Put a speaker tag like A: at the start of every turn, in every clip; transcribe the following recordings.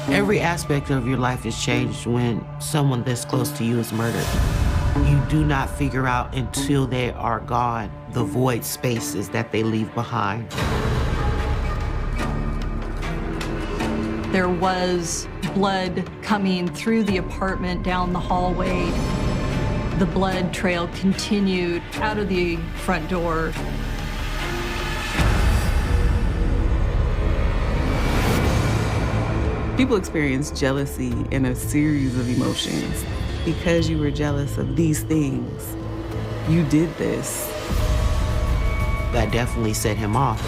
A: Every aspect of your life is changed when someone this close to you is murdered. You do not figure out until they are gone the void spaces that they leave behind.
B: There was blood coming through the apartment down the hallway. The blood trail continued out of the front door.
C: People experience jealousy in a series of emotions. Because you were jealous of these things, you did this.
A: That definitely set him off.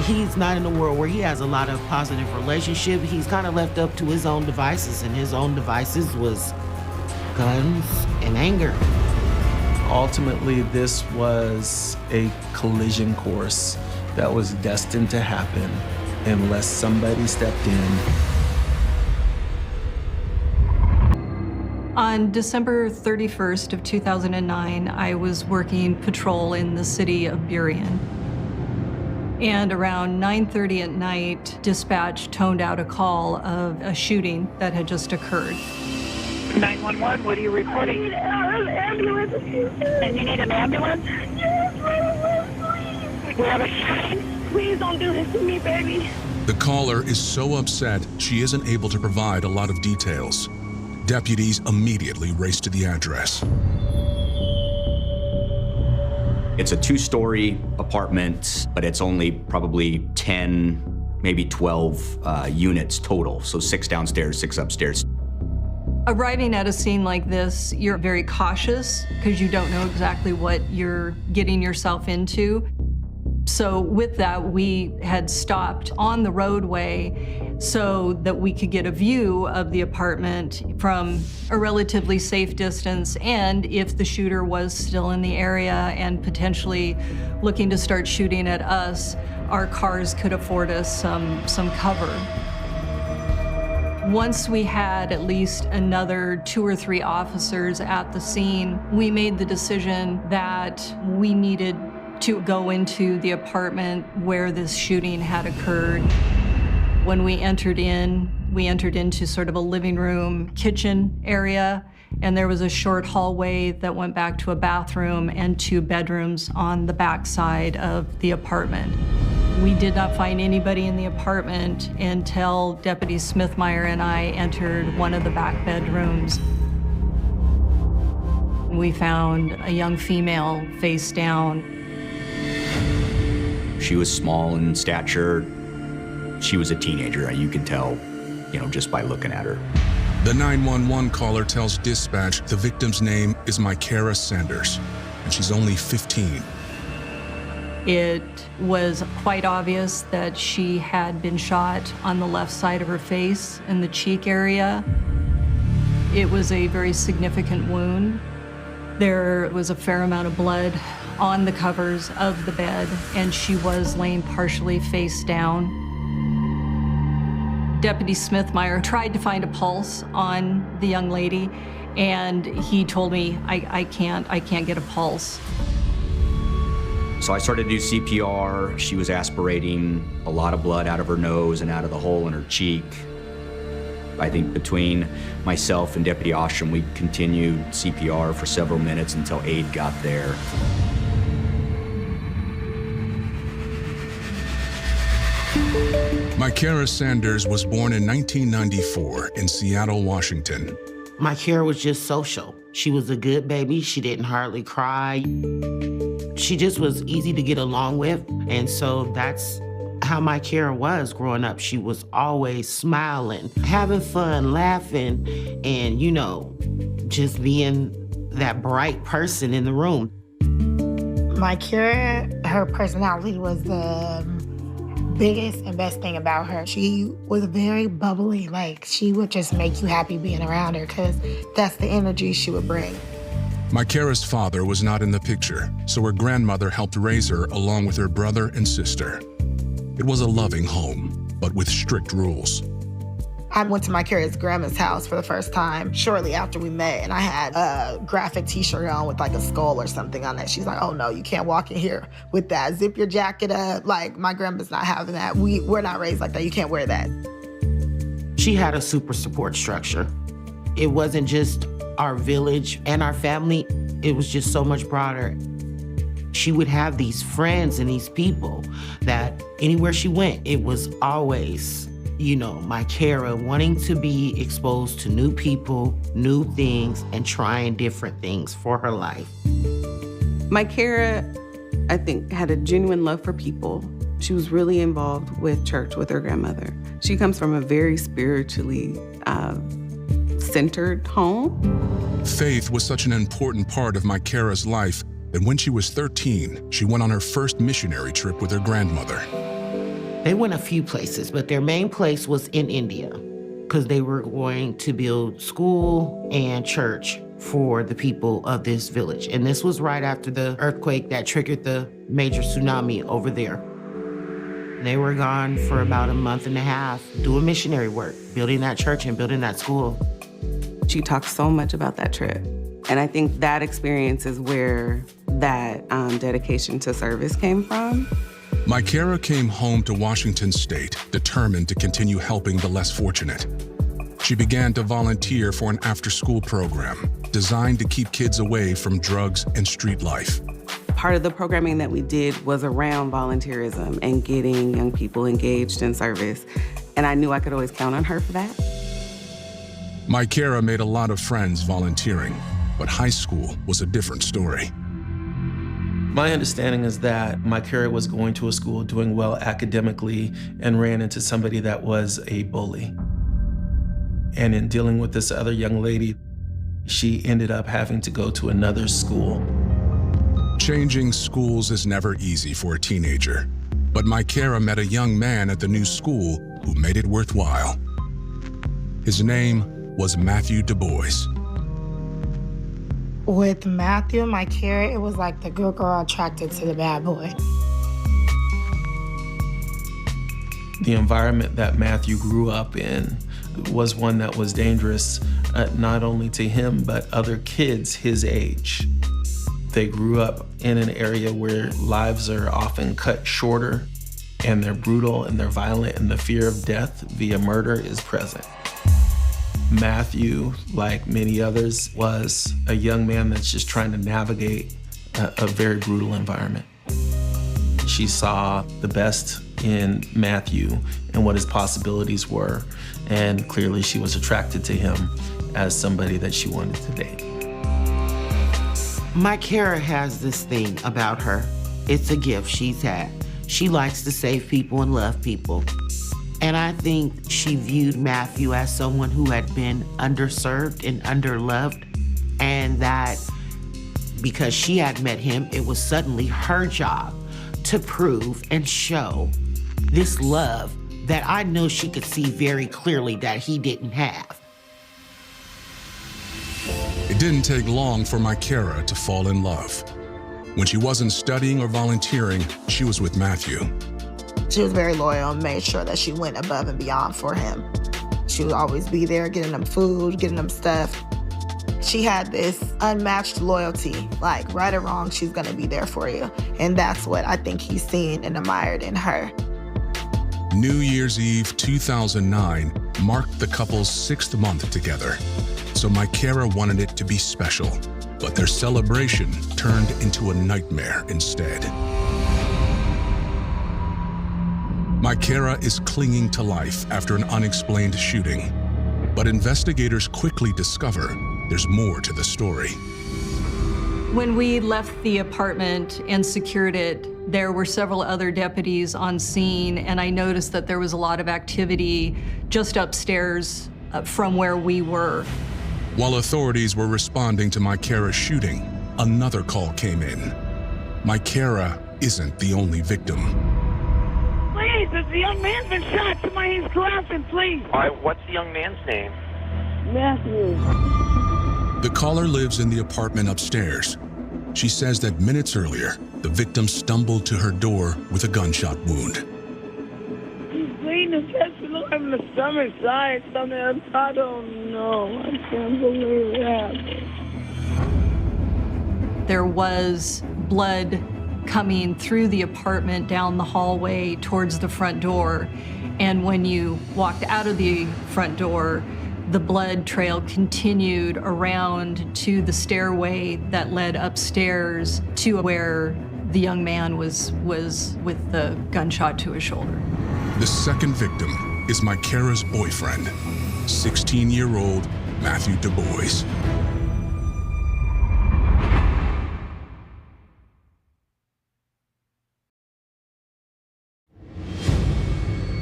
A: He's not in a world where he has a lot of positive relationship. He's kind of left up to his own devices, and his own devices was guns and anger.
D: Ultimately, this was a collision course that was destined to happen unless somebody stepped in.
B: On December 31st of 2009, I was working patrol in the city of Burien. And around 9:30 at night, dispatch toned out a call of a shooting that had just occurred.
E: 911, what are you reporting?
F: I need an ambulance.
E: And you need an ambulance?
F: Yes, please.
E: We have a shooting.
F: Please don't do this to me, baby.
G: The caller is so upset she isn't able to provide a lot of details. Deputies immediately race to the address.
H: It's a two-story apartment, but it's only probably 10, maybe 12 units total. So 6 downstairs, 6 upstairs.
B: Arriving at a scene like this, you're very cautious because you don't know exactly what you're getting yourself into. So with that, we had stopped on the roadway so that we could get a view of the apartment from a relatively safe distance, and if the shooter was still in the area and potentially looking to start shooting at us, our cars could afford us some cover. Once we had at least another 2 or 3 officers at the scene, we made the decision that we needed to go into the apartment where this shooting had occurred. When we entered into sort of a living room, kitchen area, and there was a short hallway that went back to a bathroom and 2 bedrooms on the back side of the apartment. We did not find anybody in the apartment until Deputy Smithmeyer and I entered one of the back bedrooms. We found a young female face down.
H: She was small in stature. She was a teenager, you could tell, just by looking at her.
G: The 911 caller tells dispatch the victim's name is Mykara Sanders, and she's only 15.
B: It was quite obvious that she had been shot on the left side of her face in the cheek area. It was a very significant wound. There was a fair amount of blood on the covers of the bed, and she was laying partially face down. Deputy Smithmeyer tried to find a pulse on the young lady, and he told me, I can't get a pulse.
H: So I started to do CPR. She was aspirating a lot of blood out of her nose and out of the hole in her cheek. I think between myself and Deputy Ostrom, we continued CPR for several minutes until aid got there.
G: Mykara Sanders was born in 1994 in Seattle, Washington.
A: Mykara was just social. She was a good baby. She didn't hardly cry. She just was easy to get along with. And so that's how Mykara was growing up. She was always smiling, having fun, laughing, and, just being that bright person in the room.
I: Mykara, her personality was the biggest and best thing about her. She was very bubbly. She would just make you happy being around her because that's the energy she would bring.
G: Mykara's father was not in the picture, so her grandmother helped raise her along with her brother and sister. It was a loving home, but with strict rules.
I: I went to Mykara's grandma's house for the first time shortly after we met, and I had a graphic t-shirt on with a skull or something on it. She's like, oh no, you can't walk in here with that. Zip your jacket up. My grandma's not having that. We're not raised like that. You can't wear that.
A: She had a super support structure. It wasn't just our village and our family, it was just so much broader. She would have these friends and these people that anywhere she went, it was always, my Kara wanting to be exposed to new people, new things, and trying different things for her life.
C: My Kara, I think, had a genuine love for people. She was really involved with church with her grandmother. She comes from a very spiritually centered home.
G: Faith was such an important part of my Kara's life that when she was 13, she went on her first missionary trip with her grandmother.
A: They went a few places, but their main place was in India because they were going to build school and church for the people of this village. And this was right after the earthquake that triggered the major tsunami over there. They were gone for about a month and a half doing missionary work, building that church and building that school.
C: She talked so much about that trip. And I think that experience is where that dedication to service came from.
G: My Kara came home to Washington State, determined to continue helping the less fortunate. She began to volunteer for an after-school program designed to keep kids away from drugs and street life.
C: Part of the programming that we did was around volunteerism and getting young people engaged in service. And I knew I could always count on her for that.
G: My Kara made a lot of friends volunteering, but high school was a different story.
D: My understanding is that my Kara was going to a school doing well academically and ran into somebody that was a bully. And in dealing with this other young lady, she ended up having to go to another school.
G: Changing schools is never easy for a teenager, but my Kara met a young man at the new school who made it worthwhile. His name was Matthew Du Bois.
I: With Matthew and my Kara, it was like the good girl attracted to the bad boy.
D: The environment that Matthew grew up in was one that was dangerous, not only to him, but other kids his age. They grew up in an area where lives are often cut shorter, and they're brutal and they're violent, and the fear of death via murder is present. Matthew, like many others, was a young man that's just trying to navigate a very brutal environment. She saw the best in Matthew and what his possibilities were, and clearly she was attracted to him as somebody that she wanted to date.
A: My Kara has this thing about her. It's a gift she's had. She likes to save people and love people. And I think she viewed Matthew as someone who had been underserved and underloved, and that because she had met him, it was suddenly her job to prove and show this love that I know she could see very clearly that he didn't have.
G: It didn't take long for my Kara to fall in love. When she wasn't studying or volunteering, she was with Matthew.
I: She was very loyal and made sure that she went above and beyond for him. She would always be there getting them food, getting them stuff. She had this unmatched loyalty, like right or wrong, she's gonna be there for you. And that's what I think he's seen and admired in her.
G: New Year's Eve 2009 marked the couple's 6th month together. So my Kara wanted it to be special, but their celebration turned into a nightmare instead. My Kara is clinging to life after an unexplained shooting, but investigators quickly discover there's more to the story.
B: When we left the apartment and secured it, there were several other deputies on scene, and I noticed that there was a lot of activity just upstairs from where we were.
G: While authorities were responding to my Kara's shooting, another call came in. My Kara isn't the only victim.
E: Please, the young man's been shot. Somebody needs to go after him, please.
J: All right, what's the young man's name?
E: Matthew.
G: The caller lives in the apartment upstairs. She says that minutes earlier, the victim stumbled to her door with a gunshot wound.
F: He's bleeding to death. In the stomach side, something else. I don't know. I can't believe it happened.
B: There was blood coming through the apartment down the hallway towards the front door. And when you walked out of the front door, the blood trail continued around to the stairway that led upstairs to where the young man was with the gunshot to his shoulder.
G: The second victim is Micara's boyfriend, 16-year-old Matthew Du Bois.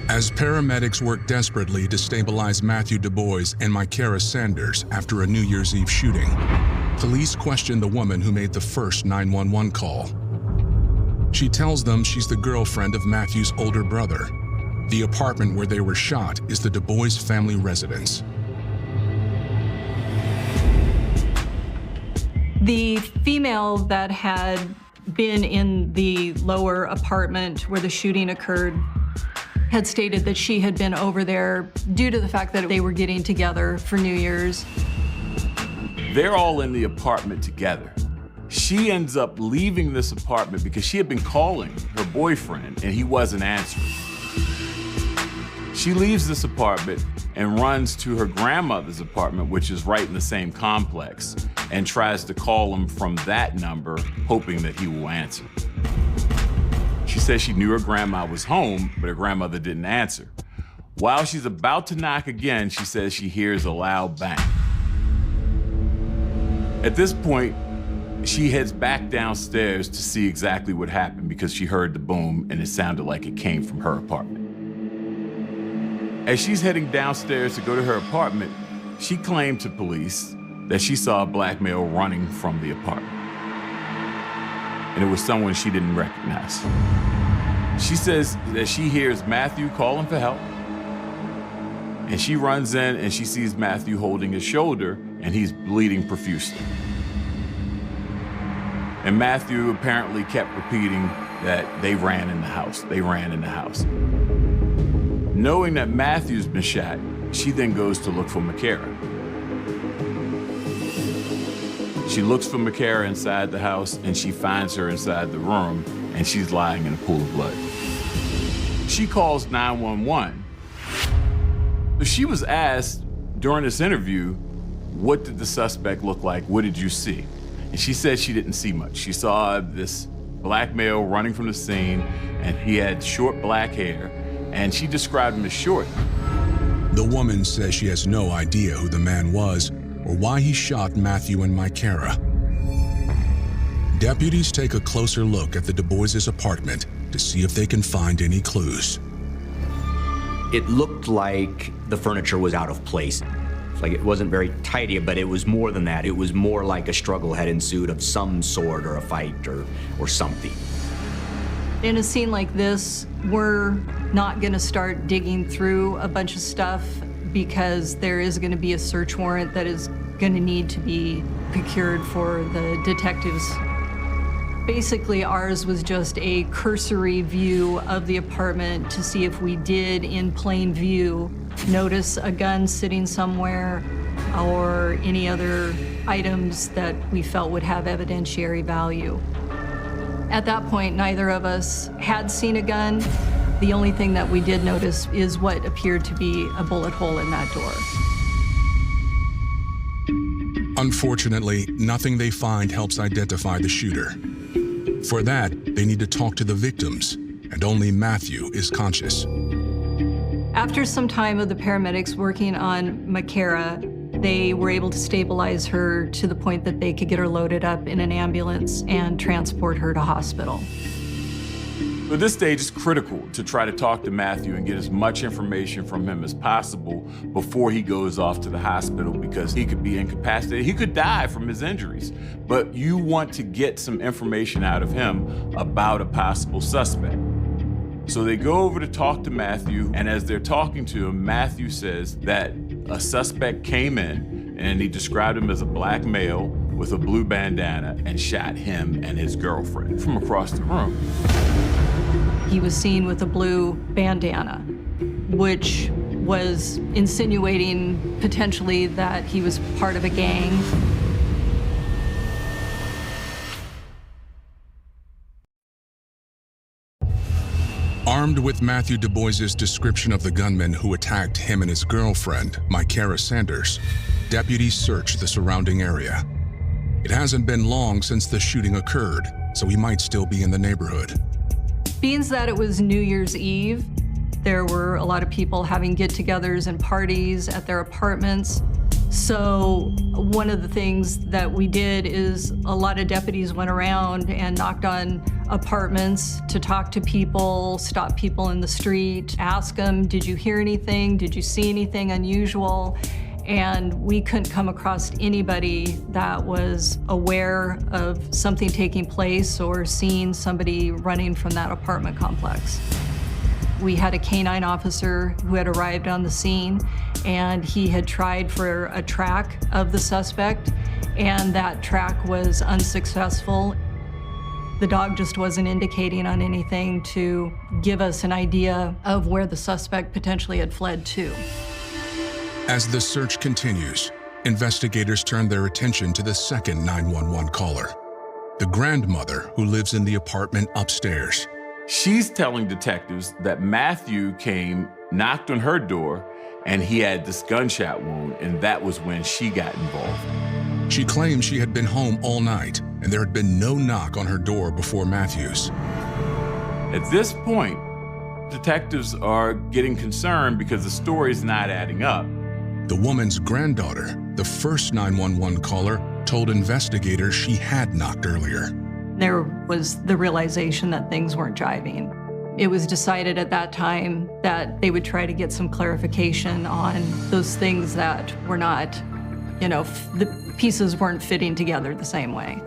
G: As paramedics work desperately to stabilize Matthew Du Bois and Micara Sanders after a New Year's Eve shooting, police question the woman who made the first 911 call. She tells them she's the girlfriend of Matthew's older brother. The apartment where they were shot is the Du Bois family residence.
B: The female that had been in the lower apartment where the shooting occurred had stated that she had been over there due to the fact that they were getting together for New Year's.
K: They're all in the apartment together. She ends up leaving this apartment because she had been calling her boyfriend and he wasn't answering. She leaves this apartment and runs to her grandmother's apartment, which is right in the same complex, and tries to call him from that number, hoping that he will answer. She says she knew her grandma was home, but her grandmother didn't answer. While she's about to knock again, she says she hears a loud bang. At this point, she heads back downstairs to see exactly what happened because she heard the boom and it sounded like it came from her apartment. As she's heading downstairs to go to her apartment, she claimed to police that she saw a black male running from the apartment. And it was someone she didn't recognize. She says that she hears Matthew calling for help, and she runs in and she sees Matthew holding his shoulder and he's bleeding profusely. And Matthew apparently kept repeating that they ran in the house, they ran in the house. Knowing that Matthew's been shot, she then goes to look for Micara. She looks for Micara inside the house and she finds her inside the room and she's lying in a pool of blood. She calls 911. So she was asked during this interview, what did the suspect look like? What did you see? And she said she didn't see much. She saw this black male running from the scene and he had short black hair and she described him as short.
G: The woman says she has no idea who the man was or why he shot Matthew and Micara. Deputies take a closer look at the Du Bois' apartment to see if they can find any clues.
H: It looked like the furniture was out of place. Like it wasn't very tidy, but it was more than that. It was more like a struggle had ensued of some sort or a fight or something.
B: In a scene like this, we're not gonna start digging through a bunch of stuff because there is gonna be a search warrant that is gonna need to be procured for the detectives. Basically, ours was just a cursory view of the apartment to see if we did, in plain view, notice a gun sitting somewhere or any other items that we felt would have evidentiary value. At that point, neither of us had seen a gun. The only thing that we did notice is what appeared to be a bullet hole in that door.
G: Unfortunately, nothing they find helps identify the shooter. For that, they need to talk to the victims, and only Matthew is conscious.
B: After some time of the paramedics working on Micara, they were able to stabilize her to the point that they could get her loaded up in an ambulance and transport her to hospital.
K: At this stage, it's critical to try to talk to Matthew and get as much information from him as possible before he goes off to the hospital because he could be incapacitated. He could die from his injuries, but you want to get some information out of him about a possible suspect. So they go over to talk to Matthew, and as they're talking to him, Matthew says that a suspect came in and he described him as a black male with a blue bandana and shot him and his girlfriend from across the room.
B: He was seen with a blue bandana, which was insinuating potentially that he was part of a gang.
G: Armed with Matthew Du Bois' description of the gunman who attacked him and his girlfriend, Mykara Sanders, deputies searched the surrounding area. It hasn't been long since the shooting occurred, so he might still be in the neighborhood.
B: Being that it was New Year's Eve, there were a lot of people having get-togethers and parties at their apartments. So one of the things that we did is a lot of deputies went around and knocked on apartments to talk to people, stop people in the street, ask them, did you hear anything? Did you see anything unusual? And we couldn't come across anybody that was aware of something taking place or seeing somebody running from that apartment complex. We had a canine officer who had arrived on the scene, and he had tried for a track of the suspect, and that track was unsuccessful. The dog just wasn't indicating on anything to give us an idea of where the suspect potentially had fled to.
G: As the search continues, investigators turn their attention to the second 911 caller, the grandmother who lives in the apartment upstairs.
K: She's telling detectives that Matthew came, knocked on her door, and he had this gunshot wound, and that was when she got involved.
G: She claims she had been home all night, and there had been no knock on her door before Matthew's.
K: At this point, detectives are getting concerned because the story's not adding up.
G: The woman's granddaughter, the first 911 caller, told investigators she had knocked earlier.
B: There was the realization that things weren't jiving. It was decided at that time that they would try to get some clarification on those things that were not, the pieces weren't fitting together the same way.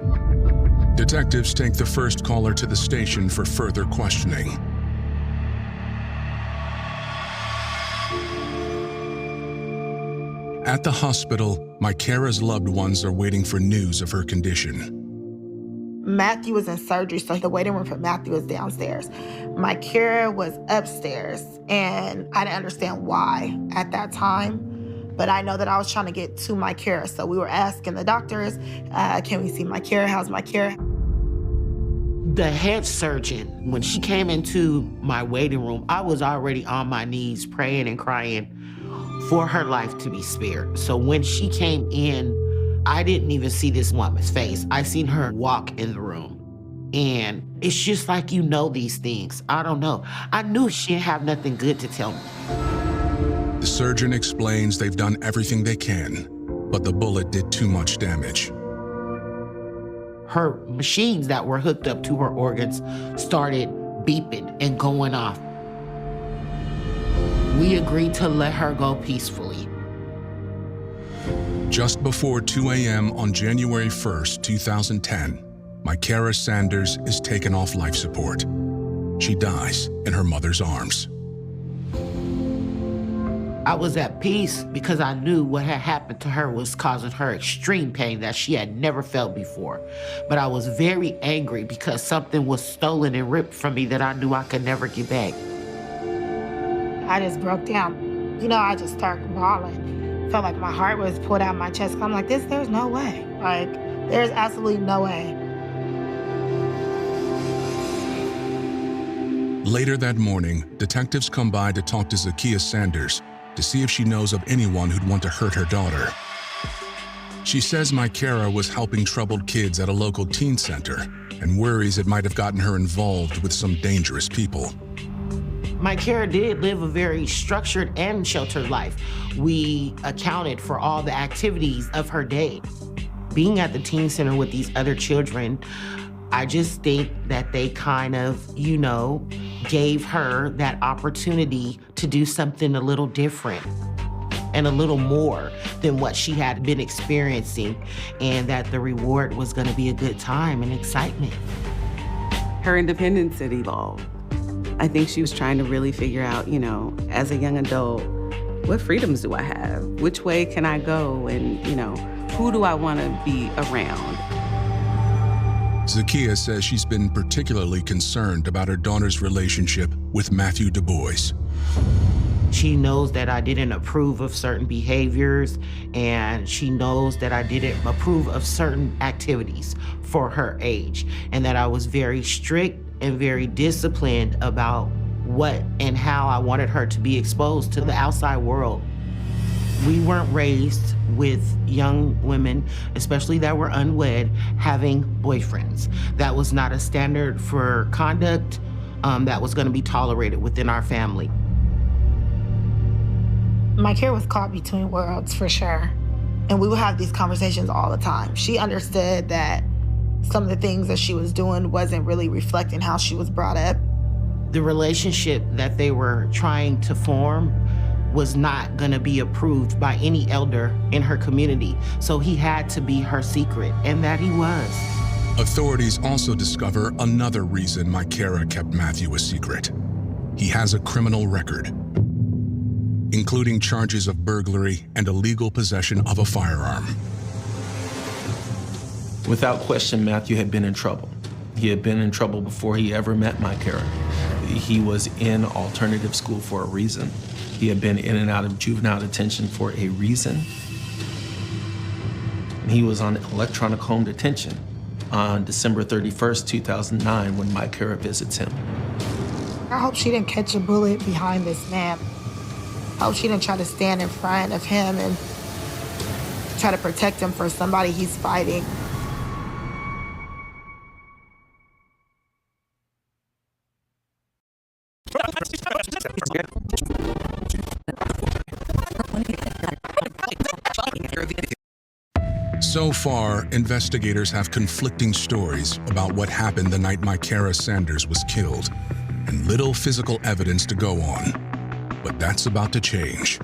G: Detectives take the first caller to the station for further questioning. At the hospital, Mykara's loved ones are waiting for news of her condition.
I: Matthew was in surgery, so the waiting room for Matthew was downstairs. Mykara was upstairs, and I didn't understand why at that time, but I know that I was trying to get to Mykara, so we were asking the doctors, can we see Mykara? How's Mykara?
A: The head surgeon, when she came into my waiting room, I was already on my knees praying and crying for her life to be spared. So when she came in, I didn't even see this woman's face. I seen her walk in the room. And it's just like these things. I don't know. I knew she didn't have nothing good to tell me.
G: The surgeon explains they've done everything they can, but the bullet did too much damage.
A: Her machines that were hooked up to her organs started beeping and going off. We agreed to let her go peacefully.
G: Just before 2 a.m. on January 1st, 2010, Mykara Sanders is taken off life support. She dies in her mother's arms.
A: I was at peace because I knew what had happened to her was causing her extreme pain that she had never felt before. But I was very angry because something was stolen and ripped from me that I knew I could never get back.
I: I just broke down. I just started bawling. Felt like my heart was pulled out of my chest. I'm like, there's no way. Like, there's absolutely no way.
G: Later that morning, detectives come by to talk to Zakiya Sanders to see if she knows of anyone who'd want to hurt her daughter. She says Mykara was helping troubled kids at a local teen center and worries it might have gotten her involved with some dangerous people.
A: Mykara did live a very structured and sheltered life. We accounted for all the activities of her day. Being at the teen center with these other children, I just think that they kind of, gave her that opportunity to do something a little different and a little more than what she had been experiencing, and that the reward was going to be a good time and excitement.
C: Her independence had evolved. I think she was trying to really figure out, as a young adult, what freedoms do I have? Which way can I go? And, who do I want to be around?
G: Zakiya says she's been particularly concerned about her daughter's relationship with Matthew Du Bois.
A: She knows that I didn't approve of certain behaviors, and she knows that I didn't approve of certain activities for her age, and that I was very strict and very disciplined about what and how I wanted her to be exposed to the outside world. We weren't raised with young women, especially that were unwed, having boyfriends. That was not a standard for conduct that was gonna be tolerated within our family.
I: My Kara was caught between worlds, for sure. And we would have these conversations all the time. She understood that some of the things that she was doing wasn't really reflecting how she was brought up.
A: The relationship that they were trying to form was not gonna be approved by any elder in her community. So he had to be her secret, and that he was.
G: Authorities also discover another reason Mykera kept Matthew a secret. He has a criminal record, including charges of burglary and illegal possession of a firearm.
D: Without question, Matthew had been in trouble. He had been in trouble before he ever met Mykera. He was in alternative school for a reason. He had been in and out of juvenile detention for a reason. And he was on electronic home detention on December 31st, 2009, when Mykera visits him.
I: I hope she didn't catch a bullet behind this man. I hope she didn't try to stand in front of him and try to protect him for somebody he's fighting.
G: So far, investigators have conflicting stories about what happened the night Mykera Sanders was killed, and little physical evidence to go on. But that's about to change.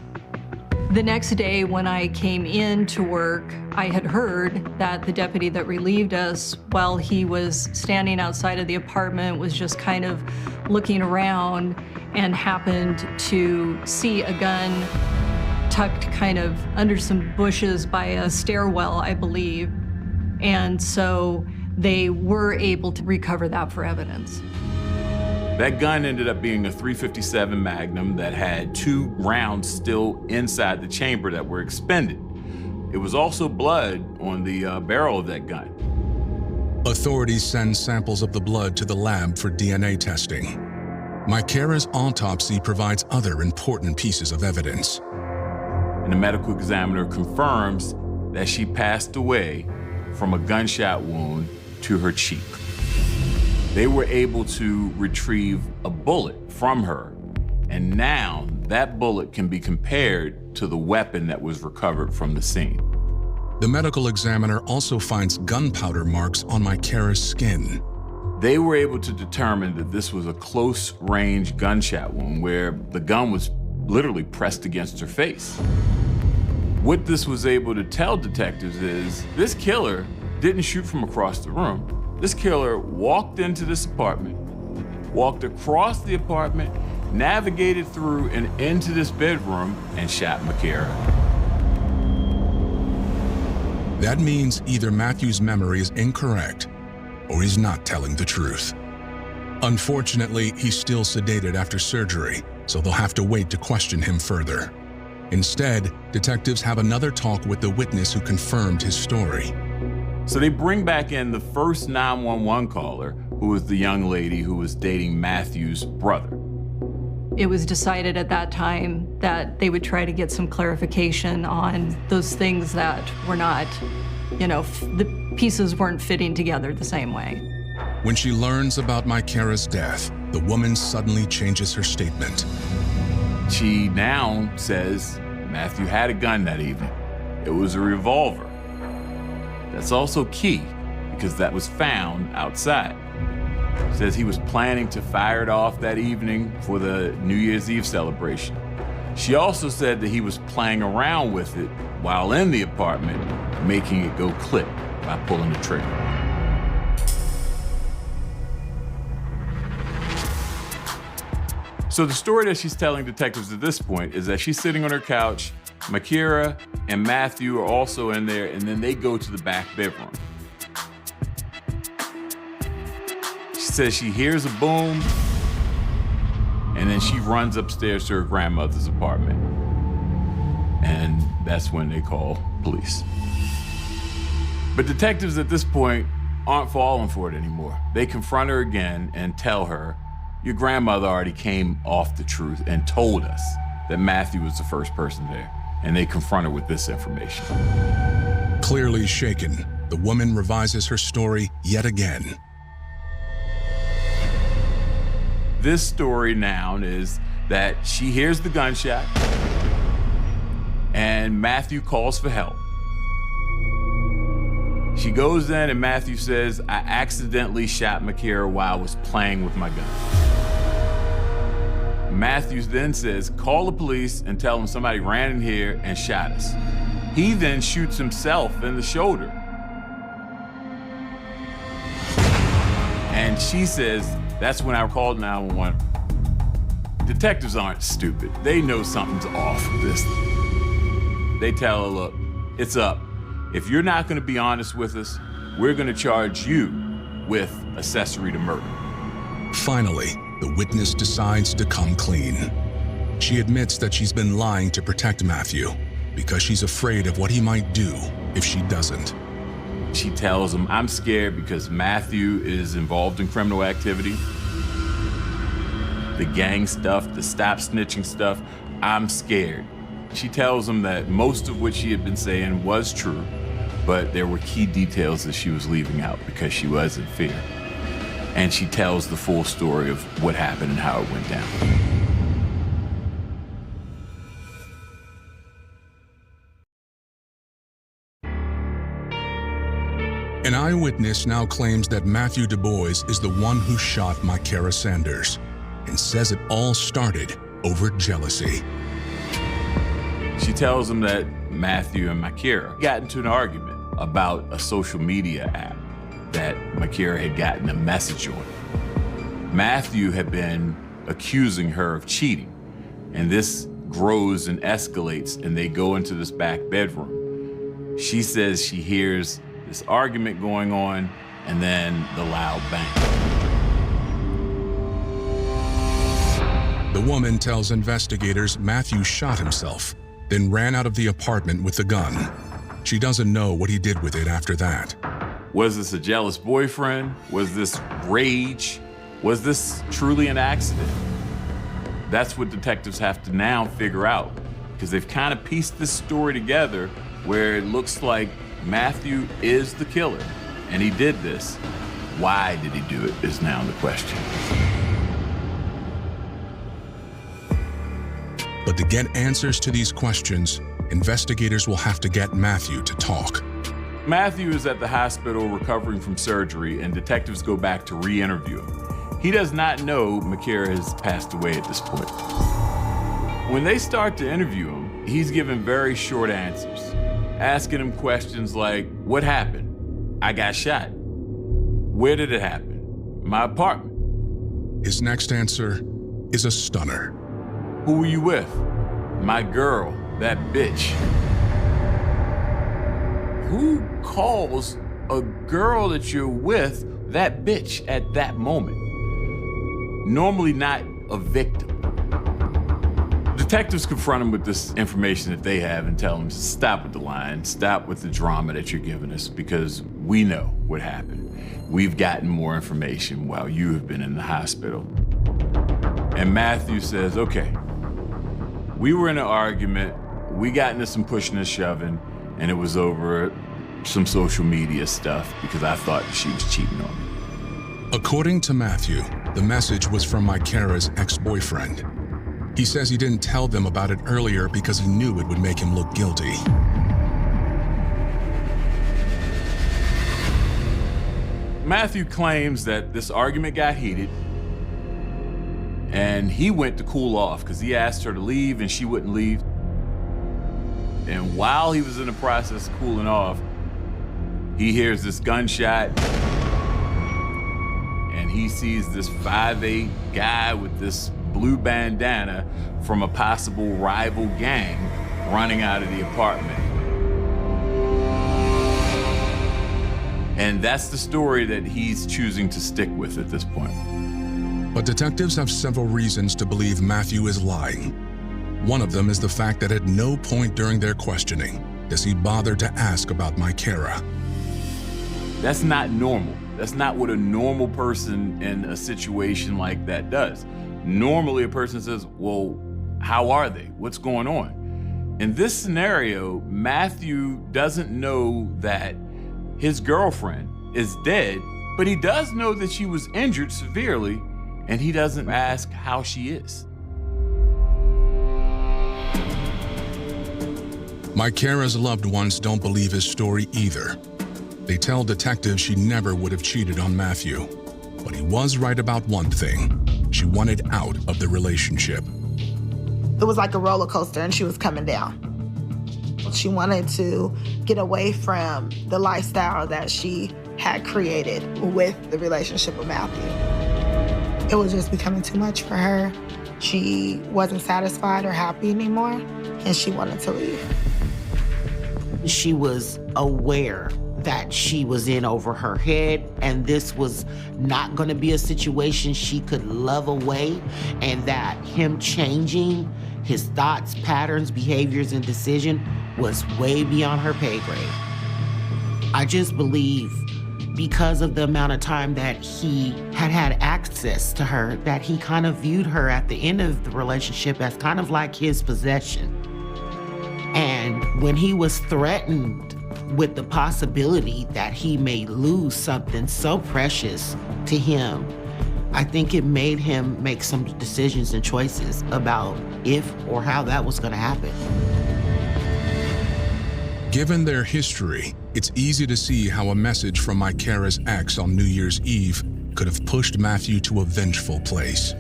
B: The next day when I came in to work, I had heard that the deputy that relieved us, while he was standing outside of the apartment, was just kind of looking around and happened to see a gun tucked kind of under some bushes by a stairwell, I believe. And so they were able to recover that for evidence.
K: That gun ended up being a .357 Magnum that had 2 rounds still inside the chamber that were expended. It was also blood on the barrel of that gun.
G: Authorities send samples of the blood to the lab for DNA testing. Mykera's autopsy provides other important pieces of evidence.
K: And the medical examiner confirms that she passed away from a gunshot wound to her cheek. They were able to retrieve a bullet from her, and now that bullet can be compared to the weapon that was recovered from the scene.
G: The medical examiner also finds gunpowder marks on Mykera's skin.
K: They were able to determine that this was a close-range gunshot wound where the gun was literally pressed against her face. What this was able to tell detectives is this killer didn't shoot from across the room. This killer walked into this apartment, walked across the apartment, navigated through and into this bedroom, and shot Mykera.
G: That means either Matthew's memory is incorrect or he's not telling the truth. Unfortunately, he's still sedated after surgery, so they'll have to wait to question him further. Instead, detectives have another talk with the witness who confirmed his story.
K: So they bring back in the first 911 caller, who was the young lady who was dating Matthew's brother.
B: It was decided at that time that they would try to get some clarification on those things that were not, the pieces weren't fitting together the same way.
G: When she learns about Mykera's death, the woman suddenly changes her statement.
K: She now says Matthew had a gun that evening. It was a revolver. That's also key because that was found outside. She says he was planning to fire it off that evening for the New Year's Eve celebration. She also said that he was playing around with it while in the apartment, making it go click by pulling the trigger. So the story that she's telling detectives at this point is that she's sitting on her couch, Mykera and Matthew are also in there, and then they go to the back bedroom. She says she hears a boom, and then she runs upstairs to her grandmother's apartment. And that's when they call police. But detectives at this point aren't falling for it anymore. They confront her again and tell her, Your grandmother already came off the truth and told us that Matthew was the first person there, and they confronted her with this information.
G: Clearly shaken, the woman revises her story yet again.
K: This story now is that she hears the gunshot and Matthew calls for help. She goes in and Matthew says, I accidentally shot Makira while I was playing with my gun. Matthew then says, call the police and tell them somebody ran in here and shot us. He then shoots himself in the shoulder. And she says, that's when I called 911. Detectives aren't stupid. They know something's off with this. They tell her, look, it's up. If you're not gonna be honest with us, we're gonna charge you with accessory to murder.
G: Finally, the witness decides to come clean. She admits that she's been lying to protect Matthew because she's afraid of what he might do if she doesn't.
K: She tells him, I'm scared because Matthew is involved in criminal activity. The gang stuff, the stop snitching stuff, I'm scared. She tells him that most of what she had been saying was true, but there were key details that she was leaving out because she was in fear. And she tells the full story of what happened and how it went down.
G: An eyewitness now claims that Matthew Du Bois is the one who shot Makira Sanders and says it all started over jealousy.
K: She tells him that Matthew and Makira got into an argument about a social media app that Makira had gotten a message on. Matthew had been accusing her of cheating, and this grows and escalates, and they go into this back bedroom. She says she hears this argument going on, and then the loud bang.
G: The woman tells investigators Matthew shot himself, then ran out of the apartment with the gun. She doesn't know what he did with it after that.
K: Was this a jealous boyfriend? Was this rage? Was this truly an accident? That's what detectives have to now figure out, because they've kind of pieced this story together where it looks like Matthew is the killer, and he did this. Why did he do it is now the question.
G: But to get answers to these questions, investigators will have to get Matthew to talk.
K: Matthew is at the hospital recovering from surgery, and detectives go back to re-interview him. He does not know Makira has passed away at this point. When they start to interview him, he's given very short answers, asking him questions like, what happened? I got shot. Where did it happen? My apartment.
G: His next answer is a stunner.
K: Who were you with? My girl, that bitch. Who calls a girl that you're with that bitch at that moment? Normally not a victim. Detectives confront him with this information that they have and tell him to stop with the lying, stop with the drama that you're giving us, because we know what happened. We've gotten more information while you have been in the hospital. And Matthew says, okay, we were in an argument, we got into some pushing and shoving, and it was over some social media stuff because I thought she was cheating on me.
G: According to Matthew, the message was from Makira's ex-boyfriend. He says he didn't tell them about it earlier because he knew it would make him look guilty.
K: Matthew claims that this argument got heated and he went to cool off because he asked her to leave and she wouldn't leave. And while he was in the process of cooling off, he hears this gunshot and he sees this 5'8" guy with this blue bandana from a possible rival gang running out of the apartment. And that's the story that he's choosing to stick with at this point.
G: But detectives have several reasons to believe Matthew is lying. One of them is the fact that at no point during their questioning does he bother to ask about Makira.
K: That's not normal. That's not what a normal person in a situation like that does. Normally a person says, well, how are they? What's going on? In this scenario, Matthew doesn't know that his girlfriend is dead, but he does know that she was injured severely, and he doesn't ask how she is.
G: Mykera's loved ones don't believe his story either. They tell detectives she never would have cheated on Matthew. But he was right about one thing. She wanted out of the relationship.
I: It was like a roller coaster and she was coming down. She wanted to get away from the lifestyle that she had created with the relationship with Matthew. It was just becoming too much for her. She wasn't satisfied or happy anymore, and she wanted to leave.
A: She was aware that she was in over her head, and this was not going to be a situation she could love away, and that him changing his thoughts, patterns, behaviors, and decision was way beyond her pay grade. I just believe because of the amount of time that he had access to her, that he kind of viewed her at the end of the relationship as kind of like his possession. And when he was threatened with the possibility that he may lose something so precious to him, I think it made him make some decisions and choices about if or how that was going to happen.
G: Given their history, it's easy to see how a message from Mykera's ex on New Year's Eve could have pushed Matthew to a vengeful place.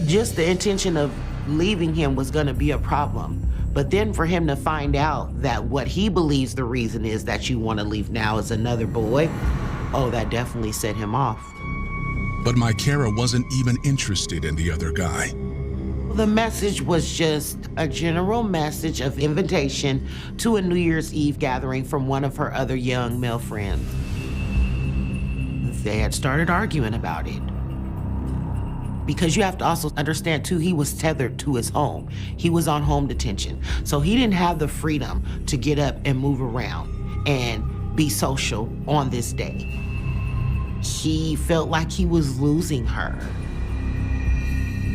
A: Just the intention of leaving him was going to be a problem. But then for him to find out that what he believes the reason is that you want to leave now is another boy, oh, that definitely set him off.
G: But Mykera wasn't even interested in the other guy.
A: The message was just a general message of invitation to a New Year's Eve gathering from one of her other young male friends. They had started arguing about it. Because you have to also understand too, he was tethered to his home. He was on home detention. So he didn't have the freedom to get up and move around and be social on this day. He felt like he was losing her.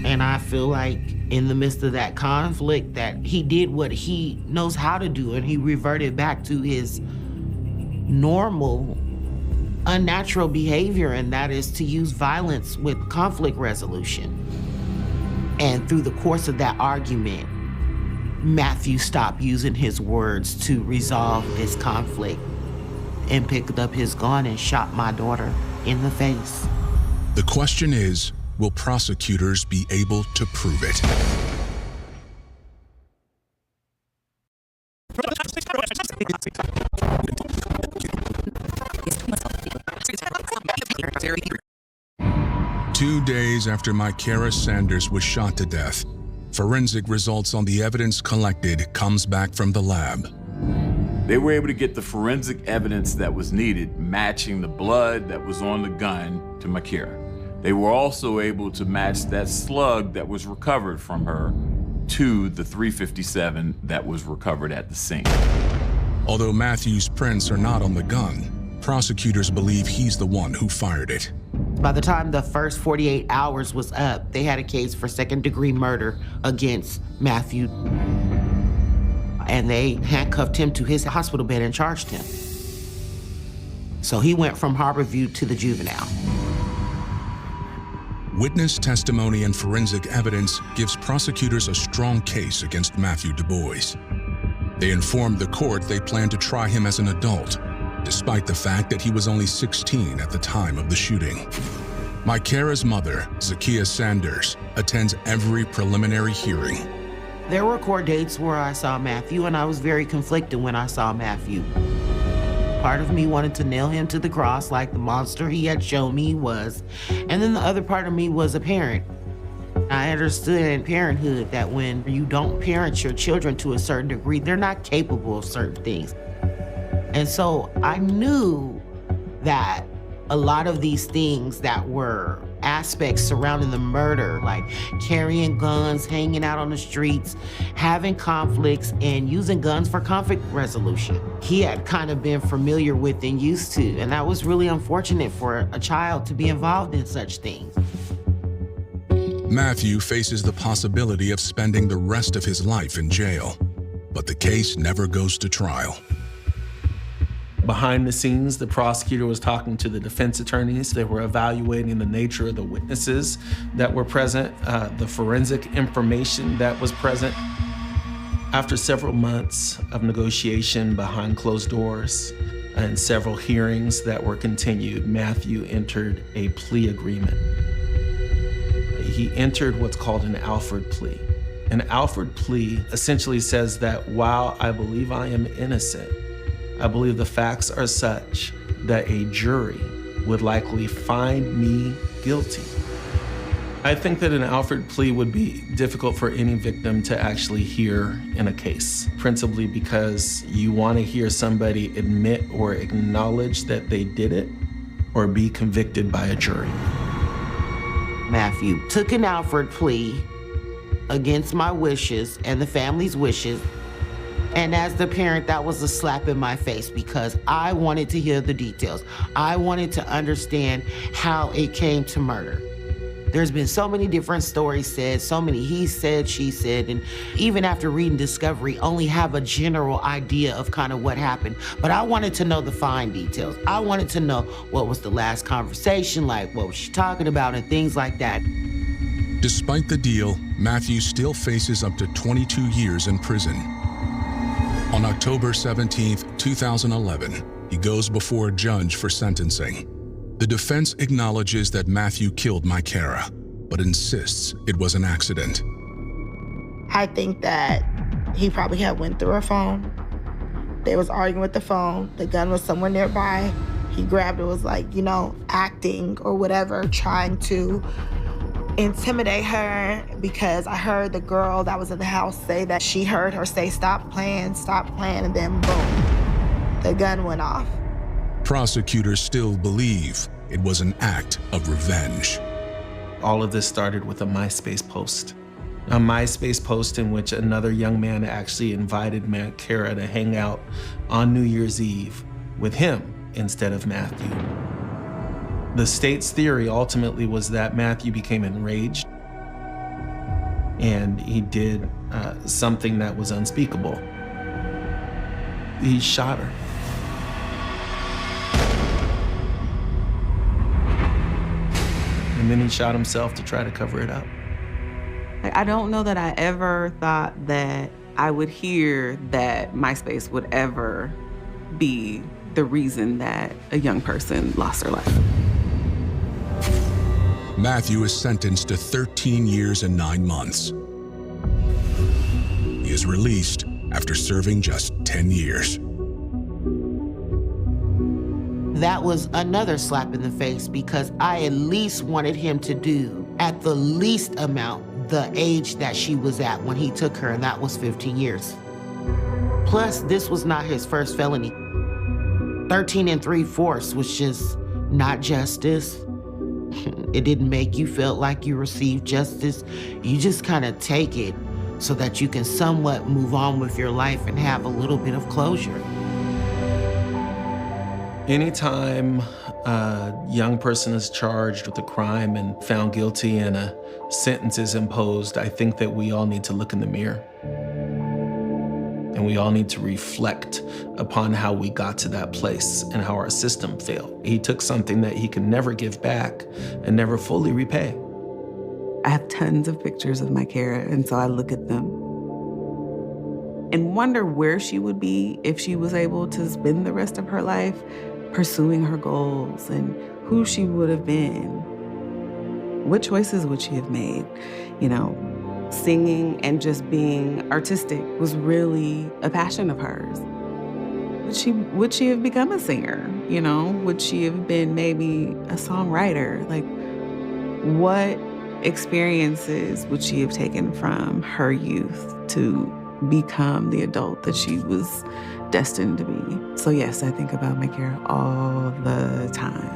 A: And I feel like in the midst of that conflict that he did what he knows how to do, and he reverted back to his normal, unnatural behavior, and that is to use violence with conflict resolution. And through the course of that argument, Matthew stopped using his words to resolve this conflict and picked up his gun and shot my daughter in the face.
G: The question is, will prosecutors be able to prove it? Two days after Mykera Sanders was shot to death, forensic results on the evidence collected comes back from the lab.
K: They were able to get the forensic evidence that was needed, matching the blood that was on the gun to Mykera. They were also able to match that slug that was recovered from her to the .357 that was recovered at the scene.
G: Although Matthew's prints are not on the gun, prosecutors believe he's the one who fired it.
A: By the time the first 48 hours was up, they had a case for second-degree murder against Matthew. And they handcuffed him to his hospital bed and charged him. So he went from Harborview to the juvenile.
G: Witness testimony and forensic evidence gives prosecutors a strong case against Matthew Du Bois. They informed the court they plan to try him as an adult, despite the fact that he was only 16 at the time of the shooting. Mykera's mother, Zakiya Sanders, attends every preliminary hearing.
A: There were court dates where I saw Matthew, and I was very conflicted when I saw Matthew. Part of me wanted to nail him to the cross like the monster he had shown me he was, and then the other part of me was a parent. I understood in parenthood that when you don't parent your children to a certain degree, they're not capable of certain things. And so I knew that a lot of these things that were aspects surrounding the murder, like carrying guns, hanging out on the streets, having conflicts, and using guns for conflict resolution. He had kind of been familiar with and used to, and that was really unfortunate for a child to be involved in such things.
G: Matthew faces the possibility of spending the rest of his life in jail, but the case never goes to trial.
D: Behind the scenes, the prosecutor was talking to the defense attorneys. They were evaluating the nature of the witnesses that were present, the forensic information that was present. After several months of negotiation behind closed doors and several hearings that were continued, Matthew entered a plea agreement. He entered what's called an Alford plea. An Alford plea essentially says that while I believe I am innocent, I believe the facts are such that a jury would likely find me guilty. I think that an Alford plea would be difficult for any victim to actually hear in a case, principally because you want to hear somebody admit or acknowledge that they did it or be convicted by a jury.
A: Matthew took an Alford plea against my wishes and the family's wishes. And as the parent, that was a slap in my face because I wanted to hear the details. I wanted to understand how it came to murder. There's been so many different stories said, so many he said, she said, and even after reading Discovery, only have a general idea of kind of what happened. But I wanted to know the fine details. I wanted to know what was the last conversation like, what was she talking about, and things like that.
G: Despite the deal, Matthew still faces up to 22 years in prison. On October 17, 2011, he goes before a judge for sentencing. The defense acknowledges that Matthew killed Mykara, but insists it was an accident.
I: I think that he probably had went through her phone. They was arguing with the phone. The gun was somewhere nearby. He grabbed it, was like, you know, acting or whatever, trying to intimidate her, because I heard the girl that was in the house say that she heard her say, stop playing, and then boom, the gun went off.
G: Prosecutors still believe it was an act of revenge.
D: All of this started with a MySpace post. A MySpace post in which another young man actually invited Mykara to hang out on New Year's Eve with him instead of Matthew. The state's theory ultimately was that Matthew became enraged and he did something that was unspeakable. He shot her. And then he shot himself to try to cover it up.
C: I don't know that I ever thought that I would hear that MySpace would ever be the reason that a young person lost their life.
G: Matthew is sentenced to 13 years and 9 months. He is released after serving just 10 years.
A: That was another slap in the face because I at least wanted him to do, at the least amount, the age that she was at when he took her, and that was 15 years. Plus, this was not his first felony. 13 3/4 was just not justice. It didn't make you feel like you received justice. You just kind of take it so that you can somewhat move on with your life and have a little bit of closure.
D: Anytime a young person is charged with a crime and found guilty and a sentence is imposed, I think that we all need to look in the mirror. And we all need to reflect upon how we got to that place and how our system failed. He took something that he could never give back and never fully repay.
C: I have tons of pictures of Mykara, and so I look at them and wonder where she would be if she was able to spend the rest of her life pursuing her goals, and who she would have been. What choices would she have made? You know, singing and just being artistic was really a passion of hers. Would she have become a singer? You know, would she have been maybe a songwriter? Like, what experiences would she have taken from her youth to become the adult that she was destined to be? So yes, I think about Mykara all the time.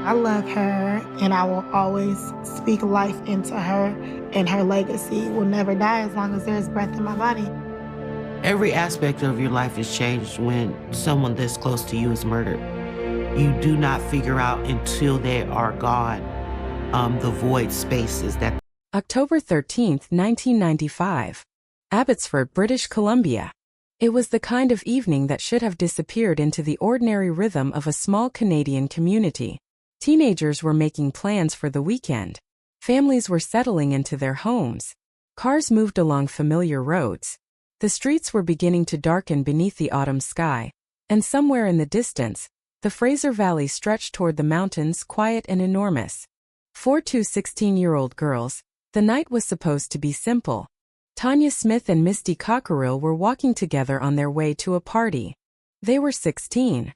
I: I love her, and I will always speak life into her, and her legacy will never die as long as there's breath in my body.
A: Every aspect of your life is changed when someone this close to you is murdered. You do not figure out until they are gone the void spaces that.
L: October 13, 1995. Abbotsford, British Columbia. It was the kind of evening that should have disappeared into the ordinary rhythm of a small Canadian community. Teenagers were making plans for the weekend. Families were settling into their homes. Cars moved along familiar roads. The streets were beginning to darken beneath the autumn sky, and somewhere in the distance, the Fraser Valley stretched toward the mountains, quiet and enormous. For two 16-year-old girls, the night was supposed to be simple. Tanya Smith and Misty Cockerill were walking together on their way to a party. They were 16.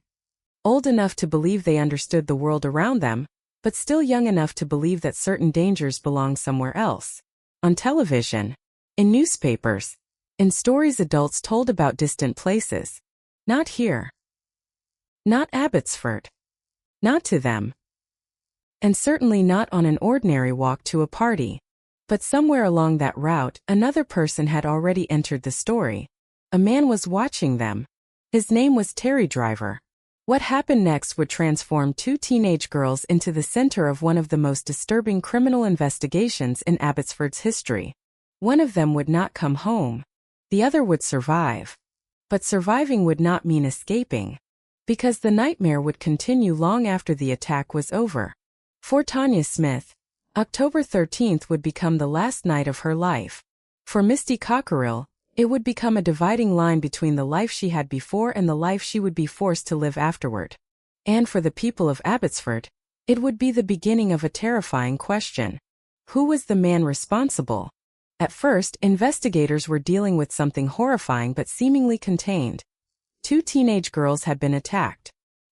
L: Old enough to believe they understood the world around them, but still young enough to believe that certain dangers belong somewhere else. On television, in newspapers, in stories adults told about distant places. Not here. Not Abbotsford. Not to them. And certainly not on an ordinary walk to a party. But somewhere along that route, another person had already entered the story. A man was watching them. His name was Terry Driver. What happened next would transform two teenage girls into the center of one of the most disturbing criminal investigations in Abbotsford's history. One of them would not come home. The other would survive. But surviving would not mean escaping. Because the nightmare would continue long after the attack was over. For Tanya Smith, October 13th would become the last night of her life. For Misty Cockerill, it would become a dividing line between the life she had before and the life she would be forced to live afterward. And for the people of Abbotsford, it would be the beginning of a terrifying question. Who was the man responsible? At first, investigators were dealing with something horrifying but seemingly contained. Two teenage girls had been attacked.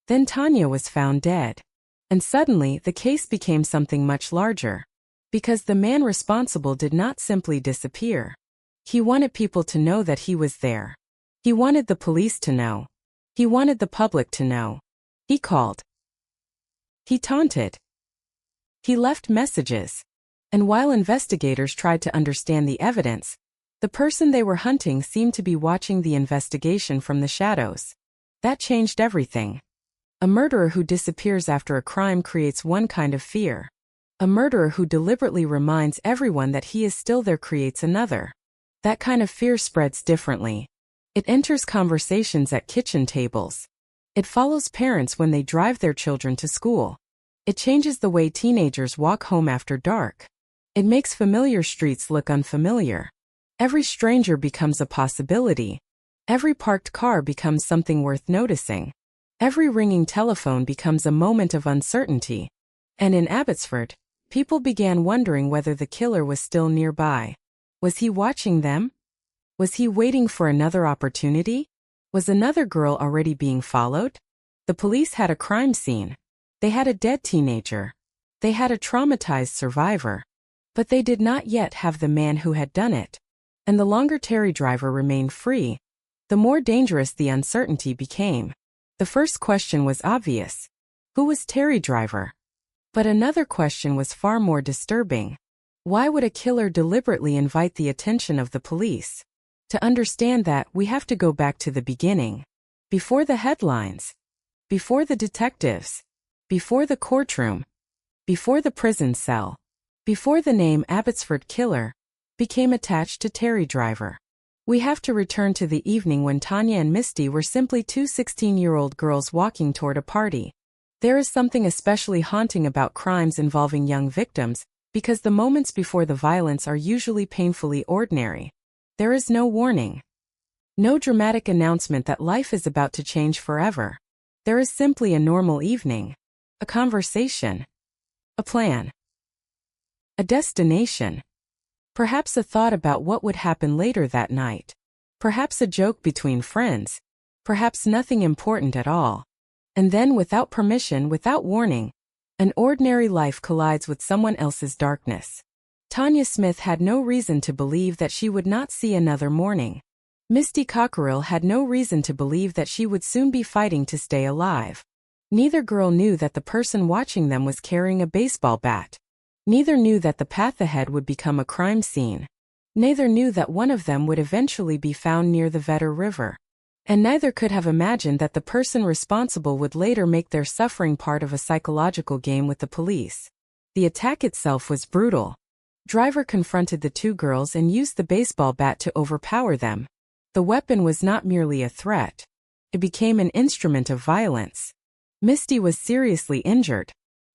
L: Then Tanya was found dead. And suddenly, the case became something much larger. Because the man responsible did not simply disappear. He wanted people to know that he was there. He wanted the police to know. He wanted the public to know. He called. He taunted. He left messages. And while investigators tried to understand the evidence, the person they were hunting seemed to be watching the investigation from the shadows. That changed everything. A murderer who disappears after a crime creates one kind of fear. A murderer who deliberately reminds everyone that he is still there creates another. That kind of fear spreads differently. It enters conversations at kitchen tables. It follows parents when they drive their children to school. It changes the way teenagers walk home after dark. It makes familiar streets look unfamiliar. Every stranger becomes a possibility. Every parked car becomes something worth noticing. Every ringing telephone becomes a moment of uncertainty. And in Abbotsford, people began wondering whether the killer was still nearby. Was he watching them? Was he waiting for another opportunity? Was another girl already being followed? The police had a crime scene. They had a dead teenager. They had a traumatized survivor. But they did not yet have the man who had done it. And the longer Terry Driver remained free, the more dangerous the uncertainty became. The first question was obvious. Who was Terry Driver? But another question was far more disturbing. Why would a killer deliberately invite the attention of the police? To understand that, we have to go back to the beginning. Before the headlines. Before the detectives. Before the courtroom. Before the prison cell. Before the name Abbotsford Killer became attached to Terry Driver. We have to return to the evening when Tanya and Misty were simply two 16-year-old girls walking toward a party. There is something especially haunting about crimes involving young victims, because the moments before the violence are usually painfully ordinary. There is no warning. No dramatic announcement that life is about to change forever. There is simply a normal evening. A conversation. A plan. A destination. Perhaps a thought about what would happen later that night. Perhaps a joke between friends. Perhaps nothing important at all. And then, without permission, without warning, an ordinary life collides with someone else's darkness. Tanya Smith had no reason to believe that she would not see another morning. Misty Cockerill had no reason to believe that she would soon be fighting to stay alive. Neither girl knew that the person watching them was carrying a baseball bat. Neither knew that the path ahead would become a crime scene. Neither knew that one of them would eventually be found near the Vedder River. And neither could have imagined that the person responsible would later make their suffering part of a psychological game with the police. The attack itself was brutal. Driver confronted the two girls and used the baseball bat to overpower them. The weapon was not merely a threat. It became an instrument of violence. Misty was seriously injured.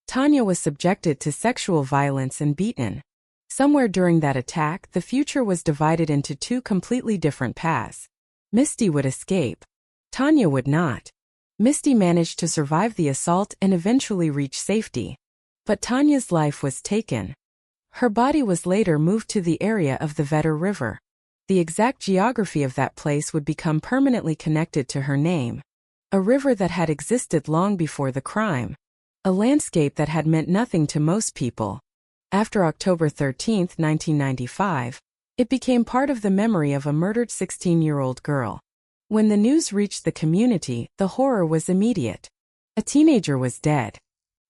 L: Tanya was subjected to sexual violence and beaten. Somewhere during that attack, the future was divided into two completely different paths. Misty would escape. Tanya would not. Misty managed to survive the assault and eventually reach safety. But Tanya's life was taken. Her body was later moved to the area of the Vedder River. The exact geography of that place would become permanently connected to her name. A river that had existed long before the crime. A landscape that had meant nothing to most people. After October 13, 1995, it became part of the memory of a murdered 16-year-old girl. When the news reached the community, the horror was immediate. A teenager was dead.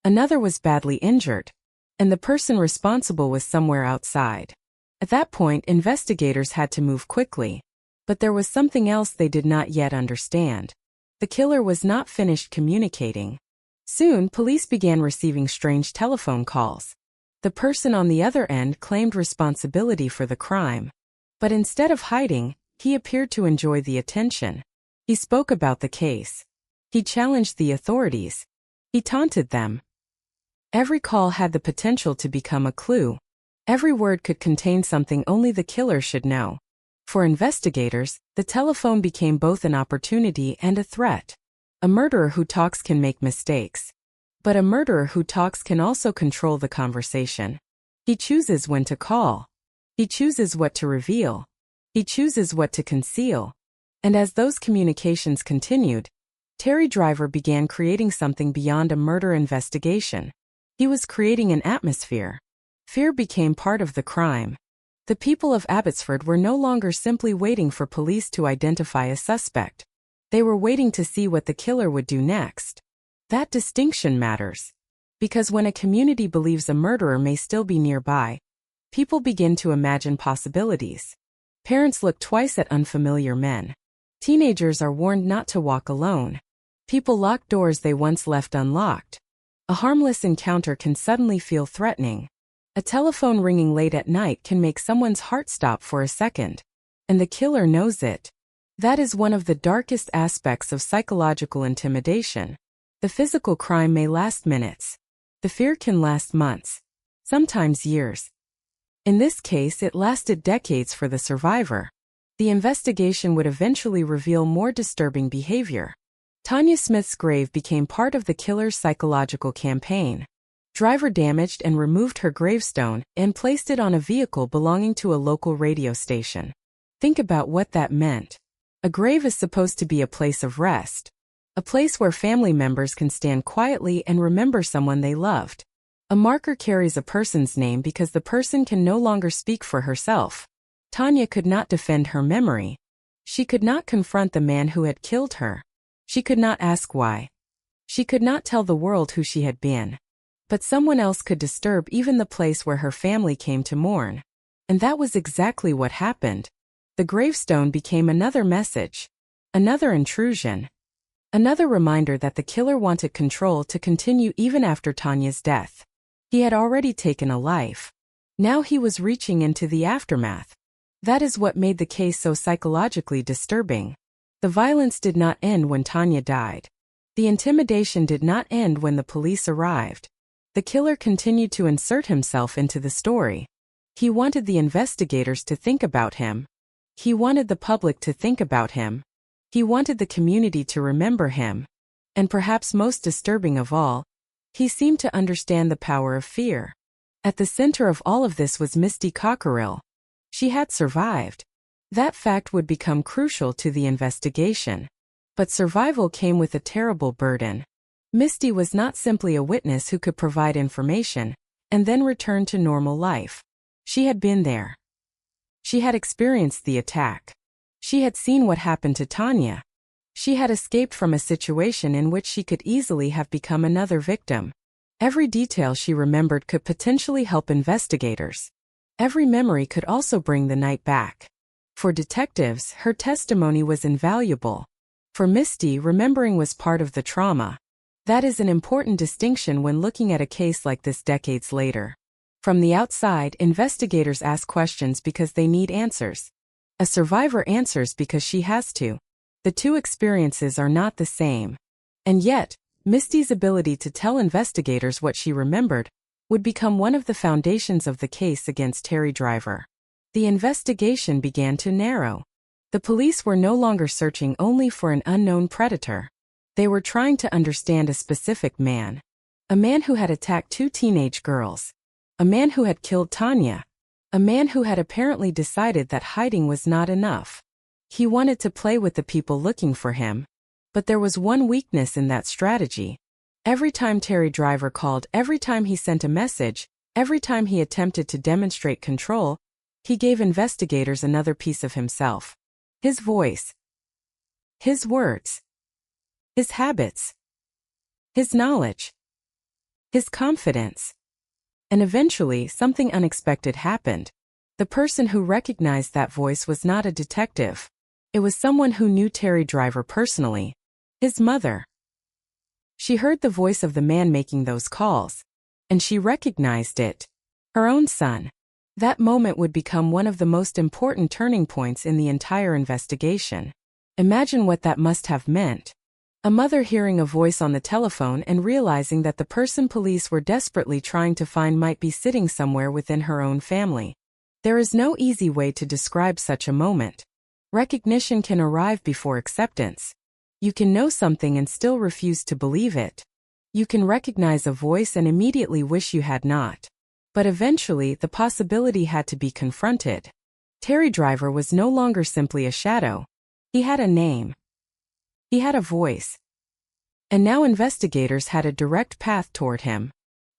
L: Another was badly injured. And the person responsible was somewhere outside. At that point, investigators had to move quickly. But there was something else they did not yet understand. The killer was not finished communicating. Soon, police began receiving strange telephone calls. The person on the other end claimed responsibility for the crime. But instead of hiding, he appeared to enjoy the attention. He spoke about the case. He challenged the authorities. He taunted them. Every call had the potential to become a clue. Every word could contain something only the killer should know. For investigators, the telephone became both an opportunity and a threat. A murderer who talks can make mistakes. But a murderer who talks can also control the conversation. He chooses when to call. He chooses what to reveal. He chooses what to conceal. And as those communications continued, Terry Driver began creating something beyond a murder investigation. He was creating an atmosphere. Fear became part of the crime. The people of Abbotsford were no longer simply waiting for police to identify a suspect. They were waiting to see what the killer would do next. That distinction matters. Because when a community believes a murderer may still be nearby, people begin to imagine possibilities. Parents look twice at unfamiliar men. Teenagers are warned not to walk alone. People lock doors they once left unlocked. A harmless encounter can suddenly feel threatening. A telephone ringing late at night can make someone's heart stop for a second. And the killer knows it. That is one of the darkest aspects of psychological intimidation. The physical crime may last minutes. The fear can last months. Sometimes years. In this case, it lasted decades for the survivor. The investigation would eventually reveal more disturbing behavior. Tanya Smith's grave became part of the killer's psychological campaign. Driver damaged and removed her gravestone and placed it on a vehicle belonging to a local radio station. Think about what that meant. A grave is supposed to be a place of rest. A place where family members can stand quietly and remember someone they loved. A marker carries a person's name because the person can no longer speak for herself. Tanya could not defend her memory. She could not confront the man who had killed her. She could not ask why. She could not tell the world who she had been. But someone else could disturb even the place where her family came to mourn. And that was exactly what happened. The gravestone became another message. Another intrusion. Another reminder that the killer wanted control to continue even after Tanya's death. He had already taken a life. Now he was reaching into the aftermath. That is what made the case so psychologically disturbing. The violence did not end when Tanya died. The intimidation did not end when the police arrived. The killer continued to insert himself into the story. He wanted the investigators to think about him. He wanted the public to think about him. He wanted the community to remember him. And perhaps most disturbing of all, he seemed to understand the power of fear. At the center of all of this was Misty Cockerill. She had survived. That fact would become crucial to the investigation. But survival came with a terrible burden. Misty was not simply a witness who could provide information and then return to normal life. She had been there. She had experienced the attack. She had seen what happened to Tanya. She had escaped from a situation in which she could easily have become another victim. Every detail she remembered could potentially help investigators. Every memory could also bring the night back. For detectives, her testimony was invaluable. For Misty, remembering was part of the trauma. That is an important distinction when looking at a case like this decades later. From the outside, investigators ask questions because they need answers. A survivor answers because she has to. The two experiences are not the same. And yet, Misty's ability to tell investigators what she remembered would become one of the foundations of the case against Terry Driver. The investigation began to narrow. The police were no longer searching only for an unknown predator. They were trying to understand a specific man. A man who had attacked two teenage girls. A man who had killed Tanya. A man who had apparently decided that hiding was not enough. He wanted to play with the people looking for him. But there was one weakness in that strategy. Every time Terry Driver called, every time he sent a message, every time he attempted to demonstrate control, he gave investigators another piece of himself. His voice. His words. His habits. His knowledge. His confidence. And eventually, something unexpected happened. The person who recognized that voice was not a detective. It was someone who knew Terry Driver personally. His mother. She heard the voice of the man making those calls. And she recognized it. Her own son. That moment would become one of the most important turning points in the entire investigation. Imagine what that must have meant. A mother hearing a voice on the telephone and realizing that the person police were desperately trying to find might be sitting somewhere within her own family. There is no easy way to describe such a moment. Recognition can arrive before acceptance. You can know something and still refuse to believe it. You can recognize a voice and immediately wish you had not. But eventually, the possibility had to be confronted. Terry Driver was no longer simply a shadow. He had a name. He had a voice. And now investigators had a direct path toward him.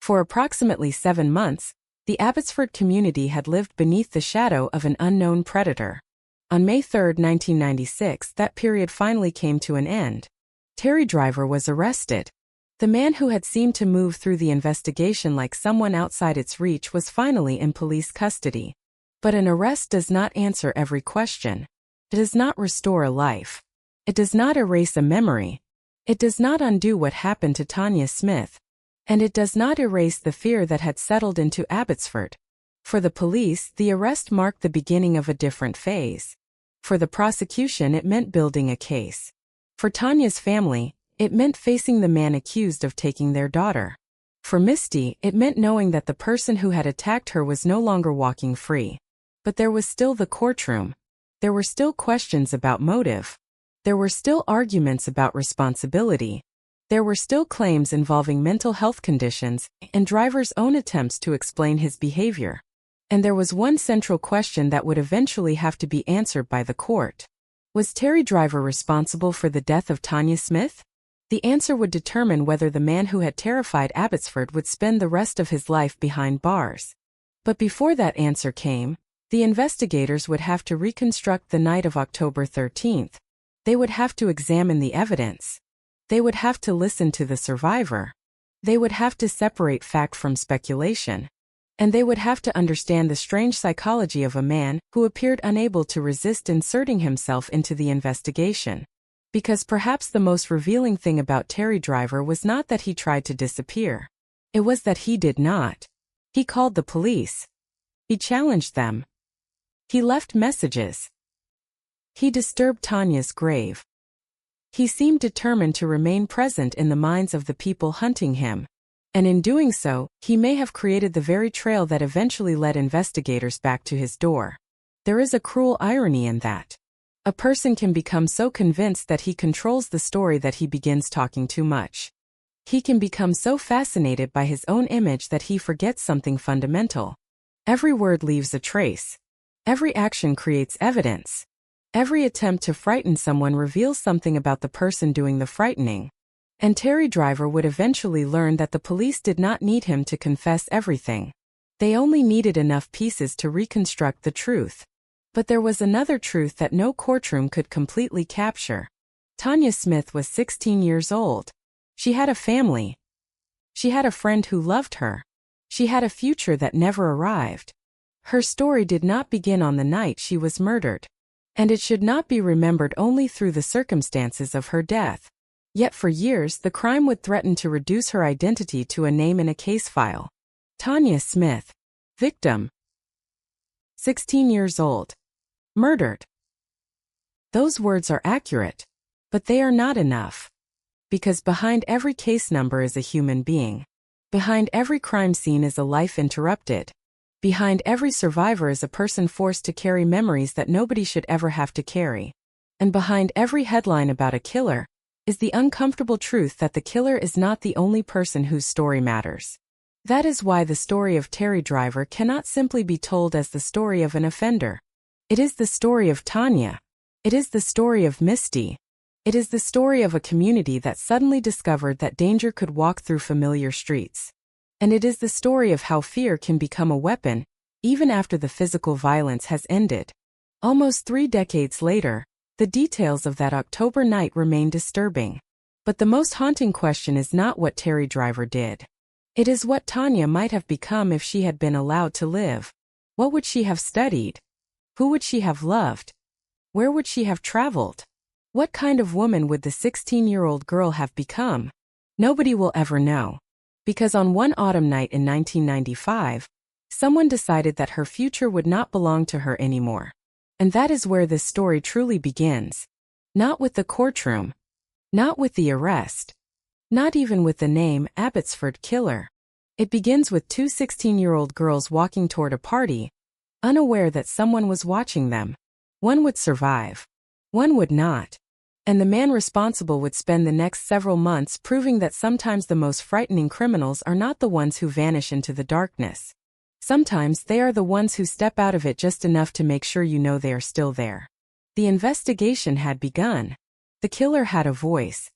L: For approximately 7 months, the Abbotsford community had lived beneath the shadow of an unknown predator. On May 3, 1996, that period finally came to an end. Terry Driver was arrested. The man who had seemed to move through the investigation like someone outside its reach was finally in police custody. But an arrest does not answer every question. It does not restore a life. It does not erase a memory. It does not undo what happened to Tanya Smith. And it does not erase the fear that had settled into Abbotsford. For the police, the arrest marked the beginning of a different phase. For the prosecution, it meant building a case. For Tanya's family, it meant facing the man accused of taking their daughter. For Misty, it meant knowing that the person who had attacked her was no longer walking free. But there was still the courtroom. There were still questions about motive. There were still arguments about responsibility. There were still claims involving mental health conditions and Driver's own attempts to explain his behavior. And there was one central question that would eventually have to be answered by the court. Was Terry Driver responsible for the death of Tanya Smith? The answer would determine whether the man who had terrified Abbotsford would spend the rest of his life behind bars. But before that answer came, the investigators would have to reconstruct the night of October 13th. They would have to examine the evidence. They would have to listen to the survivor. They would have to separate fact from speculation. And they would have to understand the strange psychology of a man who appeared unable to resist inserting himself into the investigation. Because perhaps the most revealing thing about Terry Driver was not that he tried to disappear. It was that he did not. He called the police. He challenged them. He left messages. He disturbed Tanya's grave. He seemed determined to remain present in the minds of the people hunting him. And in doing so, he may have created the very trail that eventually led investigators back to his door. There is a cruel irony in that. A person can become so convinced that he controls the story that he begins talking too much. He can become so fascinated by his own image that he forgets something fundamental. Every word leaves a trace. Every action creates evidence. Every attempt to frighten someone reveals something about the person doing the frightening. And Terry Driver would eventually learn that the police did not need him to confess everything. They only needed enough pieces to reconstruct the truth. But there was another truth that no courtroom could completely capture. Tanya Smith was 16 years old. She had a family. She had a friend who loved her. She had a future that never arrived. Her story did not begin on the night she was murdered. And it should not be remembered only through the circumstances of her death. Yet for years the crime would threaten to reduce her identity to a name in a case file. Tanya Smith. Victim. 16 years old. Murdered. Those words are accurate. But they are not enough. Because behind every case number is a human being. Behind every crime scene is a life interrupted. Behind every survivor is a person forced to carry memories that nobody should ever have to carry. And behind every headline about a killer is the uncomfortable truth that the killer is not the only person whose story matters. That is why the story of Terry Driver cannot simply be told as the story of an offender. It is the story of Tanya. It is the story of Misty. It is the story of a community that suddenly discovered that danger could walk through familiar streets. And it is the story of how fear can become a weapon, even after the physical violence has ended. Almost 3 decades later, the details of that October night remain disturbing. But the most haunting question is not what Terry Driver did. It is what Tanya might have become if she had been allowed to live. What would she have studied? Who would she have loved? Where would she have traveled? What kind of woman would the 16-year-old girl have become? Nobody will ever know. Because on one autumn night in 1995, someone decided that her future would not belong to her anymore. And that is where this story truly begins. Not with the courtroom. Not with the arrest. Not even with the name Abbotsford Killer. It begins with 2 16-year-old girls walking toward a party, unaware that someone was watching them. One would survive. One would not. And the man responsible would spend the next several months proving that sometimes the most frightening criminals are not the ones who vanish into the darkness. Sometimes they are the ones who step out of it just enough to make sure you know they are still there. The investigation had begun. The killer had a voice.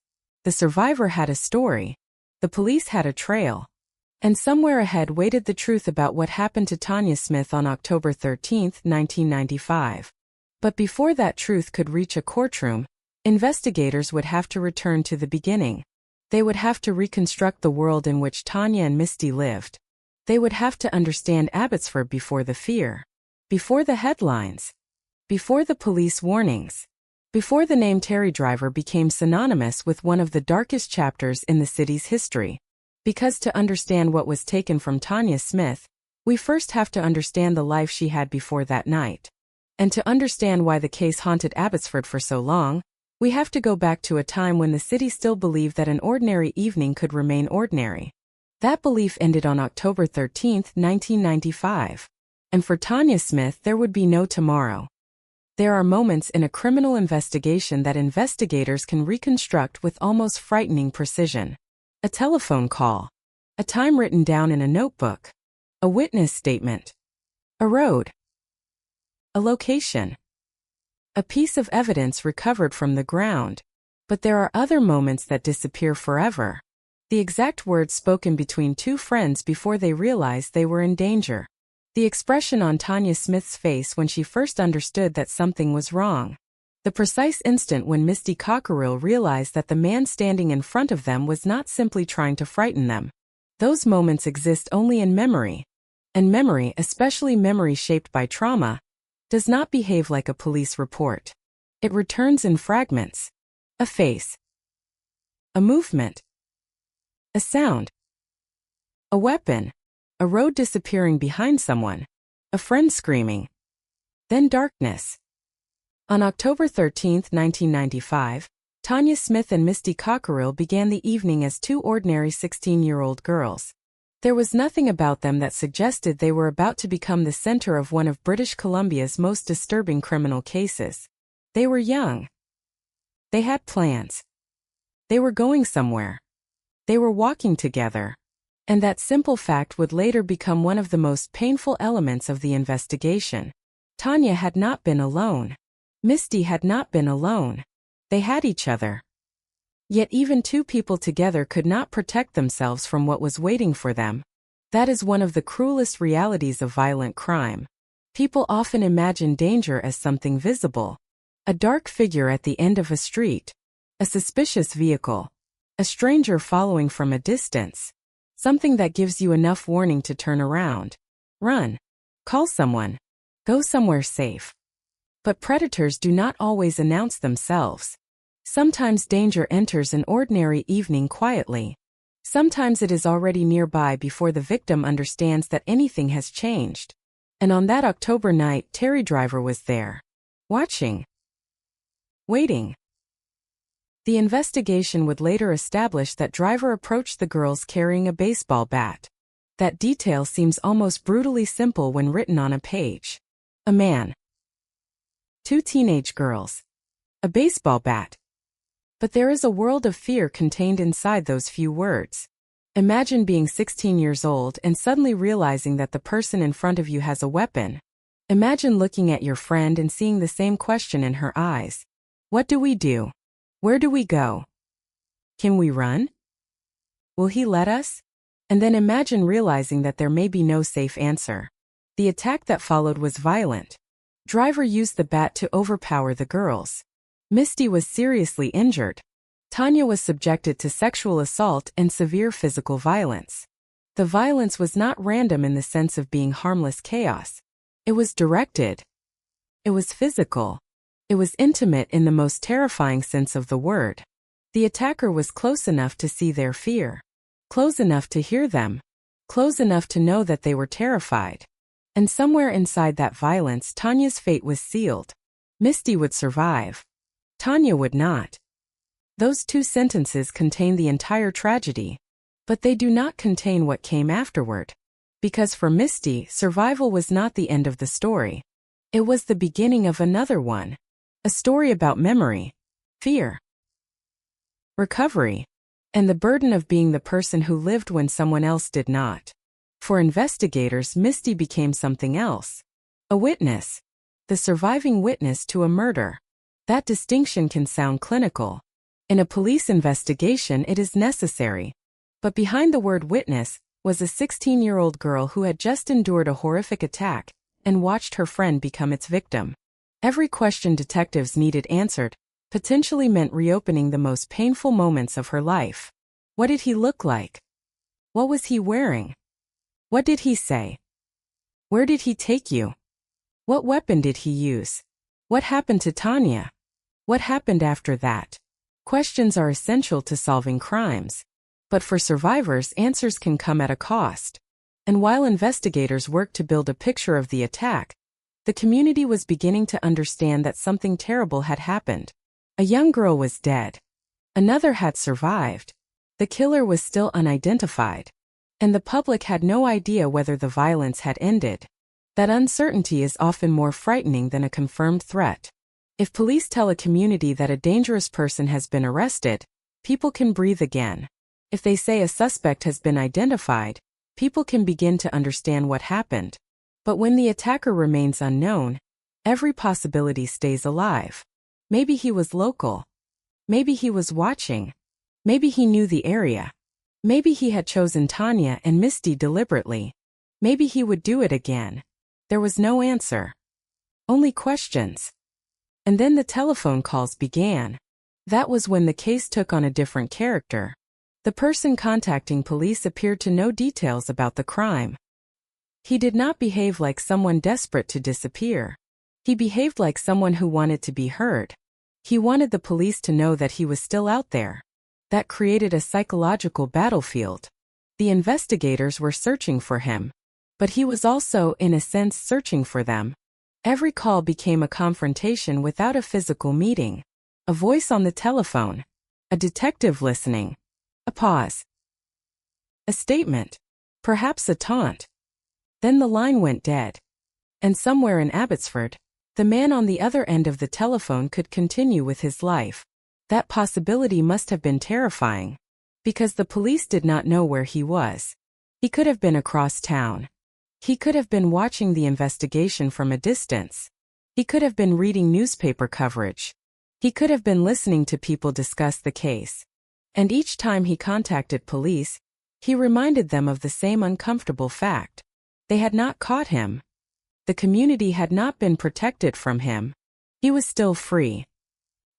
L: The survivor had a story. The police had a trail. And somewhere ahead waited the truth about what happened to Tanya Smith on October 13, 1995. But before that truth could reach a courtroom, investigators would have to return to the beginning. They would have to reconstruct the world in which Tanya and Misty lived. They would have to understand Abbotsford before the fear, before the headlines, before the police warnings, before the name Terry Driver became synonymous with one of the darkest chapters in the city's history. Because to understand what was taken from Tanya Smith, we first have to understand the life she had before that night. And to understand why the case haunted Abbotsford for so long, we have to go back to a time when the city still believed that an ordinary evening could remain ordinary. That belief ended on October 13, 1995. And for Tanya Smith there would be no tomorrow. There are moments in a criminal investigation that investigators can reconstruct with almost frightening precision. A telephone call. A time written down in a notebook. A witness statement. A road. A location. A piece of evidence recovered from the ground. But there are other moments that disappear forever. The exact words spoken between 2 friends before they realized they were in danger. The expression on Tanya Smith's face when she first understood that something was wrong. The precise instant when Misty Cockerill realized that the man standing in front of them was not simply trying to frighten them. Those moments exist only in memory. And memory, especially memory shaped by trauma, does not behave like a police report. It returns in fragments. A face. A movement. A sound. A weapon. A road disappearing behind someone. A friend screaming. Then darkness. On October 13, 1995, Tanya Smith and Misty Cockerill began the evening as 2 ordinary 16-year-old girls. There was nothing about them that suggested they were about to become the center of one of British Columbia's most disturbing criminal cases. They were young. They had plans. They were going somewhere. They were walking together. And that simple fact would later become one of the most painful elements of the investigation. Tanya had not been alone. Misty had not been alone. They had each other. Yet even 2 people together could not protect themselves from what was waiting for them. That is one of the cruelest realities of violent crime. People often imagine danger as something visible. A dark figure at the end of a street. A suspicious vehicle. A stranger following from a distance. Something that gives you enough warning to turn around. Run. Call someone. Go somewhere safe. But predators do not always announce themselves. Sometimes danger enters an ordinary evening quietly. Sometimes it is already nearby before the victim understands that anything has changed. And on that October night, Terry Driver was there. Watching. Waiting. The investigation would later establish that Driver approached the girls carrying a baseball bat. That detail seems almost brutally simple when written on a page. A man. 2 teenage girls. A baseball bat. But there is a world of fear contained inside those few words. Imagine being 16 years old and suddenly realizing that the person in front of you has a weapon. Imagine looking at your friend and seeing the same question in her eyes. What do we do? Where do we go? Can we run? Will he let us? And then imagine realizing that there may be no safe answer. The attack that followed was violent. Driver used the bat to overpower the girls. Misty was seriously injured. Tanya was subjected to sexual assault and severe physical violence. The violence was not random in the sense of being harmless chaos. It was directed. It was physical. It was intimate in the most terrifying sense of the word. The attacker was close enough to see their fear. Close enough to hear them. Close enough to know that they were terrified. And somewhere inside that violence, Tanya's fate was sealed. Misty would survive. Tanya would not. Those 2 sentences contain the entire tragedy. But they do not contain what came afterward. Because for Misty, survival was not the end of the story. It was the beginning of another one. A story about memory, fear, recovery, and the burden of being the person who lived when someone else did not. For investigators, Misty became something else. A witness. The surviving witness to a murder. That distinction can sound clinical. In a police investigation, it is necessary. But behind the word witness was a 16-year-old girl who had just endured a horrific attack and watched her friend become its victim. Every question detectives needed answered potentially meant reopening the most painful moments of her life. What did he look like? What was he wearing? What did he say? Where did he take you? What weapon did he use? What happened to Tanya? What happened after that? Questions are essential to solving crimes. But for survivors, answers can come at a cost. And while investigators worked to build a picture of the attack, the community was beginning to understand that something terrible had happened. A young girl was dead. Another had survived. The killer was still unidentified. And the public had no idea whether the violence had ended. That uncertainty is often more frightening than a confirmed threat. If police tell a community that a dangerous person has been arrested, people can breathe again. If they say a suspect has been identified, people can begin to understand what happened. But when the attacker remains unknown, every possibility stays alive. Maybe he was local. Maybe he was watching. Maybe he knew the area. Maybe he had chosen Tanya and Misty deliberately. Maybe he would do it again. There was no answer. Only questions. And then the telephone calls began. That was when the case took on a different character. The person contacting police appeared to know details about the crime. He did not behave like someone desperate to disappear. He behaved like someone who wanted to be heard. He wanted the police to know that he was still out there. That created a psychological battlefield. The investigators were searching for him. But he was also, in a sense, searching for them. Every call became a confrontation without a physical meeting. A voice on the telephone. A detective listening. A pause. A statement. Perhaps a taunt. Then the line went dead. And somewhere in Abbotsford, the man on the other end of the telephone could continue with his life. That possibility must have been terrifying. Because the police did not know where he was. He could have been across town. He could have been watching the investigation from a distance. He could have been reading newspaper coverage. He could have been listening to people discuss the case. And each time he contacted police, he reminded them of the same uncomfortable fact. They had not caught him. The community had not been protected from him. He was still free.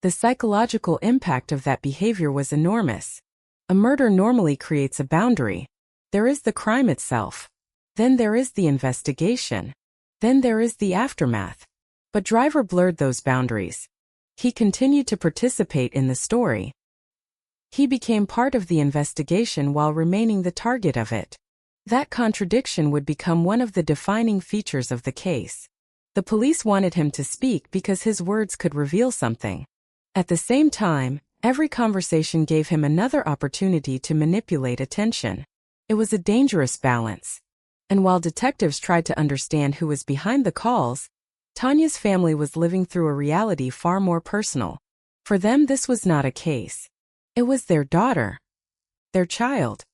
L: The psychological impact of that behavior was enormous. A murder normally creates a boundary. There is the crime itself. Then there is the investigation. Then there is the aftermath. But Driver blurred those boundaries. He continued to participate in the story. He became part of the investigation while remaining the target of it. That contradiction would become one of the defining features of the case. The police wanted him to speak because his words could reveal something. At the same time, every conversation gave him another opportunity to manipulate attention. It was a dangerous balance. And while detectives tried to understand who was behind the calls, Tanya's family was living through a reality far more personal. For them, this was not a case. It was their daughter. Their child.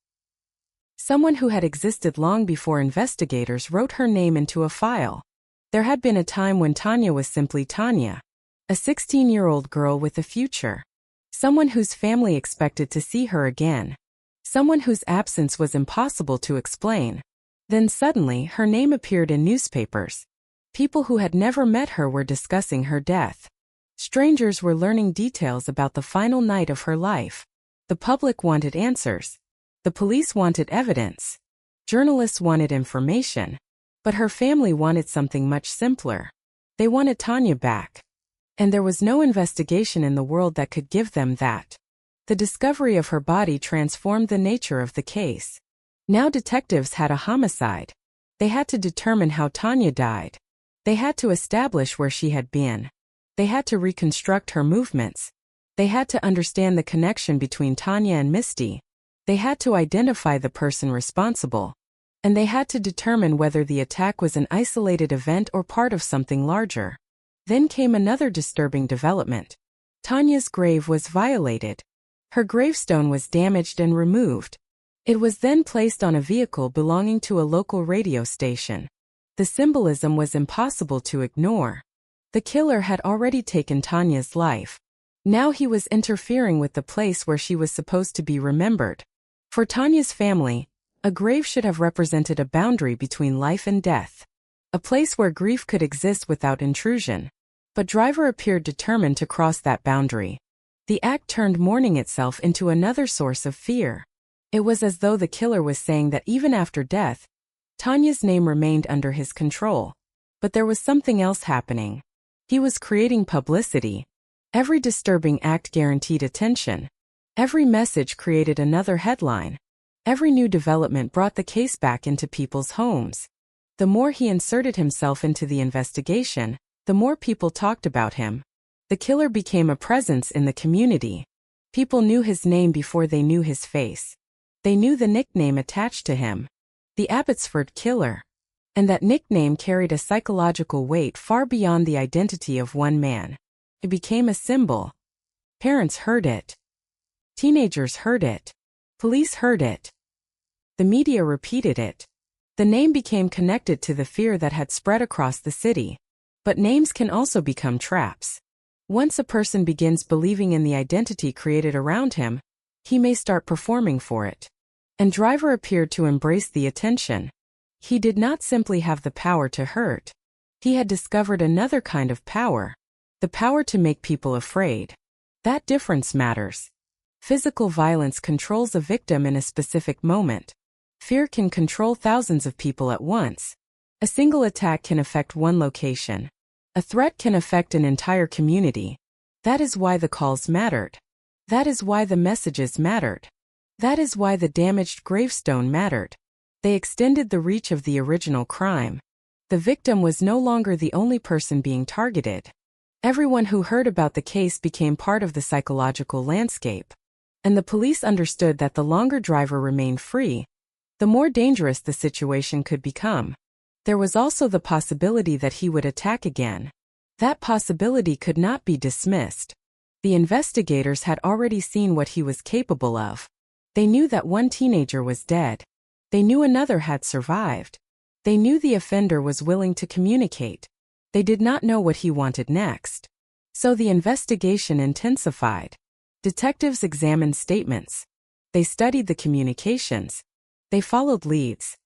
L: Someone who had existed long before investigators wrote her name into a file. There had been a time when Tanya was simply Tanya, a 16-year-old girl with a future. Someone whose family expected to see her again. Someone whose absence was impossible to explain. Then suddenly, her name appeared in newspapers. People who had never met her were discussing her death. Strangers were learning details about the final night of her life. The public wanted answers. The police wanted evidence. Journalists wanted information. But her family wanted something much simpler. They wanted Tanya back. And there was no investigation in the world that could give them that. The discovery of her body transformed the nature of the case. Now detectives had a homicide. They had to determine how Tanya died. They had to establish where she had been. They had to reconstruct her movements. They had to understand the connection between Tanya and Misty. They had to identify the person responsible. And they had to determine whether the attack was an isolated event or part of something larger. Then came another disturbing development. Tanya's grave was violated. Her gravestone was damaged and removed. It was then placed on a vehicle belonging to a local radio station. The symbolism was impossible to ignore. The killer had already taken Tanya's life. Now he was interfering with the place where she was supposed to be remembered. For Tanya's family, a grave should have represented a boundary between life and death. A place where grief could exist without intrusion. But Driver appeared determined to cross that boundary. The act turned mourning itself into another source of fear. It was as though the killer was saying that even after death, Tanya's name remained under his control. But there was something else happening. He was creating publicity. Every disturbing act guaranteed attention. Every message created another headline. Every new development brought the case back into people's homes. The more he inserted himself into the investigation, the more people talked about him. The killer became a presence in the community. People knew his name before they knew his face. They knew the nickname attached to him. The Abbotsford Killer. And that nickname carried a psychological weight far beyond the identity of one man. It became a symbol. Parents heard it. Teenagers heard it. Police heard it. The media repeated it. The name became connected to the fear that had spread across the city. But names can also become traps. Once a person begins believing in the identity created around him, he may start performing for it. And Driver appeared to embrace the attention. He did not simply have the power to hurt. He had discovered another kind of power. The power to make people afraid. That difference matters. Physical violence controls a victim in a specific moment. Fear can control thousands of people at once. A single attack can affect one location. A threat can affect an entire community. That is why the calls mattered. That is why the messages mattered. That is why the damaged gravestone mattered. They extended the reach of the original crime. The victim was no longer the only person being targeted. Everyone who heard about the case became part of the psychological landscape. And the police understood that the longer Driver remained free, the more dangerous the situation could become. There was also the possibility that he would attack again. That possibility could not be dismissed. The investigators had already seen what he was capable of. They knew that one teenager was dead. They knew another had survived. They knew the offender was willing to communicate. They did not know what he wanted next. So the investigation intensified. Detectives examined statements. They studied the communications. They followed leads.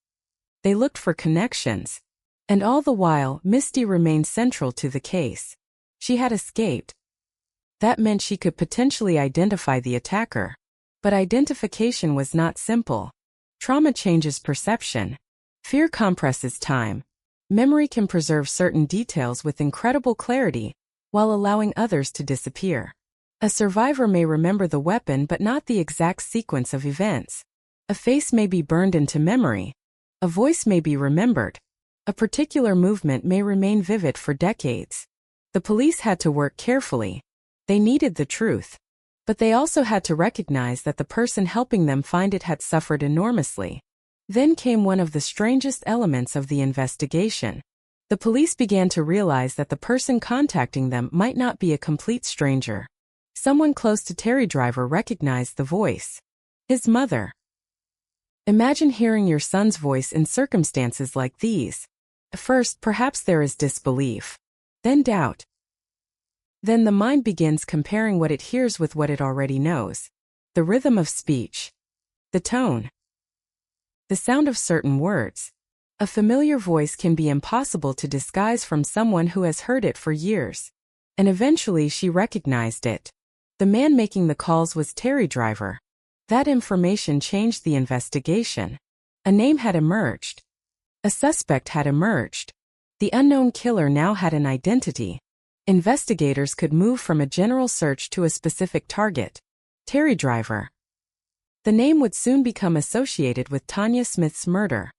L: They looked for connections. And all the while, Misty remained central to the case. She had escaped. That meant she could potentially identify the attacker. But identification was not simple. Trauma changes perception. Fear compresses time. Memory can preserve certain details with incredible clarity, while allowing others to disappear. A survivor may remember the weapon but not the exact sequence of events. A face may be burned into memory. A voice may be remembered. A particular movement may remain vivid for decades. The police had to work carefully. They needed the truth. But they also had to recognize that the person helping them find it had suffered enormously. Then came one of the strangest elements of the investigation. The police began to realize that the person contacting them might not be a complete stranger. Someone close to Terry Driver recognized the voice. His mother. Imagine hearing your son's voice in circumstances like these. First, perhaps there is disbelief. Then doubt. Then the mind begins comparing what it hears with what it already knows. The rhythm of speech. The tone. The sound of certain words. A familiar voice can be impossible to disguise from someone who has heard it for years. And eventually she recognized it. The man making the calls was Terry Driver. That information changed the investigation. A name had emerged. A suspect had emerged. The unknown killer now had an identity. Investigators could move from a general search to a specific target. Terry Driver. The name would soon become associated with Tanya Smith's murder.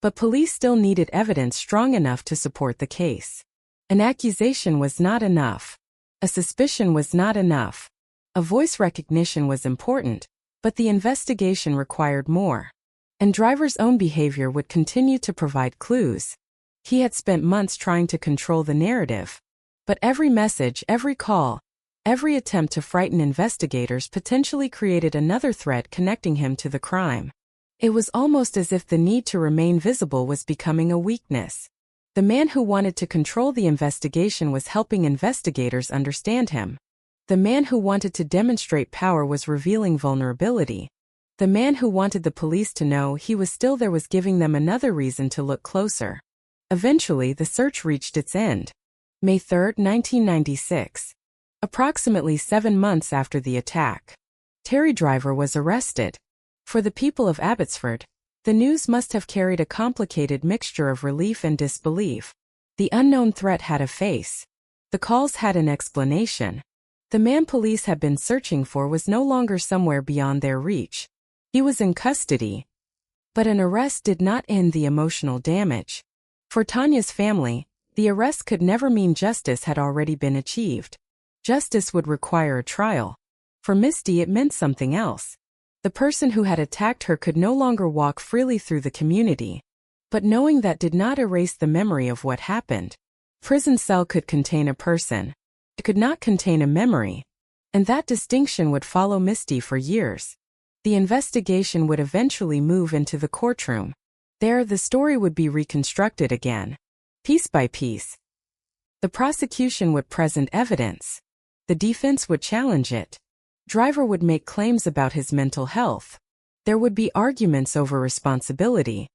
L: But police still needed evidence strong enough to support the case. An accusation was not enough. A suspicion was not enough. A voice recognition was important, but the investigation required more. And Driver's own behavior would continue to provide clues. He had spent months trying to control the narrative. But every message, every call, every attempt to frighten investigators potentially created another thread connecting him to the crime. It was almost as if the need to remain visible was becoming a weakness. The man who wanted to control the investigation was helping investigators understand him. The man who wanted to demonstrate power was revealing vulnerability. The man who wanted the police to know he was still there was giving them another reason to look closer. Eventually, the search reached its end. May 3, 1996. Approximately 7 months after the attack, Terry Driver was arrested. For the people of Abbotsford, the news must have carried a complicated mixture of relief and disbelief. The unknown threat had a face. The calls had an explanation. The man police had been searching for was no longer somewhere beyond their reach. He was in custody. But an arrest did not end the emotional damage. For Tanya's family, the arrest could never mean justice had already been achieved. Justice would require a trial. For Misty, it meant something else. The person who had attacked her could no longer walk freely through the community. But knowing that did not erase the memory of what happened. Prison cell could contain a person. It could not contain a memory. And that distinction would follow Misty for years. The investigation would eventually move into the courtroom. There, the story would be reconstructed again. Piece by piece. The prosecution would present evidence. The defense would challenge it. Driver would make claims about his mental health. There would be arguments over responsibility.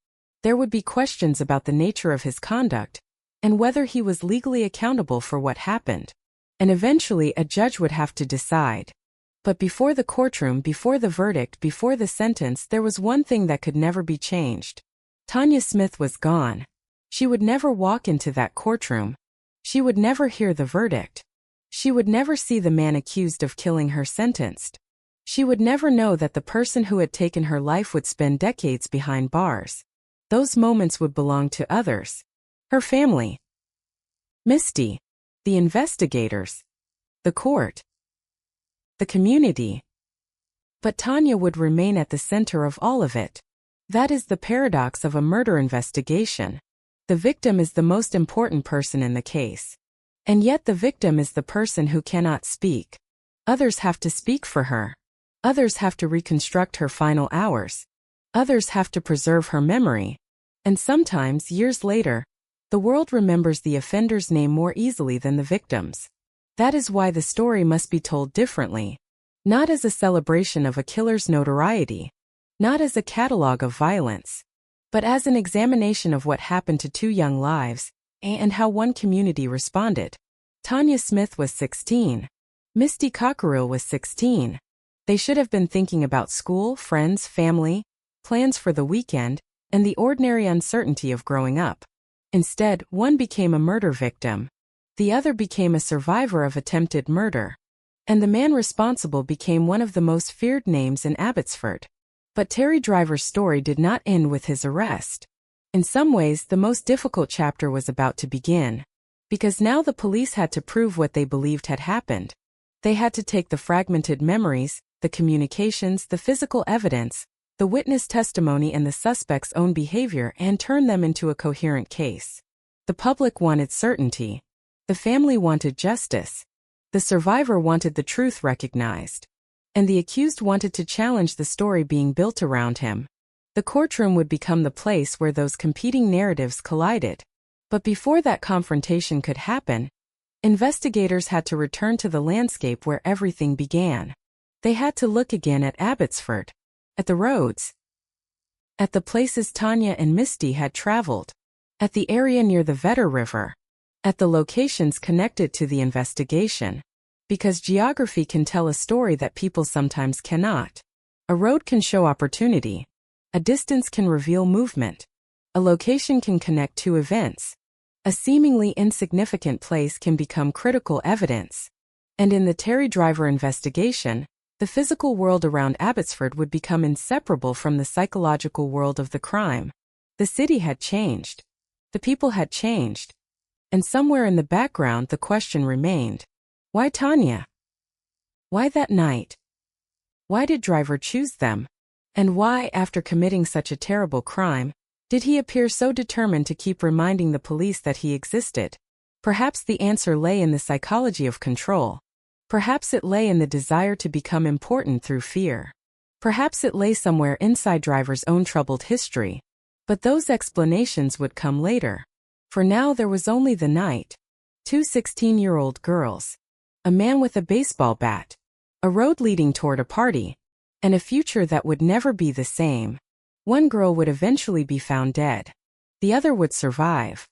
L: There would be questions about the nature of his conduct, and whether he was legally accountable for what happened. And eventually a judge would have to decide. But before the courtroom, before the verdict, before the sentence, there was one thing that could never be changed. Tanya Smith was gone. She would never walk into that courtroom. She would never hear the verdict. She would never see the man accused of killing her sentenced. She would never know that the person who had taken her life would spend decades behind bars. Those moments would belong to others. Her family. Misty. The investigators. The court. The community. But Tanya would remain at the center of all of it. That is the paradox of a murder investigation. The victim is the most important person in the case. And yet the victim is the person who cannot speak. Others have to speak for her. Others have to reconstruct her final hours. Others have to preserve her memory. And sometimes, years later, the world remembers the offender's name more easily than the victim's. That is why the story must be told differently. Not as a celebration of a killer's notoriety. Not as a catalog of violence. But as an examination of what happened to 2 young lives, and how one community responded. Tanya Smith was 16. Misty Cockerill was 16. They should have been thinking about school, friends, family, plans for the weekend, and the ordinary uncertainty of growing up. Instead, one became a murder victim. The other became a survivor of attempted murder. And the man responsible became one of the most feared names in Abbotsford. But Terry Driver's story did not end with his arrest. In some ways, the most difficult chapter was about to begin. Because now the police had to prove what they believed had happened. They had to take the fragmented memories, the communications, the physical evidence, the witness testimony and the suspect's own behavior and turn them into a coherent case. The public wanted certainty. The family wanted justice. The survivor wanted the truth recognized. And the accused wanted to challenge the story being built around him. The courtroom would become the place where those competing narratives collided. But before that confrontation could happen, investigators had to return to the landscape where everything began. They had to look again at Abbotsford, at the roads, at the places Tanya and Misty had traveled, at the area near the Vedder River, at the locations connected to the investigation. Because geography can tell a story that people sometimes cannot. A road can show opportunity. A distance can reveal movement. A location can connect two events. A seemingly insignificant place can become critical evidence. And in the Terry Driver investigation, the physical world around Abbotsford would become inseparable from the psychological world of the crime. The city had changed. The people had changed. And somewhere in the background the question remained. Why Tanya? Why that night? Why did Driver choose them? And why, after committing such a terrible crime, did he appear so determined to keep reminding the police that he existed? Perhaps the answer lay in the psychology of control. Perhaps it lay in the desire to become important through fear. Perhaps it lay somewhere inside Driver's own troubled history. But those explanations would come later. For now there was only the night. 2 16-year-old girls. A man with a baseball bat. A road leading toward a party. And a future that would never be the same. One girl would eventually be found dead. The other would survive.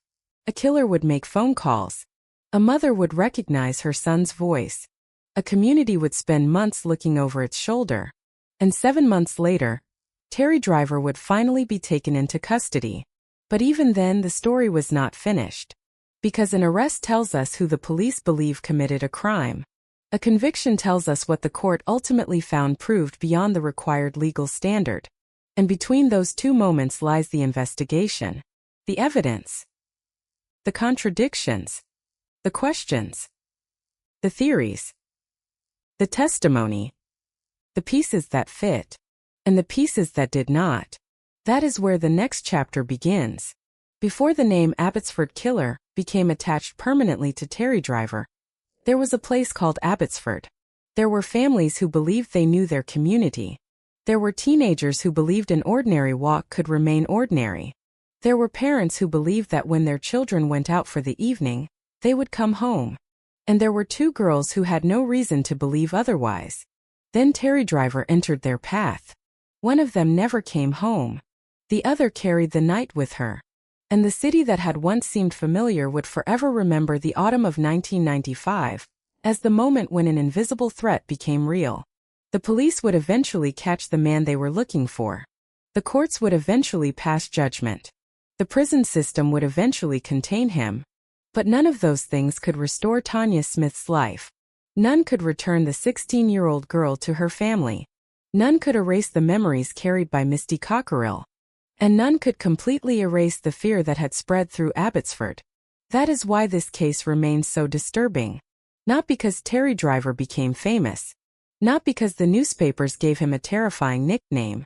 L: A killer would make phone calls. A mother would recognize her son's voice. A community would spend months looking over its shoulder. And 7 months later, Terry Driver would finally be taken into custody. But even then the story was not finished. Because an arrest tells us who the police believe committed a crime. A conviction tells us what the court ultimately found proved beyond the required legal standard. And between those two moments lies the investigation, the evidence, the contradictions, the questions, the theories, the testimony, the pieces that fit, and the pieces that did not. That is where the next chapter begins. Before the name Abbotsford Killer became attached permanently to Terry Driver, there was a place called Abbotsford. There were families who believed they knew their community. There were teenagers who believed an ordinary walk could remain ordinary. There were parents who believed that when their children went out for the evening, they would come home. And there were two girls who had no reason to believe otherwise. Then Terry Driver entered their path. One of them never came home. The other carried the night with her. And the city that had once seemed familiar would forever remember the autumn of 1995 as the moment when an invisible threat became real. The police would eventually catch the man they were looking for. The courts would eventually pass judgment. The prison system would eventually contain him. But none of those things could restore Tanya Smith's life. None could return the 16-year-old girl to her family. None could erase the memories carried by Misty Cockerill. And none could completely erase the fear that had spread through Abbotsford. That is why this case remains so disturbing. Not because Terry Driver became famous. Not because the newspapers gave him a terrifying nickname.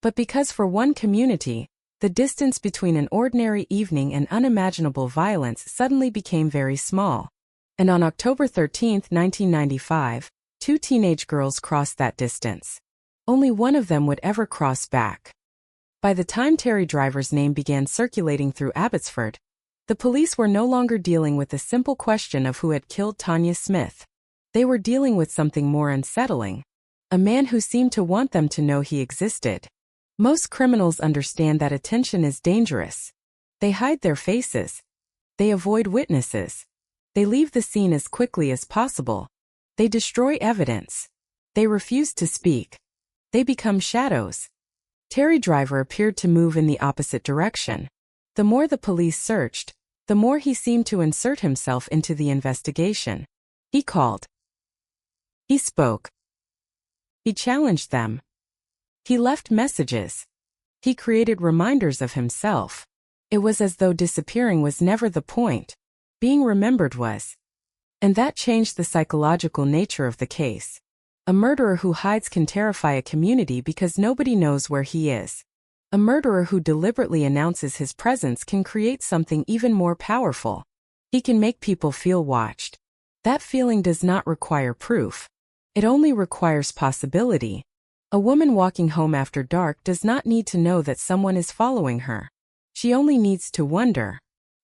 L: But because for one community, the distance between an ordinary evening and unimaginable violence suddenly became very small. And on October 13, 1995, 2 teenage girls crossed that distance. Only one of them would ever cross back. By the time Terry Driver's name began circulating through Abbotsford, the police were no longer dealing with the simple question of who had killed Tanya Smith. They were dealing with something more unsettling. A man who seemed to want them to know he existed. Most criminals understand that attention is dangerous. They hide their faces. They avoid witnesses. They leave the scene as quickly as possible. They destroy evidence. They refuse to speak. They become shadows. Terry Driver appeared to move in the opposite direction. The more the police searched, the more he seemed to insert himself into the investigation. He called. He spoke. He challenged them. He left messages. He created reminders of himself. It was as though disappearing was never the point. Being remembered was. And that changed the psychological nature of the case. A murderer who hides can terrify a community because nobody knows where he is. A murderer who deliberately announces his presence can create something even more powerful. He can make people feel watched. That feeling does not require proof. It only requires possibility. A woman walking home after dark does not need to know that someone is following her. She only needs to wonder.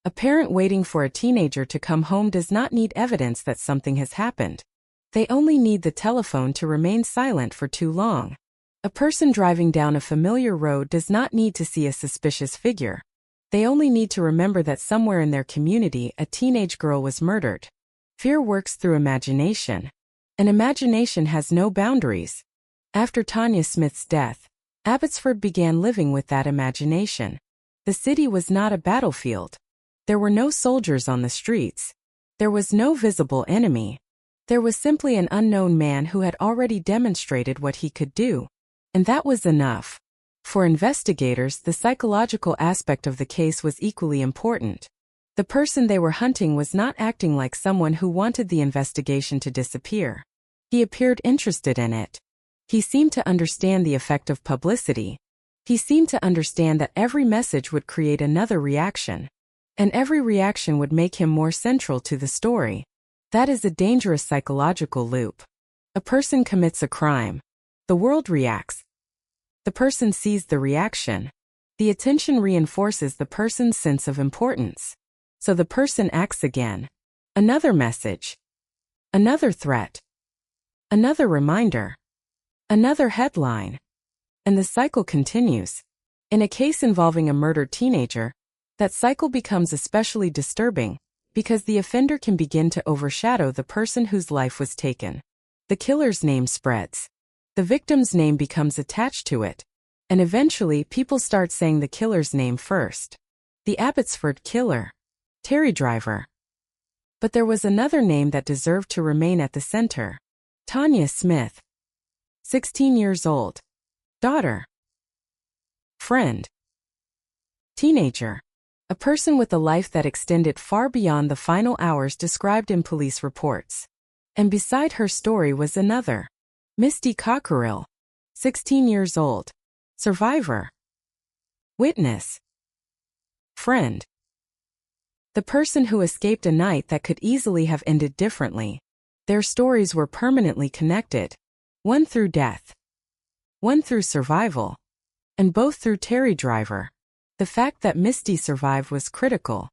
L: A parent waiting for a teenager to come home does not need evidence that something has happened. They only need the telephone to remain silent for too long. A person driving down a familiar road does not need to see a suspicious figure. They only need to remember that somewhere in their community a teenage girl was murdered. Fear works through imagination. And imagination has no boundaries. After Tanya Smith's death, Abbotsford began living with that imagination. The city was not a battlefield. There were no soldiers on the streets. There was no visible enemy. There was simply an unknown man who had already demonstrated what he could do. And that was enough. For investigators, the psychological aspect of the case was equally important. The person they were hunting was not acting like someone who wanted the investigation to disappear. He appeared interested in it. He seemed to understand the effect of publicity. He seemed to understand that every message would create another reaction. And every reaction would make him more central to the story. That is a dangerous psychological loop. A person commits a crime. The world reacts. The person sees the reaction. The attention reinforces the person's sense of importance. So the person acts again. Another message. Another threat. Another reminder. Another headline. And the cycle continues. In a case involving a murdered teenager, that cycle becomes especially disturbing because the offender can begin to overshadow the person whose life was taken. The killer's name spreads. The victim's name becomes attached to it. And eventually people start saying the killer's name first. The Abbotsford killer. Terry Driver. But there was another name that deserved to remain at the center. Tanya Smith. 16 years old. Daughter. Friend. Teenager. A person with a life that extended far beyond the final hours described in police reports. And beside her story was another. Misty Cockerill. 16 years old. Survivor. Witness. Friend. The person who escaped a night that could easily have ended differently. Their stories were permanently connected. One through death. One through survival. And both through Terry Driver. The fact that Misty survived was critical.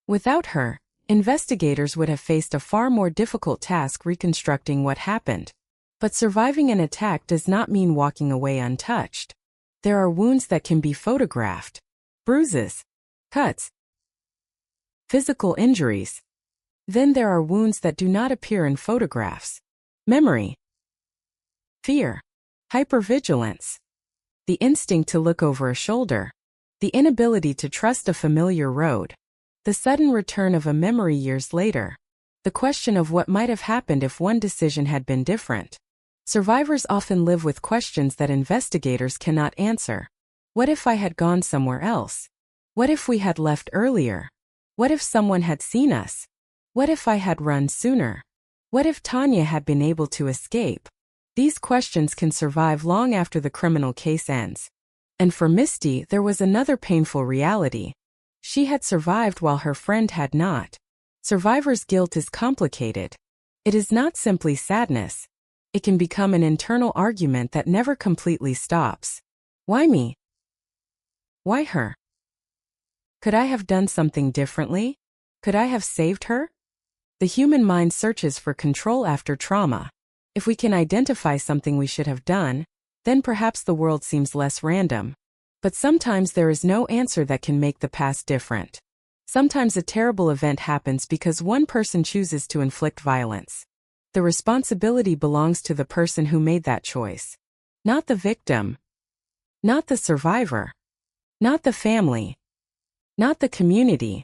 L: Without her, investigators would have faced a far more difficult task reconstructing what happened. But surviving an attack does not mean walking away untouched. There are wounds that can be photographed. Bruises. Cuts. Physical injuries. Then there are wounds that do not appear in photographs. Memory. Fear. Hypervigilance. The instinct to look over a shoulder. The inability to trust a familiar road. The sudden return of a memory years later. The question of what might have happened if one decision had been different. Survivors often live with questions that investigators cannot answer. What if I had gone somewhere else? What if we had left earlier? What if someone had seen us? What if I had run sooner? What if Tanya had been able to escape? These questions can survive long after the criminal case ends. And for Misty, there was another painful reality. She had survived while her friend had not. Survivor's guilt is complicated. It is not simply sadness. It can become an internal argument that never completely stops. Why me? Why her? Could I have done something differently? Could I have saved her? The human mind searches for control after trauma. If we can identify something we should have done, then perhaps the world seems less random. But sometimes there is no answer that can make the past different. Sometimes a terrible event happens because one person chooses to inflict violence. the responsibility belongs to the person who made that choice. Not the victim. Not the survivor. Not the family. Not the community.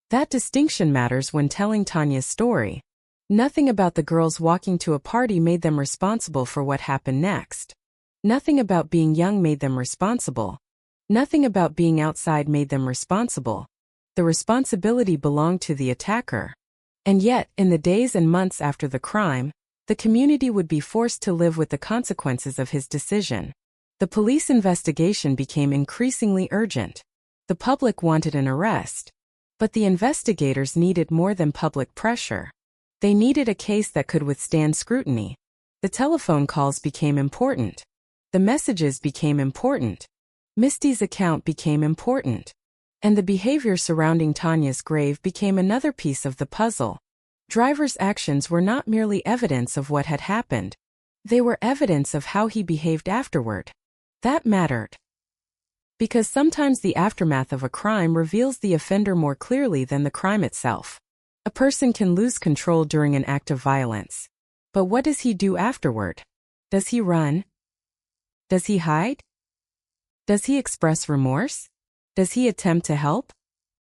L: That distinction matters when telling Tanya's story. Nothing about the girls walking to a party made them responsible for what happened next. Nothing about being young made them responsible. Nothing about being outside made them responsible. The responsibility belonged to the attacker. And yet, in the days and months after the crime, the community would be forced to live with the consequences of his decision. The police investigation became increasingly urgent. The public wanted an arrest. But the investigators needed more than public pressure. They needed a case that could withstand scrutiny. The telephone calls became important. The messages became important. Misty's account became important. And the behavior surrounding Tanya's grave became another piece of the puzzle. Driver's actions were not merely evidence of what had happened. They were evidence of how he behaved afterward. That mattered. Because sometimes the aftermath of a crime reveals the offender more clearly than the crime itself. A person can lose control during an act of violence. But what does he do afterward? Does he run? Does he hide? Does he express remorse? Does he attempt to help?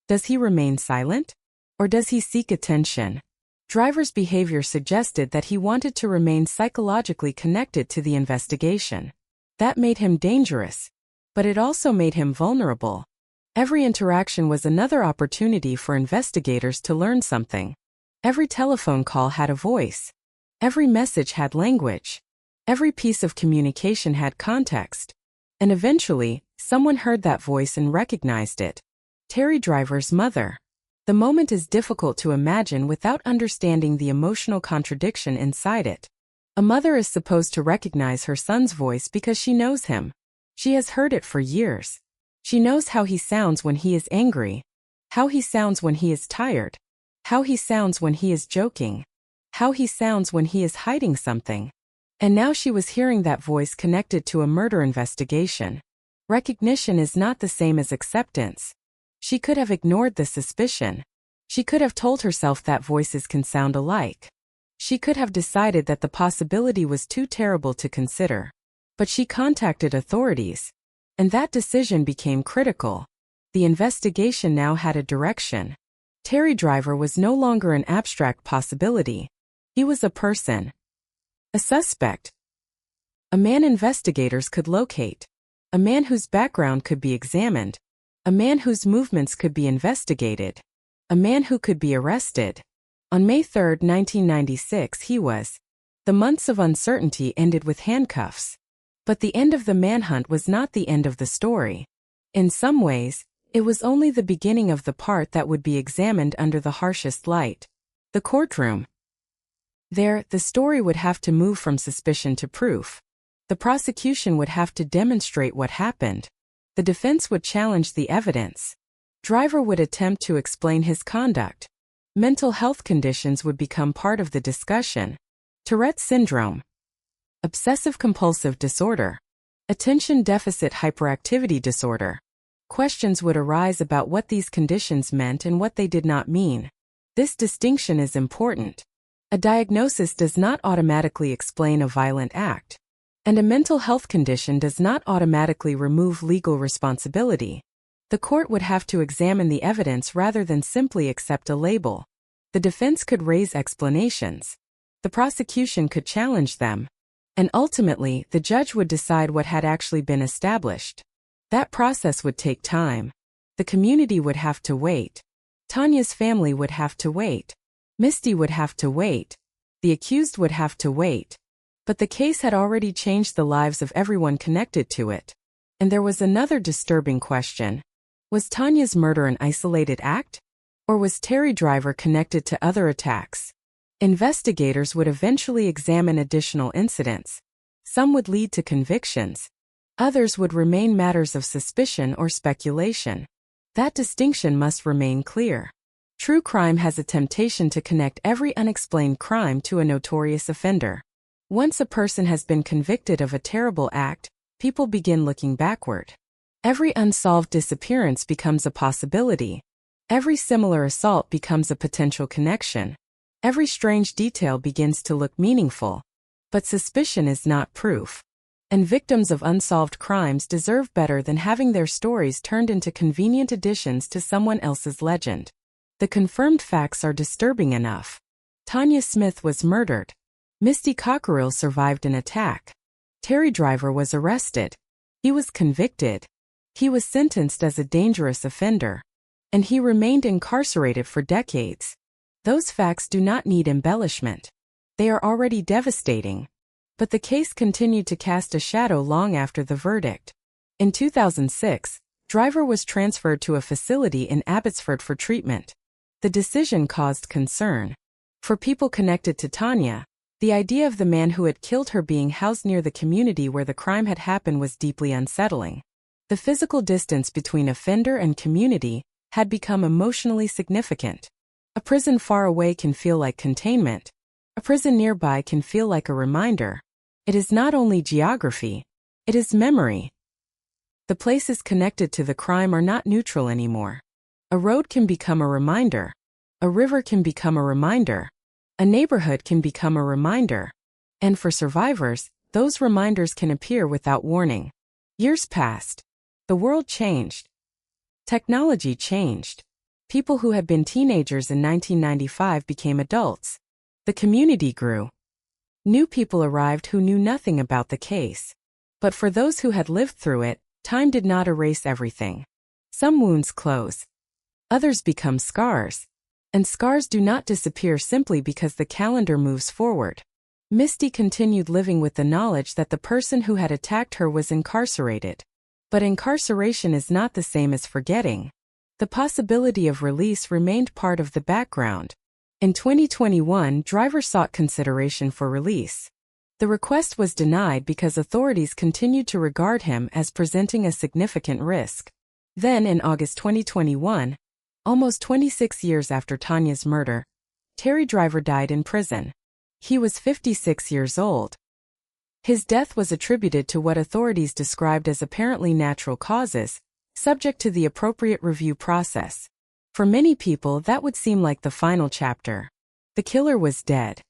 L: Does he remain silent? Or does he seek attention? Driver's behavior suggested that he wanted to remain psychologically connected to the investigation. That made him dangerous. But it also made him vulnerable. Every interaction was another opportunity for investigators to learn something. Every telephone call had a voice. Every message had language. Every piece of communication had context. And eventually, someone heard that voice and recognized it. Terry Driver's mother. The moment is difficult to imagine without understanding the emotional contradiction inside it. A mother is supposed to recognize her son's voice because she knows him. She has heard it for years. She knows how he sounds when he is angry, how he sounds when he is tired, how he sounds when he is joking, how he sounds when he is hiding something. And now she was hearing that voice connected to a murder investigation. Recognition is not the same as acceptance. She could have ignored the suspicion. She could have told herself that voices can sound alike. She could have decided that the possibility was too terrible to consider. But she contacted authorities. And that decision became critical. The investigation now had a direction. Terry Driver was no longer an abstract possibility. He was a person. A suspect. A man investigators could locate. A man whose background could be examined. A man whose movements could be investigated. A man who could be arrested. On May 3, 1996 he was. The months of uncertainty ended with handcuffs. But the end of the manhunt was not the end of the story. In some ways, it was only the beginning of the part that would be examined under the harshest light. The courtroom. There, the story would have to move from suspicion to proof. The prosecution would have to demonstrate what happened. The defense would challenge the evidence. Driver would attempt to explain his conduct. Mental health conditions would become part of the discussion. Tourette's syndrome. Obsessive-compulsive disorder. Attention deficit hyperactivity disorder. Questions would arise about what these conditions meant and what they did not mean. This distinction is important. A diagnosis does not automatically explain a violent act. And a mental health condition does not automatically remove legal responsibility. The court would have to examine the evidence rather than simply accept a label. The defense could raise explanations. The prosecution could challenge them. And ultimately, the judge would decide what had actually been established. That process would take time. The community would have to wait. Tanya's family would have to wait. Misty would have to wait. The accused would have to wait. But the case had already changed the lives of everyone connected to it. And there was another disturbing question. Was Tanya's murder an isolated act? Or was Terry Driver connected to other attacks? Investigators would eventually examine additional incidents. Some would lead to convictions. Others would remain matters of suspicion or speculation. That distinction must remain clear. True crime has a temptation to connect every unexplained crime to a notorious offender. Once a person has been convicted of a terrible act, people begin looking backward. Every unsolved disappearance becomes a possibility. Every similar assault becomes a potential connection. Every strange detail begins to look meaningful. But suspicion is not proof. And victims of unsolved crimes deserve better than having their stories turned into convenient additions to someone else's legend. The confirmed facts are disturbing enough. Tanya Smith was murdered. Misty Cockerill survived an attack. Terry Driver was arrested. He was convicted. He was sentenced as a dangerous offender. And he remained incarcerated for decades. Those facts do not need embellishment. They are already devastating. But the case continued to cast a shadow long after the verdict. In 2006, Driver was transferred to a facility in Abbotsford for treatment. The decision caused concern. For people connected to Tanya, the idea of the man who had killed her being housed near the community where the crime had happened was deeply unsettling. The physical distance between offender and community had become emotionally significant. A prison far away can feel like containment. A prison nearby can feel like a reminder. It is not only geography, it is memory. The places connected to the crime are not neutral anymore. A road can become a reminder. A river can become a reminder. A neighborhood can become a reminder. And for survivors, those reminders can appear without warning. Years passed. The world changed. Technology changed. People who had been teenagers in 1995 became adults. The community grew. New people arrived who knew nothing about the case. But for those who had lived through it, time did not erase everything. Some wounds close. Others become scars. And scars do not disappear simply because the calendar moves forward. Misty continued living with the knowledge that the person who had attacked her was incarcerated. But incarceration is not the same as forgetting. The possibility of release remained part of the background. In 2021, Driver sought consideration for release. The request was denied because authorities continued to regard him as presenting a significant risk. Then in August 2021, almost 26 years after Tanya's murder, Terry Driver died in prison. He was 56 years old. His death was attributed to what authorities described as apparently natural causes, subject to the appropriate review process. For many people, that would seem like the final chapter. The killer was dead.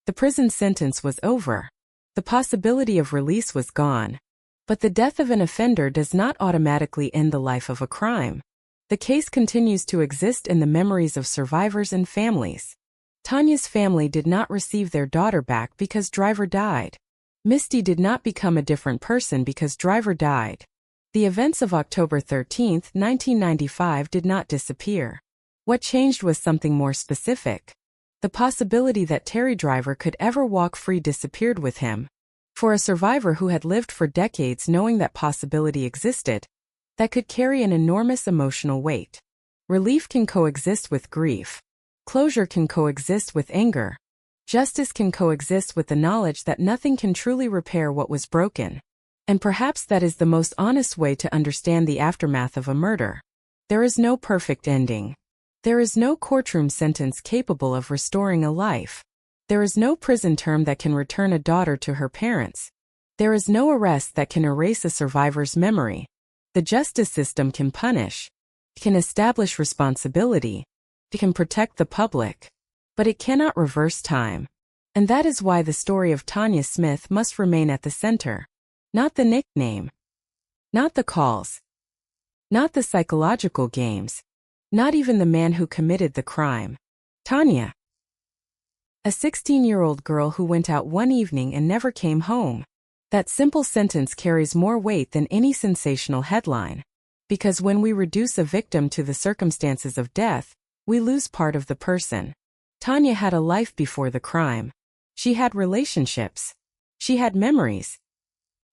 L: The prison sentence was over. The possibility of release was gone. But the death of an offender does not automatically end the life of a crime. The case continues to exist in the memories of survivors and families. Tanya's family did not receive their daughter back because Driver died. Misty did not become a different person because Driver died. The events of October 13, 1995 did not disappear. What changed was something more specific. The possibility that Terry Driver could ever walk free disappeared with him. For a survivor who had lived for decades knowing that possibility existed, that could carry an enormous emotional weight. Relief can coexist with grief. Closure can coexist with anger. Justice can coexist with the knowledge that nothing can truly repair what was broken. And perhaps that is the most honest way to understand the aftermath of a murder. There is no perfect ending. There is no courtroom sentence capable of restoring a life. There is no prison term that can return a daughter to her parents. There is no arrest that can erase a survivor's memory. The justice system can punish, can establish responsibility, it can protect the public, but it cannot reverse time. And that is why the story of Tanya Smith must remain at the center. Not the nickname. Not the calls. Not the psychological games. Not even the man who committed the crime. Tanya. A 16-year-old girl who went out one evening and never came home. That simple sentence carries more weight than any sensational headline. Because when we reduce a victim to the circumstances of death, we lose part of the person. Tanya had a life before the crime. She had relationships. She had memories.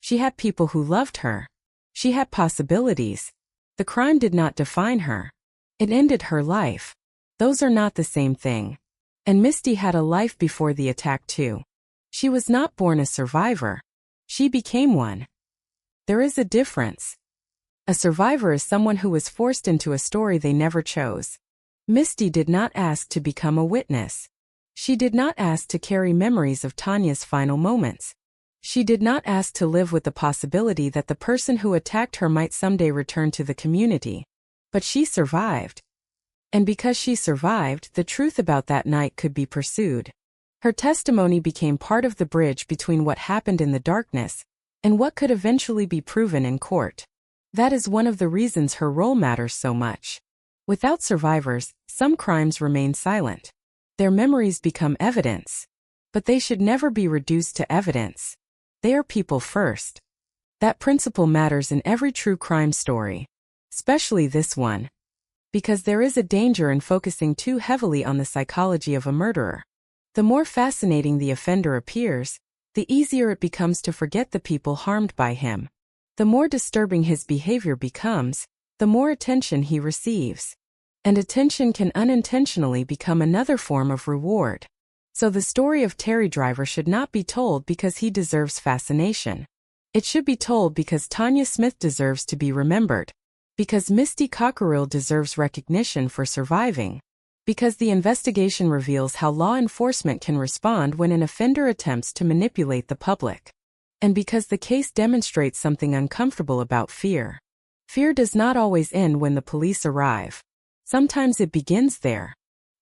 L: She had people who loved her. She had possibilities. The crime did not define her. It ended her life. Those are not the same thing. And Misty had a life before the attack too. She was not born a survivor. She became one. There is a difference. A survivor is someone who was forced into a story they never chose. Misty did not ask to become a witness. She did not ask to carry memories of Tanya's final moments. She did not ask to live with the possibility that the person who attacked her might someday return to the community. But she survived. And because she survived, the truth about that night could be pursued. Her testimony became part of the bridge between what happened in the darkness and what could eventually be proven in court. That is one of the reasons her role matters so much. Without survivors, some crimes remain silent. Their memories become evidence. But they should never be reduced to evidence. They are people first. That principle matters in every true crime story, especially this one, because there is a danger in focusing too heavily on the psychology of a murderer. The more fascinating the offender appears, the easier it becomes to forget the people harmed by him. The more disturbing his behavior becomes, the more attention he receives. And attention can unintentionally become another form of reward. So the story of Terry Driver should not be told because he deserves fascination. It should be told because Tanya Smith deserves to be remembered. Because Misty Cockerill deserves recognition for surviving. Because the investigation reveals how law enforcement can respond when an offender attempts to manipulate the public. And because the case demonstrates something uncomfortable about fear. Fear does not always end when the police arrive. Sometimes it begins there.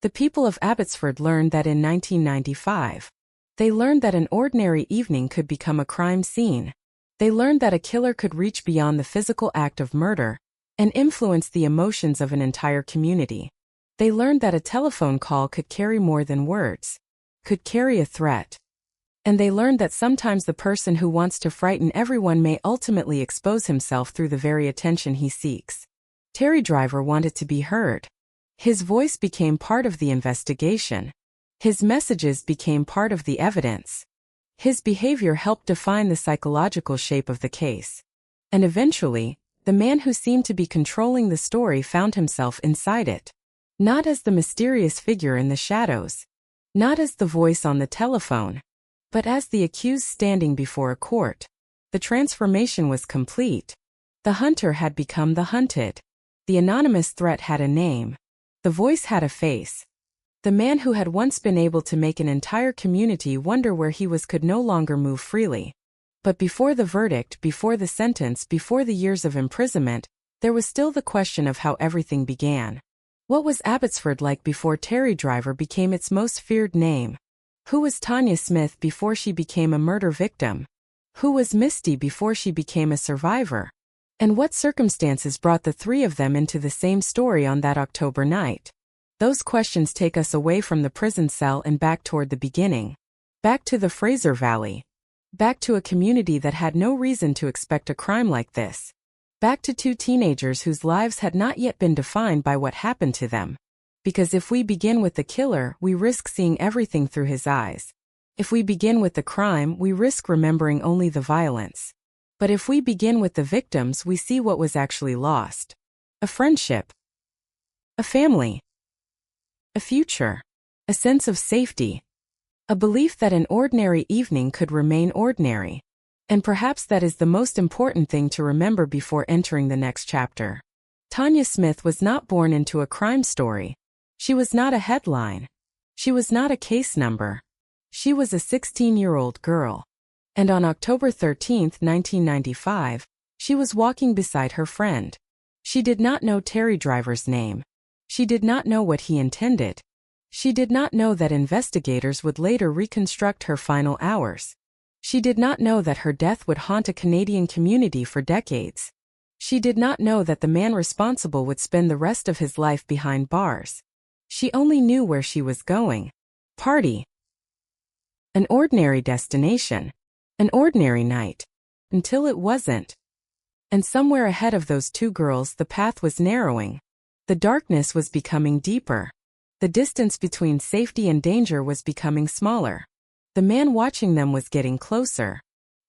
L: The people of Abbotsford learned that in 1995. They learned that an ordinary evening could become a crime scene. They learned that a killer could reach beyond the physical act of murder and influence the emotions of an entire community. They learned that a telephone call could carry more than words, could carry a threat. And they learned that sometimes the person who wants to frighten everyone may ultimately expose himself through the very attention he seeks. Terry Driver wanted to be heard. His voice became part of the investigation. His messages became part of the evidence. His behavior helped define the psychological shape of the case. And eventually, the man who seemed to be controlling the story found himself inside it. Not as the mysterious figure in the shadows. Not as the voice on the telephone. But as the accused standing before a court. The transformation was complete. The hunter had become the hunted. The anonymous threat had a name. The voice had a face. The man who had once been able to make an entire community wonder where he was could no longer move freely. But before the verdict, before the sentence, before the years of imprisonment, there was still the question of how everything began. What was Abbotsford like before Terry Driver became its most feared name? Who was Tanya Smith before she became a murder victim? Who was Misty before she became a survivor? And what circumstances brought the three of them into the same story on that October night? Those questions take us away from the prison cell and back toward the beginning. Back to the Fraser Valley. Back to a community that had no reason to expect a crime like this. Back to two teenagers whose lives had not yet been defined by what happened to them. Because if we begin with the killer, we risk seeing everything through his eyes. If we begin with the crime, we risk remembering only the violence. But if we begin with the victims, we see what was actually lost. A friendship. A family. A future. A sense of safety. A belief that an ordinary evening could remain ordinary. And perhaps that is the most important thing to remember before entering the next chapter. Tanya Smith was not born into a crime story. She was not a headline. She was not a case number. She was a 16-year-old girl. And on October 13, 1995, she was walking beside her friend. She did not know Terry Driver's name. She did not know what he intended. She did not know that investigators would later reconstruct her final hours. She did not know that her death would haunt a Canadian community for decades. She did not know that the man responsible would spend the rest of his life behind bars. She only knew where she was going. Party. An ordinary destination. An ordinary night. Until it wasn't. And somewhere ahead of those two girls the path was narrowing. The darkness was becoming deeper. The distance between safety and danger was becoming smaller. The man watching them was getting closer.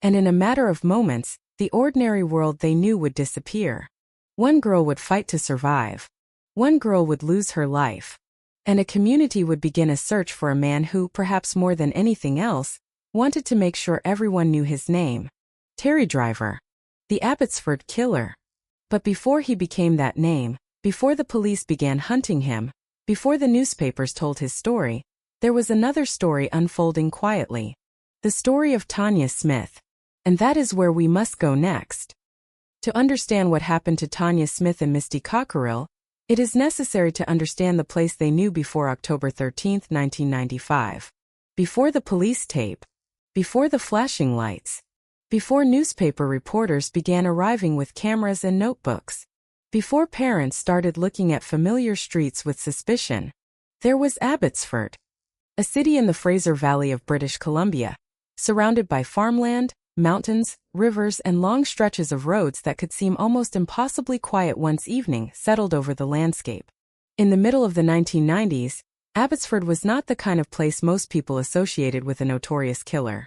L: And in a matter of moments, the ordinary world they knew would disappear. One girl would fight to survive. One girl would lose her life. And a community would begin a search for a man who, perhaps more than anything else, wanted to make sure everyone knew his name. Terry Driver. The Abbotsford Killer. But before he became that name, before the police began hunting him, before the newspapers told his story, there was another story unfolding quietly. The story of Tanya Smith. And that is where we must go next. To understand what happened to Tanya Smith and Misty Cockerill, It is necessary to understand the place they knew before October 13, 1995. Before the police tape. Before the flashing lights. Before newspaper reporters began arriving with cameras and notebooks. Before parents started looking at familiar streets with suspicion. There was Abbotsford, a city in the Fraser Valley of British Columbia, surrounded by farmland, mountains, rivers, and long stretches of roads that could seem almost impossibly quiet once evening settled over the landscape. In the middle of the 1990s, Abbotsford was not the kind of place most people associated with a notorious killer.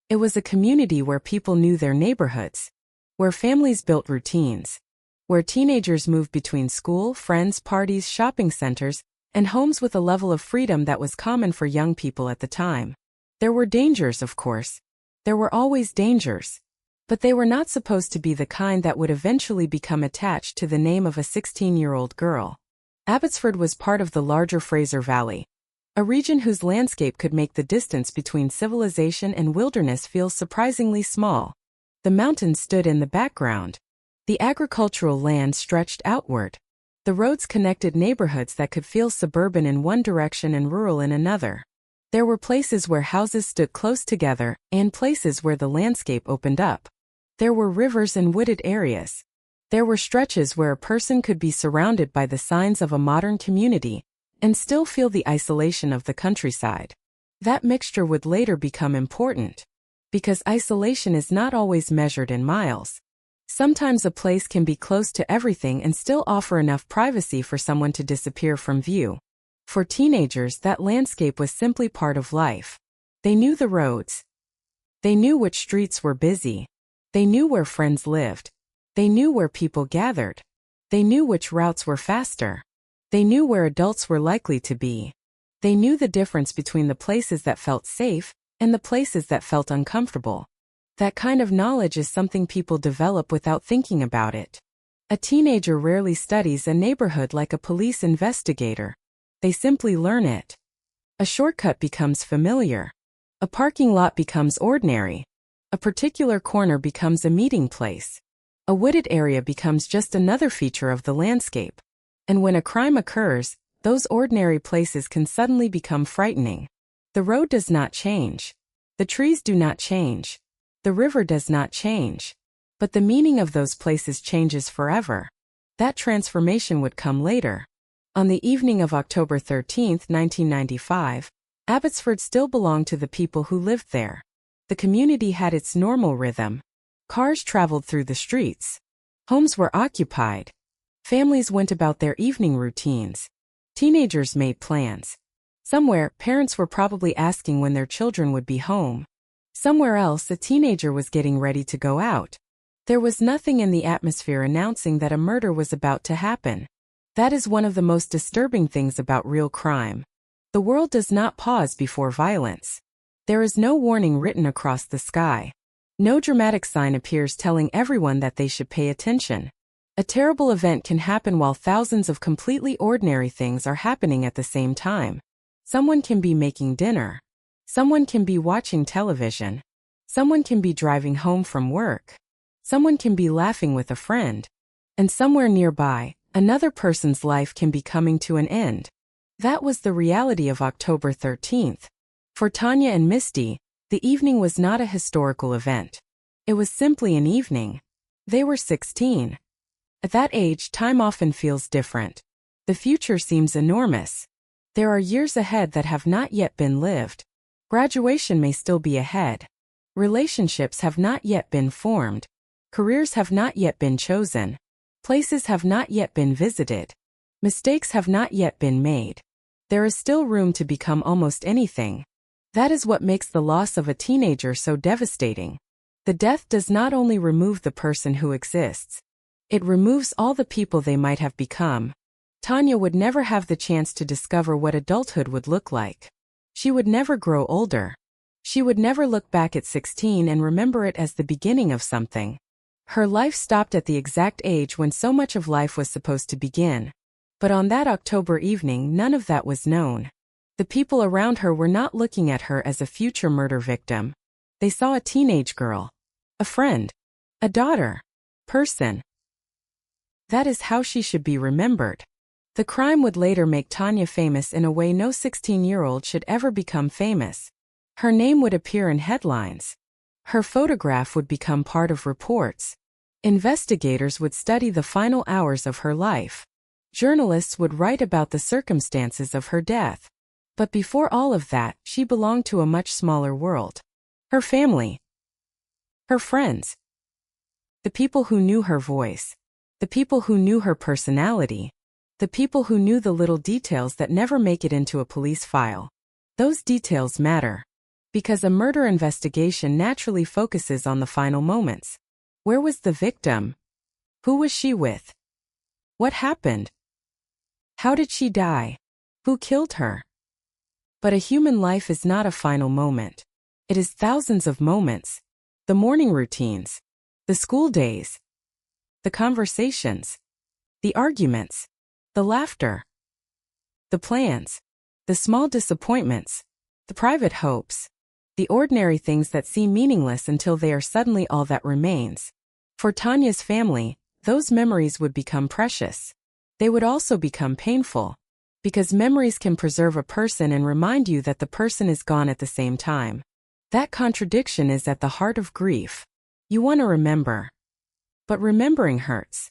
L: It was a community where people knew their neighborhoods, where families built routines, where teenagers moved between school, friends, parties, shopping centers, and homes with a level of freedom that was common for young people at the time. There were dangers, of course. There were always dangers. But they were not supposed to be the kind that would eventually become attached to the name of a 16-year-old girl. Abbotsford was part of the larger Fraser Valley, a region whose landscape could make the distance between civilization and wilderness feel surprisingly small. The mountains stood in the background. The agricultural land stretched outward. The roads connected neighborhoods that could feel suburban in one direction and rural in another. There were places where houses stood close together and places where the landscape opened up. There were rivers and wooded areas. There were stretches where a person could be surrounded by the signs of a modern community and still feel the isolation of the countryside. That mixture would later become important, because isolation is not always measured in miles. Sometimes a place can be close to everything and still offer enough privacy for someone to disappear from view. For teenagers, that landscape was simply part of life. They knew the roads. They knew which streets were busy. They knew where friends lived. They knew where people gathered. They knew which routes were faster. They knew where adults were likely to be. They knew the difference between the places that felt safe and the places that felt uncomfortable. That kind of knowledge is something people develop without thinking about it. A teenager rarely studies a neighborhood like a police investigator. They simply learn it. A shortcut becomes familiar. A parking lot becomes ordinary. A particular corner becomes a meeting place. A wooded area becomes just another feature of the landscape. And when a crime occurs, those ordinary places can suddenly become frightening. The road does not change. The trees do not change. The river does not change. But the meaning of those places changes forever. That transformation would come later. On the evening of October 13, 1995, Abbotsford still belonged to the people who lived there. The community had its normal rhythm. Cars traveled through the streets. Homes were occupied. Families went about their evening routines. Teenagers made plans. Somewhere, parents were probably asking when their children would be home. Somewhere else, a teenager was getting ready to go out. There was nothing in the atmosphere announcing that a murder was about to happen. That is one of the most disturbing things about real crime. The world does not pause before violence. There is no warning written across the sky. No dramatic sign appears telling everyone that they should pay attention. A terrible event can happen while thousands of completely ordinary things are happening at the same time. Someone can be making dinner. Someone can be watching television. Someone can be driving home from work. Someone can be laughing with a friend. And somewhere nearby, another person's life can be coming to an end. That was the reality of October 13th. For Tanya and Misty, the evening was not a historical event. It was simply an evening. They were 16. At that age, time often feels different. The future seems enormous. There are years ahead that have not yet been lived. Graduation may still be ahead. Relationships have not yet been formed. Careers have not yet been chosen. Places have not yet been visited. Mistakes have not yet been made. There is still room to become almost anything. That is what makes the loss of a teenager so devastating. The death does not only remove the person who exists. It removes all the people they might have become. Tanya would never have the chance to discover what adulthood would look like. She would never grow older. She would never look back at 16 and remember it as the beginning of something. Her life stopped at the exact age when so much of life was supposed to begin. But on that October evening, none of that was known. The people around her were not looking at her as a future murder victim. They saw a teenage girl. A friend. A daughter. Person. That is how she should be remembered. The crime would later make Tanya famous in a way no 16-year-old should ever become famous. Her name would appear in headlines. Her photograph would become part of reports. Investigators would study the final hours of her life. Journalists would write about the circumstances of her death. But before all of that, she belonged to a much smaller world. Her family. Her friends. The people who knew her voice. The people who knew her personality. The people who knew the little details that never make it into a police file. Those details matter. Because a murder investigation naturally focuses on the final moments. Where was the victim? Who was she with? What happened? How did she die? Who killed her? But a human life is not a final moment. It is thousands of moments. The morning routines. The school days. The conversations. The arguments. The laughter. The plans. The small disappointments. The private hopes. The ordinary things that seem meaningless until they are suddenly all that remains. For Tanya's family, those memories would become precious. They would also become painful. Because memories can preserve a person and remind you that the person is gone at the same time. That contradiction is at the heart of grief. You want to remember. But remembering hurts.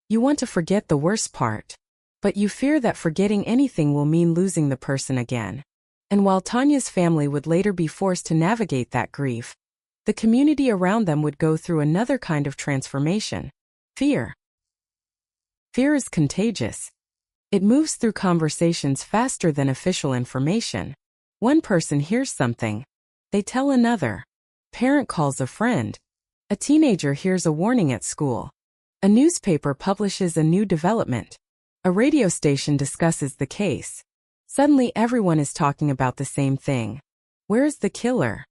L: You want to forget the worst part. But you fear that forgetting anything will mean losing the person again. And while Tanya's family would later be forced to navigate that grief, the community around them would go through another kind of transformation. Fear. Fear is contagious. It moves through conversations faster than official information. One person hears something. They tell another. Parent calls a friend. A teenager hears a warning at school. A newspaper publishes a new development. A radio station discusses the case. Suddenly everyone is talking about the same thing. Where is the killer?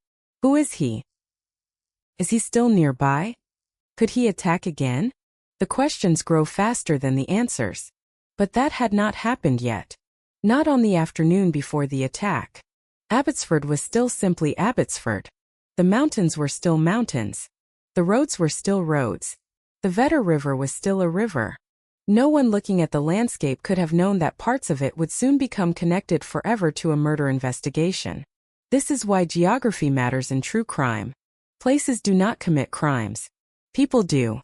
L: Who is he? Is he still nearby? Could he attack again? The questions grow faster than the answers. But that had not happened yet. Not on the afternoon before the attack. Abbotsford was still simply Abbotsford. The mountains were still mountains. The roads were still roads. The Vedder River was still a river. No one looking at the landscape could have known that parts of it would soon become connected forever to a murder investigation. This is why geography matters in true crime. Places do not commit crimes. People do.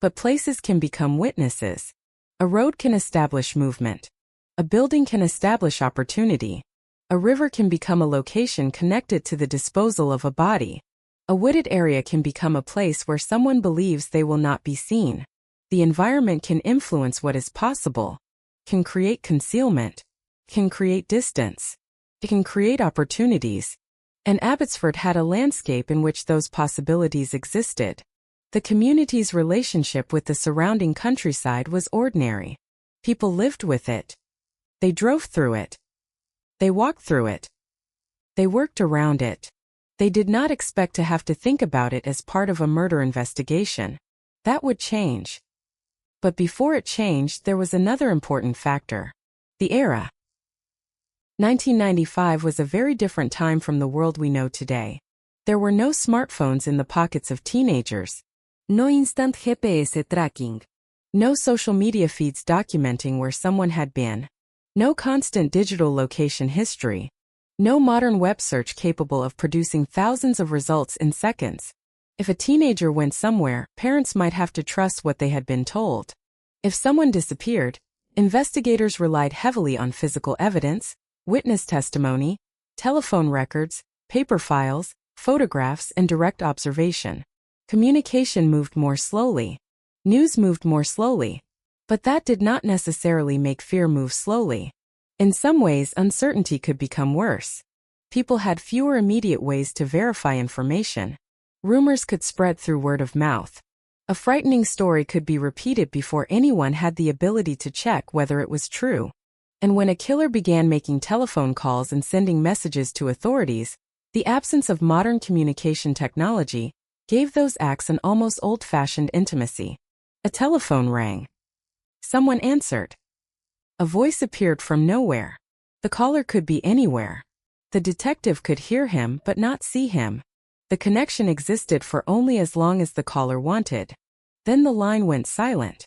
L: But places can become witnesses. A road can establish movement. A building can establish opportunity. A river can become a location connected to the disposal of a body. A wooded area can become a place where someone believes they will not be seen. The environment can influence what is possible, can create concealment, can create distance, it can create opportunities. And Abbotsford had a landscape in which those possibilities existed. The community's relationship with the surrounding countryside was ordinary. People lived with it. They drove through it. They walked through it. They worked around it. They did not expect to have to think about it as part of a murder investigation. That would change. But before it changed, there was another important factor. The era. 1995 was a very different time from the world we know today. There were no smartphones in the pockets of teenagers. No instant GPS tracking. No social media feeds documenting where someone had been. No constant digital location history. No modern web search capable of producing thousands of results in seconds. If a teenager went somewhere, parents might have to trust what they had been told. If someone disappeared, investigators relied heavily on physical evidence, witness testimony, telephone records, paper files, photographs, and direct observation. Communication moved more slowly. News moved more slowly. But that did not necessarily make fear move slowly. In some ways, uncertainty could become worse. People had fewer immediate ways to verify information. Rumors could spread through word of mouth. A frightening story could be repeated before anyone had the ability to check whether it was true. And when a killer began making telephone calls and sending messages to authorities, the absence of modern communication technology gave those acts an almost old-fashioned intimacy. A telephone rang. Someone answered. A voice appeared from nowhere. The caller could be anywhere. The detective could hear him but not see him. The connection existed for only as long as the caller wanted. Then the line went silent.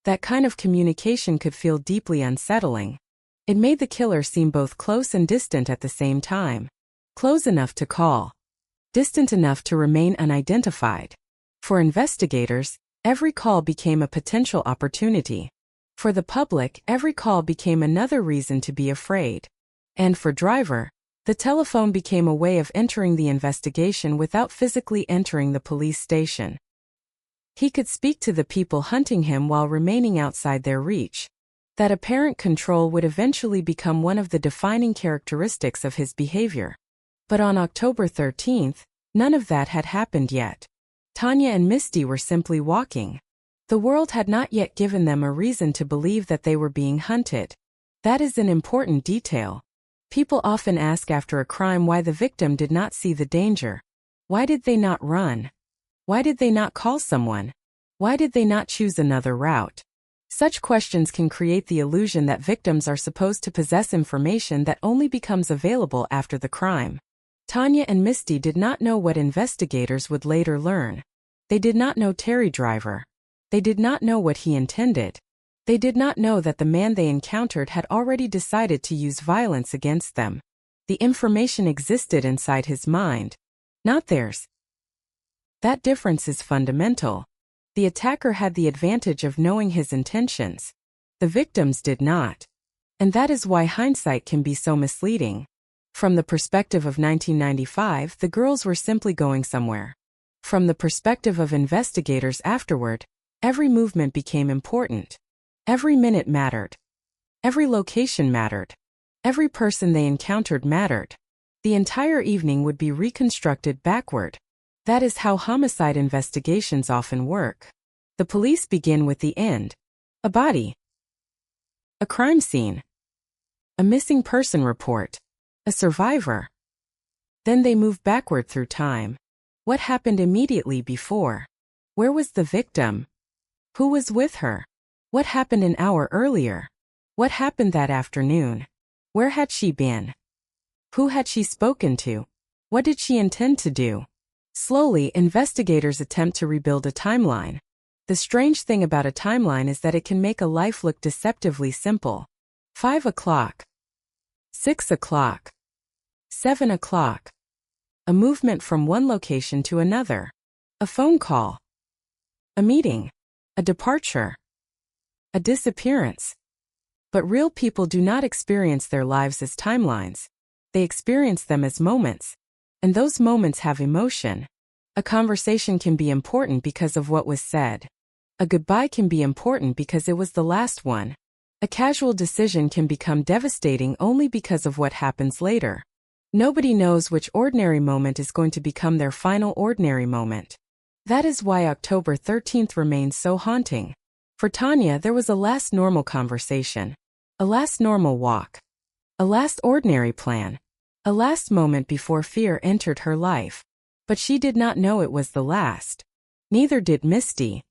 L: That kind of communication could feel deeply unsettling. It made the killer seem both close and distant at the same time. Close enough to call, distant enough to remain unidentified. For investigators, every call became a potential opportunity. For the public, every call became another reason to be afraid. And for Driver, the telephone became a way of entering the investigation without physically entering the police station. He could speak to the people hunting him while remaining outside their reach. That apparent control would eventually become one of the defining characteristics of his behavior. But on October 13th, none of that had happened yet. Tanya and Misty were simply walking. The world had not yet given them a reason to believe that they were being hunted. That is an important detail. People often ask after a crime why the victim did not see the danger. Why did they not run? Why did they not call someone? Why did they not choose another route? Such questions can create the illusion that victims are supposed to possess information that only becomes available after the crime. Tanya and Misty did not know what investigators would later learn. They did not know Terry Driver. They did not know what he intended. They did not know that the man they encountered had already decided to use violence against them. The information existed inside his mind, not theirs. That difference is fundamental. The attacker had the advantage of knowing his intentions. The victims did not. And that is why hindsight can be so misleading. From the perspective of 1995, the girls were simply going somewhere. From the perspective of investigators afterward, every movement became important. Every minute mattered. Every location mattered. Every person they encountered mattered. The entire evening would be reconstructed backward. That is how homicide investigations often work. The police begin with the end. A body. A crime scene. A missing person report. A survivor. Then they move backward through time. What happened immediately before? Where was the victim? Who was with her? What happened an hour earlier? What happened that afternoon? Where had she been? Who had she spoken to? What did she intend to do? Slowly, investigators attempt to rebuild a timeline. The strange thing about a timeline is that it can make a life look deceptively simple. 5 o'clock. 6 o'clock. 7 o'clock. A movement from one location to another. A phone call. A meeting. A departure. A disappearance. But real people do not experience their lives as timelines. They experience them as moments. And those moments have emotion. A conversation can be important because of what was said. A goodbye can be important because it was the last one. A casual decision can become devastating only because of what happens later. Nobody knows which ordinary moment is going to become their final ordinary moment. That is why October 13th remains so haunting. For Tanya, there was a last normal conversation. A last normal walk. A last ordinary plan. A last moment before fear entered her life. But she did not know it was the last. Neither did Misty.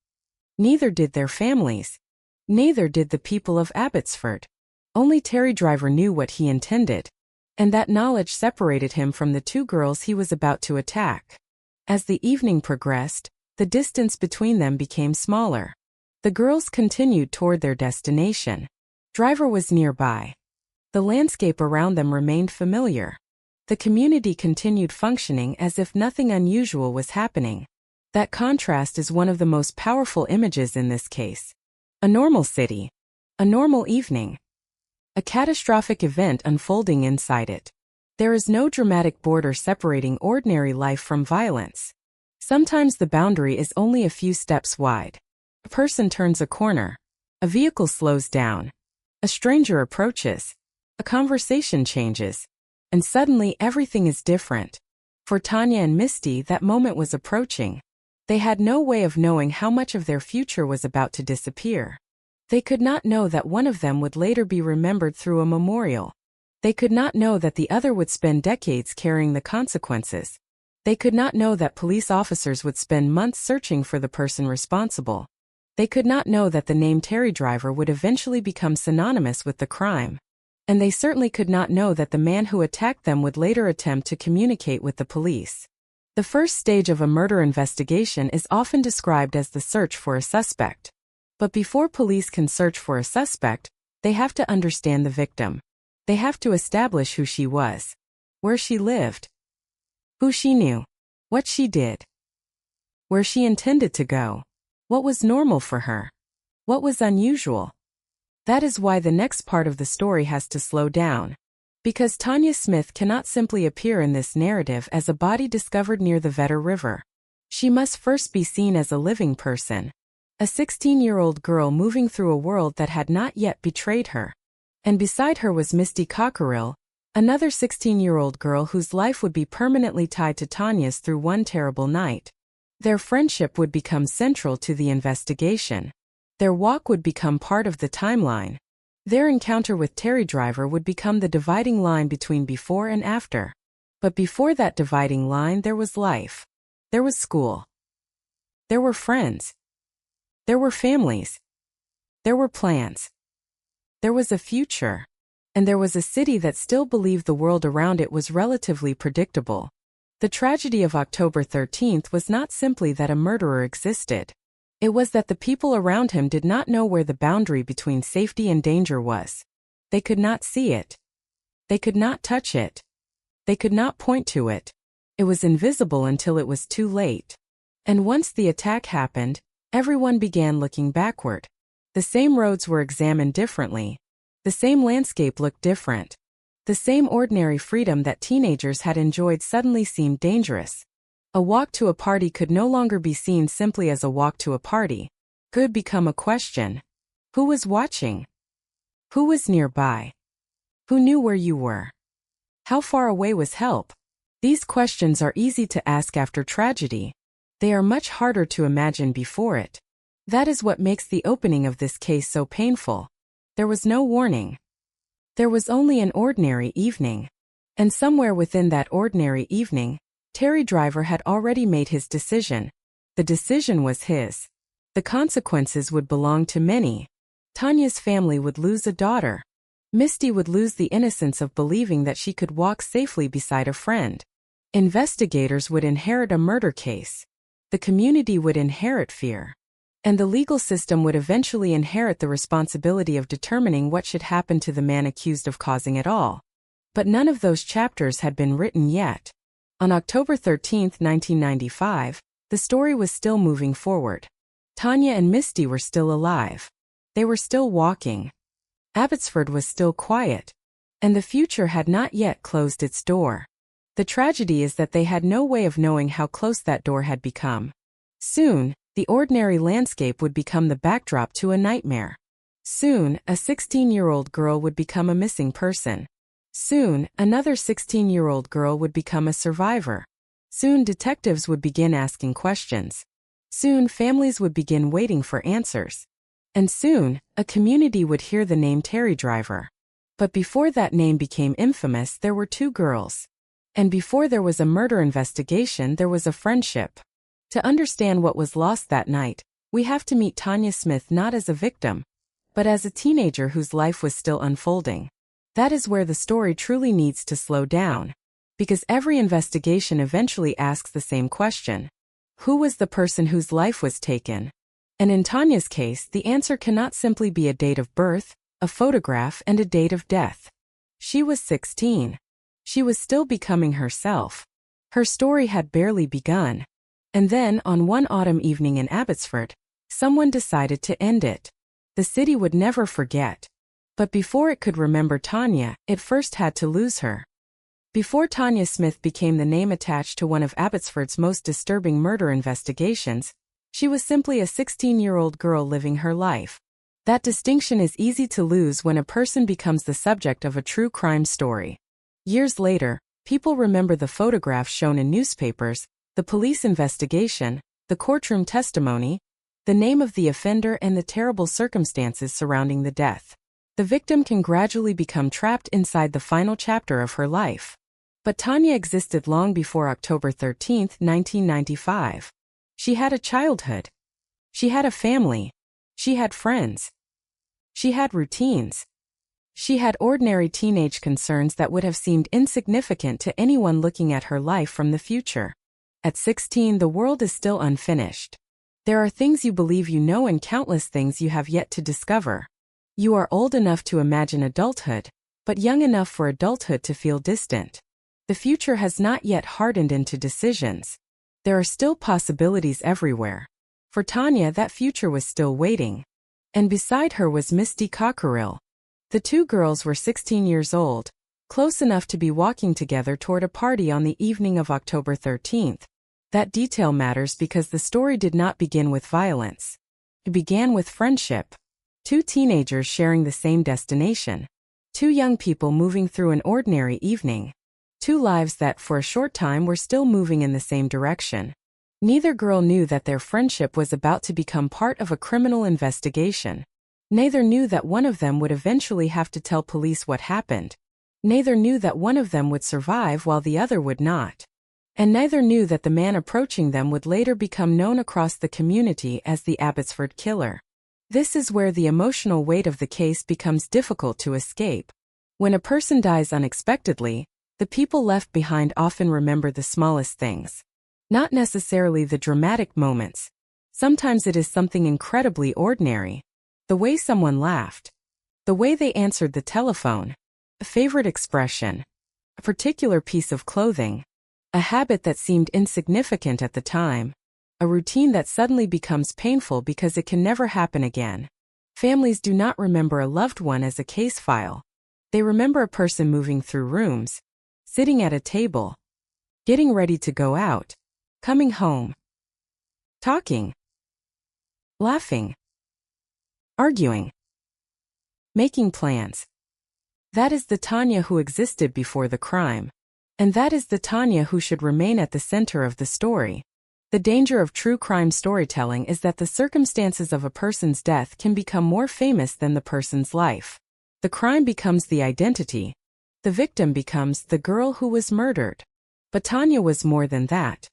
L: Neither did their families. Neither did the people of Abbotsford. Only Terry Driver knew what he intended. And that knowledge separated him from the two girls he was about to attack. As the evening progressed, the distance between them became smaller. The girls continued toward their destination. Driver was nearby. The landscape around them remained familiar. The community continued functioning as if nothing unusual was happening. That contrast is one of the most powerful images in this case. A normal city. A normal evening. A catastrophic event unfolding inside it. There is no dramatic border separating ordinary life from violence. Sometimes the boundary is only a few steps wide. A person turns a corner. A vehicle slows down. A stranger approaches. A conversation changes. And suddenly everything is different. For Tanya and Misty, that moment was approaching. They had no way of knowing how much of their future was about to disappear. They could not know that one of them would later be remembered through a memorial. They could not know that the other would spend decades carrying the consequences. They could not know that police officers would spend months searching for the person responsible. They could not know that the name Terry Driver would eventually become synonymous with the crime. And they certainly could not know that the man who attacked them would later attempt to communicate with the police. The first stage of a murder investigation is often described as the search for a suspect. But before police can search for a suspect, they have to understand the victim. They have to establish who she was, where she lived, who she knew, what she did, where she intended to go, what was normal for her, what was unusual. That is why the next part of the story has to slow down. Because Tanya Smith cannot simply appear in this narrative as a body discovered near the Vedder River. She must first be seen as a living person. A 16-year-old girl moving through a world that had not yet betrayed her. And beside her was Misty Cockerill, another 16-year-old girl whose life would be permanently tied to Tanya's through one terrible night. Their friendship would become central to the investigation. Their walk would become part of the timeline. Their encounter with Terry Driver would become the dividing line between before and after. But before that dividing line there was life. There was school. There were friends. There were families. There were plans. There was a future. And there was a city that still believed the world around it was relatively predictable. The tragedy of October 13th was not simply that a murderer existed. It was that the people around him did not know where the boundary between safety and danger was. They could not see it. They could not touch it. They could not point to it. It was invisible until it was too late. And once the attack happened, everyone began looking backward. The same roads were examined differently. The same landscape looked different. The same ordinary freedom that teenagers had enjoyed suddenly seemed dangerous. A walk to a party could no longer be seen simply as a walk to a party. Could become a question. Who was watching? Who was nearby? Who knew where you were? How far away was help? These questions are easy to ask after tragedy. They are much harder to imagine before it. That is what makes the opening of this case so painful. There was no warning. There was only an ordinary evening. And somewhere within that ordinary evening, Terry Driver had already made his decision. The decision was his. The consequences would belong to many. Tanya's family would lose a daughter. Misty would lose the innocence of believing that she could walk safely beside a friend. Investigators would inherit a murder case. The community would inherit fear. And the legal system would eventually inherit the responsibility of determining what should happen to the man accused of causing it all. But none of those chapters had been written yet. On October 13, 1995, the story was still moving forward. Tanya and Misty were still alive. They were still walking. Abbotsford was still quiet. And the future had not yet closed its door. The tragedy is that they had no way of knowing how close that door had become. Soon, the ordinary landscape would become the backdrop to a nightmare. Soon, a 16-year-old girl would become a missing person. Soon, another 16-year-old girl would become a survivor. Soon, detectives would begin asking questions. Soon, families would begin waiting for answers. And soon, a community would hear the name Terry Driver. But before that name became infamous, there were two girls. And before there was a murder investigation, there was a friendship. To understand what was lost that night, we have to meet Tanya Smith not as a victim, but as a teenager whose life was still unfolding. That is where the story truly needs to slow down. Because every investigation eventually asks the same question. Who was the person whose life was taken? And in Tanya's case, the answer cannot simply be a date of birth, a photograph, and a date of death. She was 16. She was still becoming herself. Her story had barely begun. And then, on one autumn evening in Abbotsford, someone decided to end it. The city would never forget. But before it could remember Tanya, it first had to lose her. Before Tanya Smith became the name attached to one of Abbotsford's most disturbing murder investigations, she was simply a 16-year-old girl living her life. That distinction is easy to lose when a person becomes the subject of a true crime story. Years later, people remember the photographs shown in newspapers, the police investigation, the courtroom testimony, the name of the offender, and the terrible circumstances surrounding the death. The victim can gradually become trapped inside the final chapter of her life. But Tanya existed long before October 13, 1995. She had a childhood. She had a family. She had friends. She had routines. She had ordinary teenage concerns that would have seemed insignificant to anyone looking at her life from the future. At 16, the world is still unfinished. There are things you believe you know and countless things you have yet to discover. You are old enough to imagine adulthood, but young enough for adulthood to feel distant. The future has not yet hardened into decisions. There are still possibilities everywhere. For Tanya, that future was still waiting. And beside her was Misty Cockerill. The two girls were 16 years old, close enough to be walking together toward a party on the evening of October 13th. That detail matters because the story did not begin with violence. It began with friendship. Two teenagers sharing the same destination. Two young people moving through an ordinary evening. Two lives that for a short time were still moving in the same direction. Neither girl knew that their friendship was about to become part of a criminal investigation. Neither knew that one of them would eventually have to tell police what happened. Neither knew that one of them would survive while the other would not. And neither knew that the man approaching them would later become known across the community as the Abbotsford Killer. This is where the emotional weight of the case becomes difficult to escape. When a person dies unexpectedly, the people left behind often remember the smallest things. Not necessarily the dramatic moments. Sometimes it is something incredibly ordinary. The way someone laughed. The way they answered the telephone. A favorite expression. A particular piece of clothing. A habit that seemed insignificant at the time. A routine that suddenly becomes painful because it can never happen again. Families do not remember a loved one as a case file. They remember a person moving through rooms, sitting at a table, getting ready to go out, coming home, talking, laughing, arguing, making plans. That is the Tanya who existed before the crime. And that is the Tanya who should remain at the center of the story. The danger of true crime storytelling is that the circumstances of a person's death can become more famous than the person's life. The crime becomes the identity. The victim becomes the girl who was murdered. But Tanya was more than that.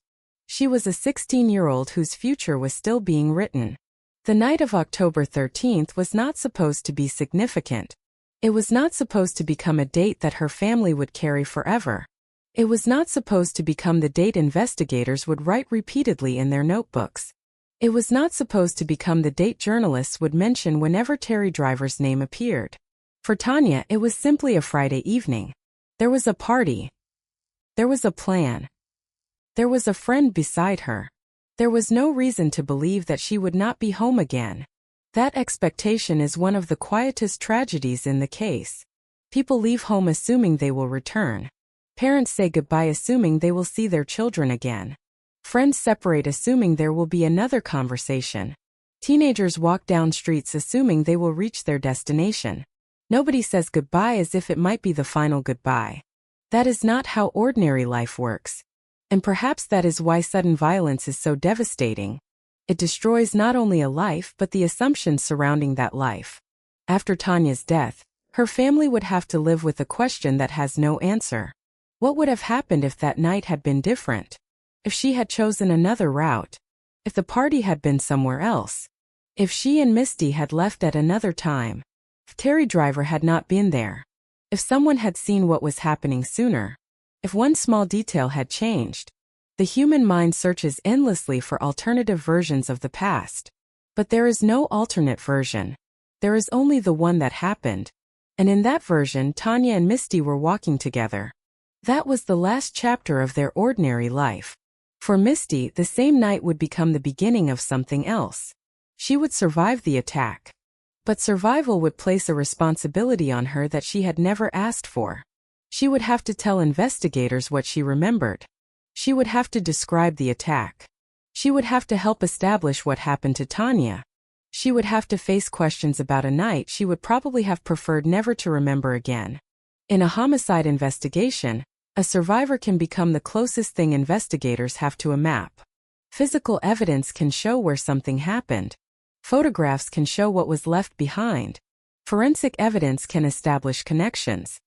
L: She was a 16-year-old whose future was still being written. The night of October 13th was not supposed to be significant. It was not supposed to become a date that her family would carry forever. It was not supposed to become the date investigators would write repeatedly in their notebooks. It was not supposed to become the date journalists would mention whenever Terry Driver's name appeared. For Tanya, it was simply a Friday evening. There was a party. There was a plan. There was a friend beside her. There was no reason to believe that she would not be home again. That expectation is one of the quietest tragedies in the case. People leave home assuming they will return. Parents say goodbye assuming they will see their children again. Friends separate assuming there will be another conversation. Teenagers walk down streets assuming they will reach their destination. Nobody says goodbye as if it might be the final goodbye. That is not how ordinary life works. And perhaps that is why sudden violence is so devastating. It destroys not only a life but the assumptions surrounding that life. After Tanya's death, her family would have to live with a question that has no answer. What would have happened if that night had been different? If she had chosen another route? If the party had been somewhere else? If she and Misty had left at another time? If Terry Driver had not been there? If someone had seen what was happening sooner? If one small detail had changed? The human mind searches endlessly for alternative versions of the past. But there is no alternate version. There is only the one that happened. And in that version, Tanya and Misty were walking together. That was the last chapter of their ordinary life. For Misty, the same night would become the beginning of something else. She would survive the attack. But survival would place a responsibility on her that she had never asked for. She would have to tell investigators what she remembered. She would have to describe the attack. She would have to help establish what happened to Tanya. She would have to face questions about a night she would probably have preferred never to remember again. In a homicide investigation, a survivor can become the closest thing investigators have to a map. Physical evidence can show where something happened. Photographs can show what was left behind. Forensic evidence can establish connections.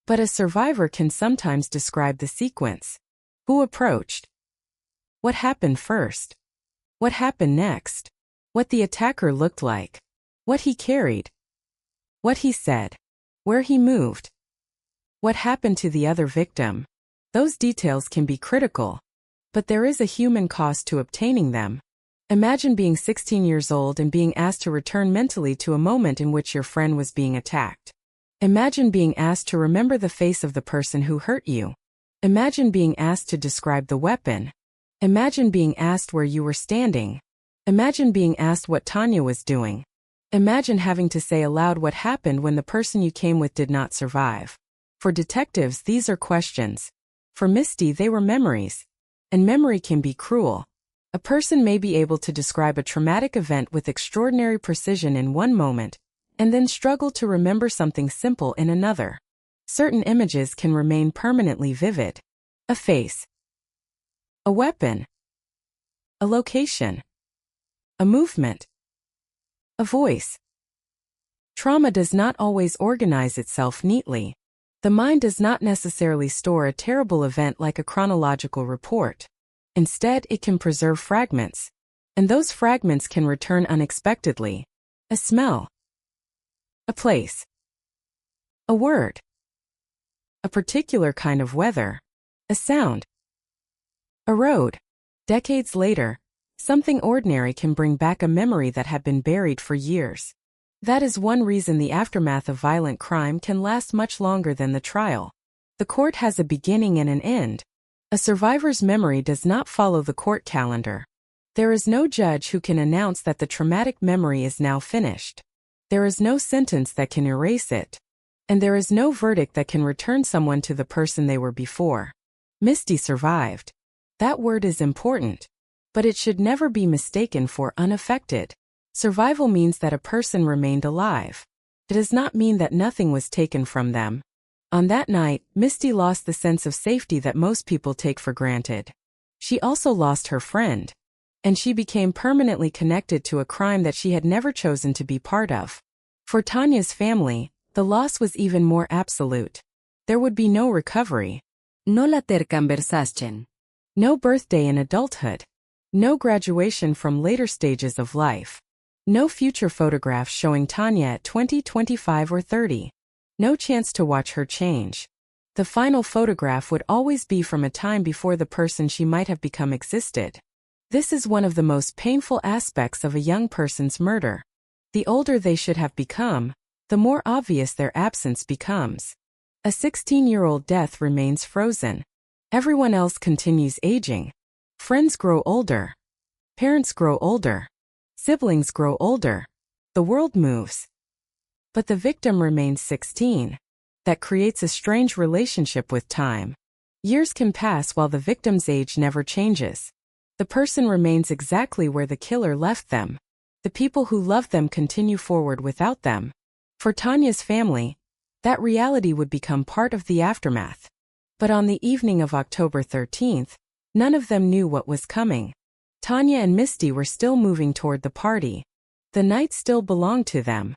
L: But a survivor can sometimes describe the sequence. Who approached? What happened first? What happened next? What the attacker looked like? What he carried? What he said? Where he moved? What happened to the other victim? Those details can be critical. But there is a human cost to obtaining them. Imagine being 16 years old and being asked to return mentally to a moment in which your friend was being attacked. Imagine being asked to remember the face of the person who hurt you. Imagine being asked to describe the weapon. Imagine being asked where you were standing. Imagine being asked what Tanya was doing. Imagine having to say aloud what happened when the person you came with did not survive. For detectives, these are questions. For Misty, they were memories. And memory can be cruel. A person may be able to describe a traumatic event with extraordinary precision in one moment, and then struggle to remember something simple in another. Certain images can remain permanently vivid. A face. A weapon. A location. A movement. A voice. Trauma does not always organize itself neatly. The mind does not necessarily store a terrible event like a chronological report. Instead, it can preserve fragments. And those fragments can return unexpectedly. A smell. A place. A word. A particular kind of weather. A sound. A road. Decades later, something ordinary can bring back a memory that had been buried for years. That is one reason the aftermath of violent crime can last much longer than the trial. The court has a beginning and an end. A survivor's memory does not follow the court calendar. There is no judge who can announce that the traumatic memory is now finished. There is no sentence that can erase it. And there is no verdict that can return someone to the person they were before. Misty survived. That word is important. But it should never be mistaken for unaffected. Survival means that a person remained alive. It does not mean that nothing was taken from them. On that night, Misty lost the sense of safety that most people take for granted. She also lost her friend. And she became permanently connected to a crime that she had never chosen to be part of. For Tanya's family, the loss was even more absolute. There would be no recovery. No laterkanversasjen. No birthday in adulthood. No graduation from later stages of life. No future photographs showing Tanya at 20, 25, or 30. No chance to watch her change. The final photograph would always be from a time before the person she might have become existed. This is one of the most painful aspects of a young person's murder. The older they should have become, the more obvious their absence becomes. A 16-year-old death remains frozen. Everyone else continues aging. Friends grow older. Parents grow older. Siblings grow older. The world moves. But the victim remains 16. That creates a strange relationship with time. Years can pass while the victim's age never changes. The person remains exactly where the killer left them. The people who love them continue forward without them. For Tanya's family, that reality would become part of the aftermath. But on the evening of October 13th, none of them knew what was coming. Tanya and Misty were still moving toward the party. The night still belonged to them.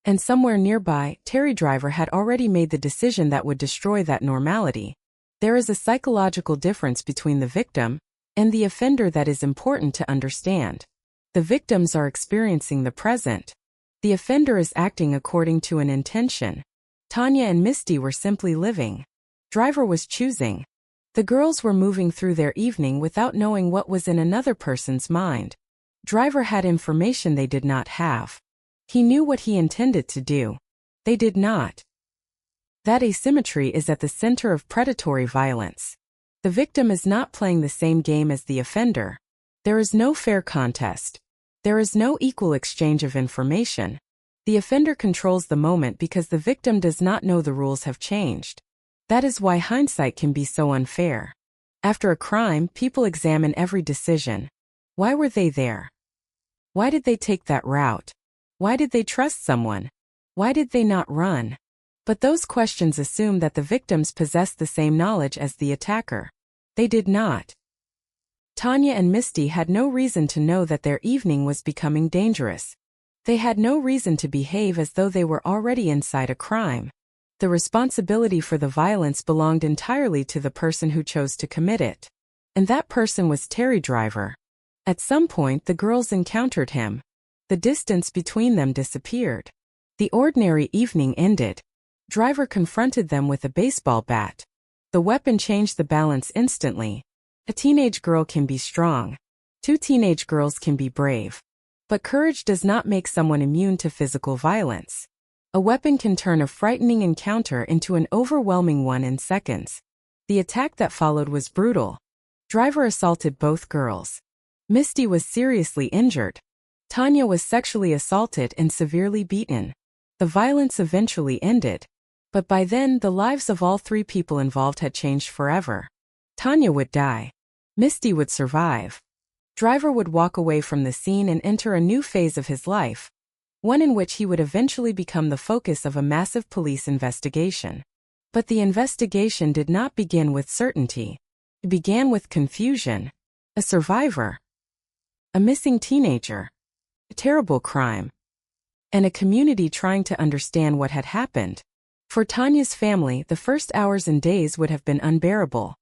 L: And somewhere nearby, Terry Driver had already made the decision that would destroy that normality. There is a psychological difference between the victim and the offender that is important to understand. The victims are experiencing the present. The offender is acting according to an intention. Tanya and Misty were simply living. Driver was choosing. The girls were moving through their evening without knowing what was in another person's mind. Driver had information they did not have. He knew what he intended to do. They did not. That asymmetry is at the center of predatory violence. The victim is not playing the same game as the offender. There is no fair contest. There is no equal exchange of information. The offender controls the moment because the victim does not know the rules have changed. That is why hindsight can be so unfair. After a crime, people examine every decision. Why were they there? Why did they take that route? Why did they trust someone? Why did they not run? But those questions assume that the victims possessed the same knowledge as the attacker. They did not. Tanya and Misty had no reason to know that their evening was becoming dangerous. They had no reason to behave as though they were already inside a crime. The responsibility for the violence belonged entirely to the person who chose to commit it. And that person was Terry Driver. At some point, the girls encountered him. The distance between them disappeared. The ordinary evening ended. Driver confronted them with a baseball bat. The weapon changed the balance instantly. A teenage girl can be strong. Two teenage girls can be brave. But courage does not make someone immune to physical violence. A weapon can turn a frightening encounter into an overwhelming one in seconds. The attack that followed was brutal. Driver assaulted both girls. Misty was seriously injured. Tanya was sexually assaulted and severely beaten. The violence eventually ended. But by then, the lives of all three people involved had changed forever. Tanya would die. Misty would survive. Driver would walk away from the scene and enter a new phase of his life, one in which he would eventually become the focus of a massive police investigation. But the investigation did not begin with certainty. It began with confusion. A survivor. A missing teenager. A terrible crime. And a community trying to understand what had happened. For Tanya's family, the first hours and days would have been unbearable.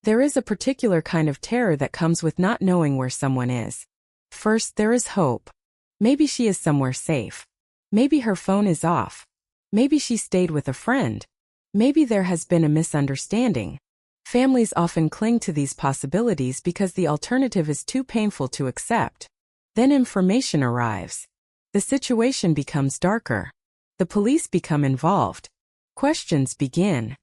L: There is a particular kind of terror that comes with not knowing where someone is. First, there is hope. Maybe she is somewhere safe. Maybe her phone is off. Maybe she stayed with a friend. Maybe there has been a misunderstanding. Families often cling to these possibilities because the alternative is too painful to accept. Then information arrives. The situation becomes darker. The police become involved. Questions begin.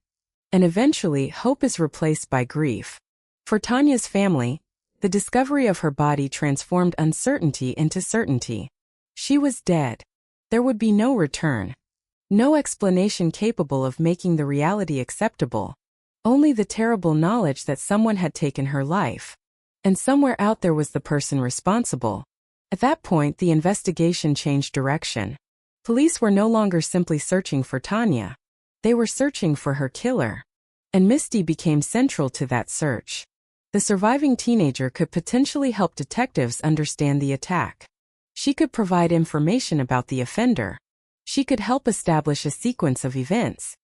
L: And eventually, hope is replaced by grief. For Tanya's family, the discovery of her body transformed uncertainty into certainty. She was dead. There would be no return. No explanation capable of making the reality acceptable. Only the terrible knowledge that someone had taken her life. And somewhere out there was the person responsible. At that point, the investigation changed direction. Police were no longer simply searching for Tanya. They were searching for her killer. And Misty became central to that search. The surviving teenager could potentially help detectives understand the attack. She could provide information about the offender. She could help establish a sequence of events.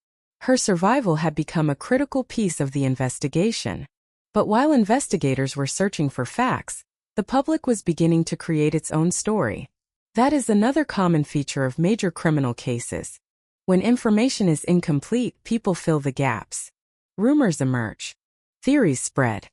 L: Her survival had become a critical piece of the investigation. But while investigators were searching for facts, the public was beginning to create its own story. That is another common feature of major criminal cases. When information is incomplete, people fill the gaps. Rumors emerge. Theories spread.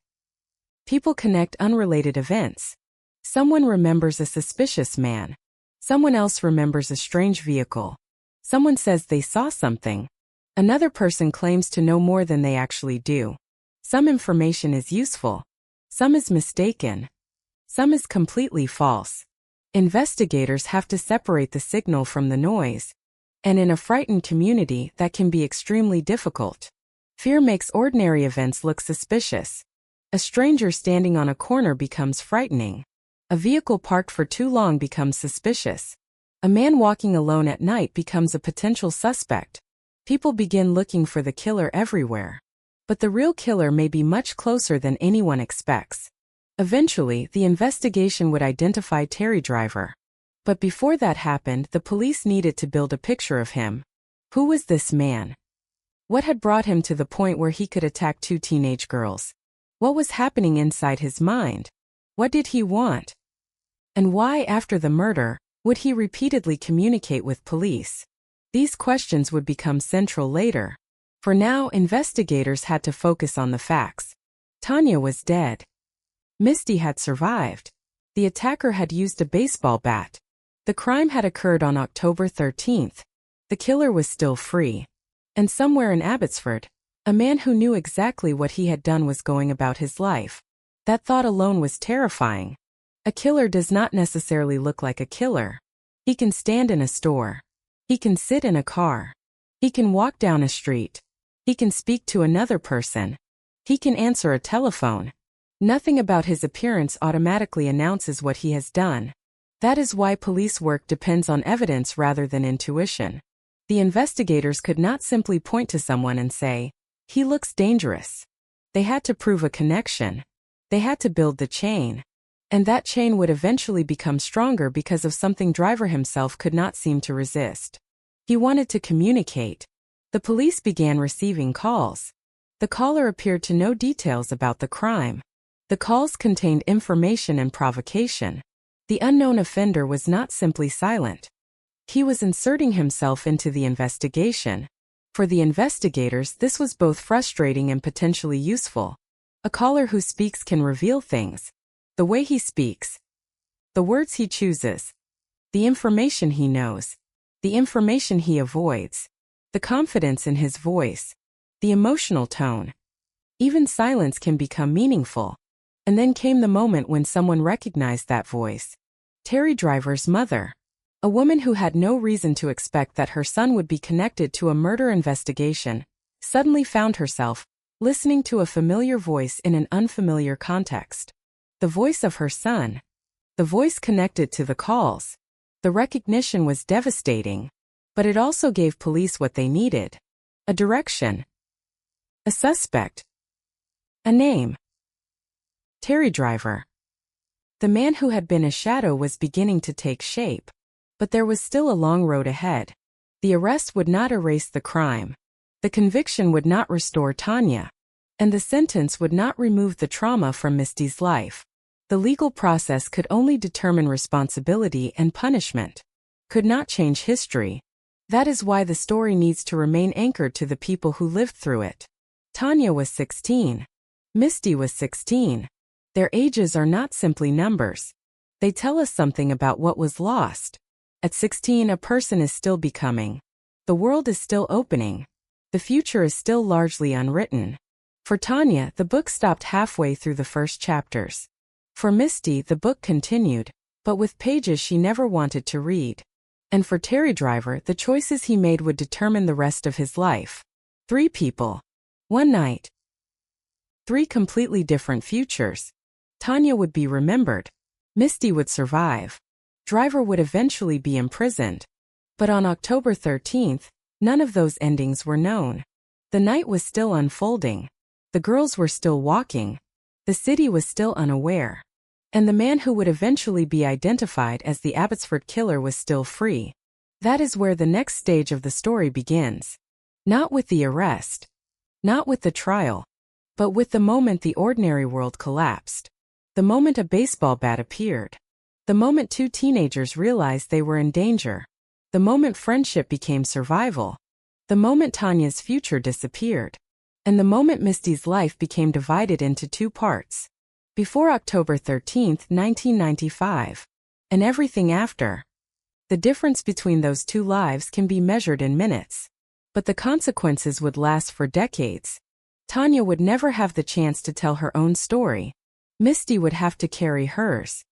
L: People connect unrelated events. Someone remembers a suspicious man. Someone else remembers a strange vehicle. Someone says they saw something. Another person claims to know more than they actually do. Some information is useful. Some is mistaken. Some is completely false. Investigators have to separate the signal from the noise. And in a frightened community, that can be extremely difficult. Fear makes ordinary events look suspicious. A stranger standing on a corner becomes frightening. A vehicle parked for too long becomes suspicious. A man walking alone at night becomes a potential suspect. People begin looking for the killer everywhere. But the real killer may be much closer than anyone expects. Eventually, the investigation would identify Terry Driver. But before that happened, the police needed to build a picture of him. Who was this man? What had brought him to the point where he could attack two teenage girls? What was happening inside his mind? What did he want? And why, after the murder, would he repeatedly communicate with police? These questions would become central later. For now, investigators had to focus on the facts. Tanya was dead. Misty had survived. The attacker had used a baseball bat. The crime had occurred on October 13th. The killer was still free. And somewhere in Abbotsford, a man who knew exactly what he had done was going about his life. That thought alone was terrifying. A killer does not necessarily look like a killer. He can stand in a store. He can sit in a car. He can walk down a street. He can speak to another person. He can answer a telephone. Nothing about his appearance automatically announces what he has done. That is why police work depends on evidence rather than intuition. The investigators could not simply point to someone and say, "He looks dangerous." They had to prove a connection. They had to build the chain. And that chain would eventually become stronger because of something Driver himself could not seem to resist. He wanted to communicate. The police began receiving calls. The caller appeared to know details about the crime. The calls contained information and provocation. The unknown offender was not simply silent. He was inserting himself into the investigation. For the investigators, this was both frustrating and potentially useful. A caller who speaks can reveal things. The way he speaks. The words he chooses. The information he knows. The information he avoids. The confidence in his voice. The emotional tone. Even silence can become meaningful. And then came the moment when someone recognized that voice. Terry Driver's mother. A woman who had no reason to expect that her son would be connected to a murder investigation, suddenly found herself listening to a familiar voice in an unfamiliar context. The voice of her son. The voice connected to the calls. The recognition was devastating, but it also gave police what they needed. A direction. A suspect. A name. Terry Driver. The man who had been a shadow was beginning to take shape. But there was still a long road ahead. The arrest would not erase the crime. The conviction would not restore Tanya. And the sentence would not remove the trauma from Misty's life. The legal process could only determine responsibility and punishment. Could not change history. That is why the story needs to remain anchored to the people who lived through it. Tanya was 16. Misty was 16. Their ages are not simply numbers. They tell us something about what was lost. At 16, a person is still becoming. The world is still opening. The future is still largely unwritten. For Tanya, the book stopped halfway through the first chapters. For Misty, the book continued, but with pages she never wanted to read. And for Terry Driver, the choices he made would determine the rest of his life. 3 people. 1 night. 3 completely different futures. Tanya would be remembered. Misty would survive. Driver would eventually be imprisoned. But on October 13th, none of those endings were known. The night was still unfolding. The girls were still walking. The city was still unaware. And the man who would eventually be identified as the Abbotsford killer was still free. That is where the next stage of the story begins. Not with the arrest. Not with the trial. But with the moment the ordinary world collapsed. The moment a baseball bat appeared. The moment 2 teenagers realized they were in danger. The moment friendship became survival. The moment Tanya's future disappeared. And the moment Misty's life became divided into 2 parts. Before October 13, 1995. And everything after. The difference between those 2 lives can be measured in minutes. But the consequences would last for decades. Tanya would never have the chance to tell her own story. Misty would have to carry hers.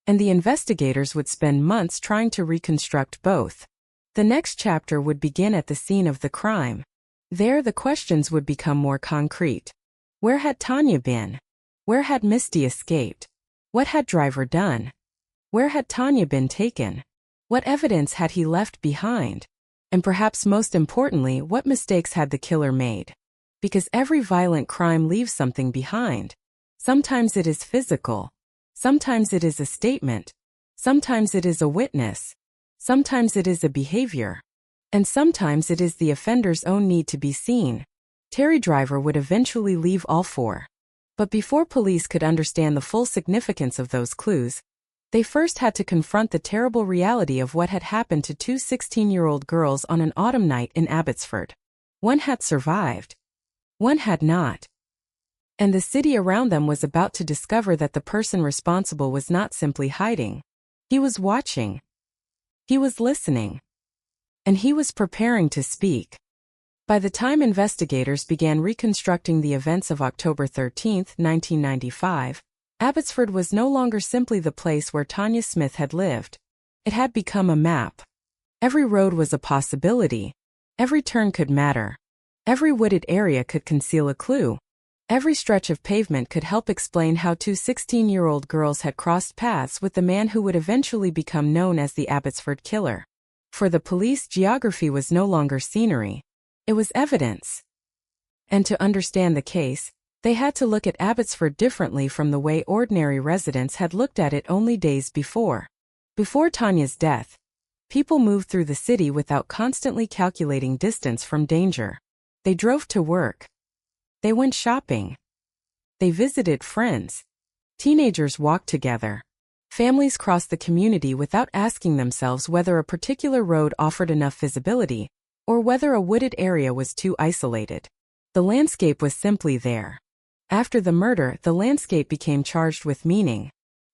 L: And the investigators would spend months trying to reconstruct both. The next chapter would begin at the scene of the crime. There the questions would become more concrete. Where had Tanya been? Where had Misty escaped? What had Driver done? Where had Tanya been taken? What evidence had he left behind? And perhaps most importantly, what mistakes had the killer made? Because every violent crime leaves something behind. Sometimes it is physical. Sometimes it is a statement. Sometimes it is a witness. Sometimes it is a behavior. And sometimes it is the offender's own need to be seen. Terry Driver would eventually leave all 4. But before police could understand the full significance of those clues, they first had to confront the terrible reality of what had happened to 2 16-year-old girls on an autumn night in Abbotsford. One had survived. One had not. And the city around them was about to discover that the person responsible was not simply hiding. He was watching. He was listening. And he was preparing to speak. By the time investigators began reconstructing the events of October 13, 1995, Abbotsford was no longer simply the place where Tanya Smith had lived. It had become a map. Every road was a possibility. Every turn could matter. Every wooded area could conceal a clue. Every stretch of pavement could help explain how 2 16-year-old girls had crossed paths with the man who would eventually become known as the Abbotsford killer. For the police, geography was no longer scenery. It was evidence. And to understand the case, they had to look at Abbotsford differently from the way ordinary residents had looked at it only days before. Before Tanya's death, people moved through the city without constantly calculating distance from danger. They drove to work. They went shopping. They visited friends. Teenagers walked together. Families crossed the community without asking themselves whether a particular road offered enough visibility, or whether a wooded area was too isolated. The landscape was simply there. After the murder, the landscape became charged with meaning.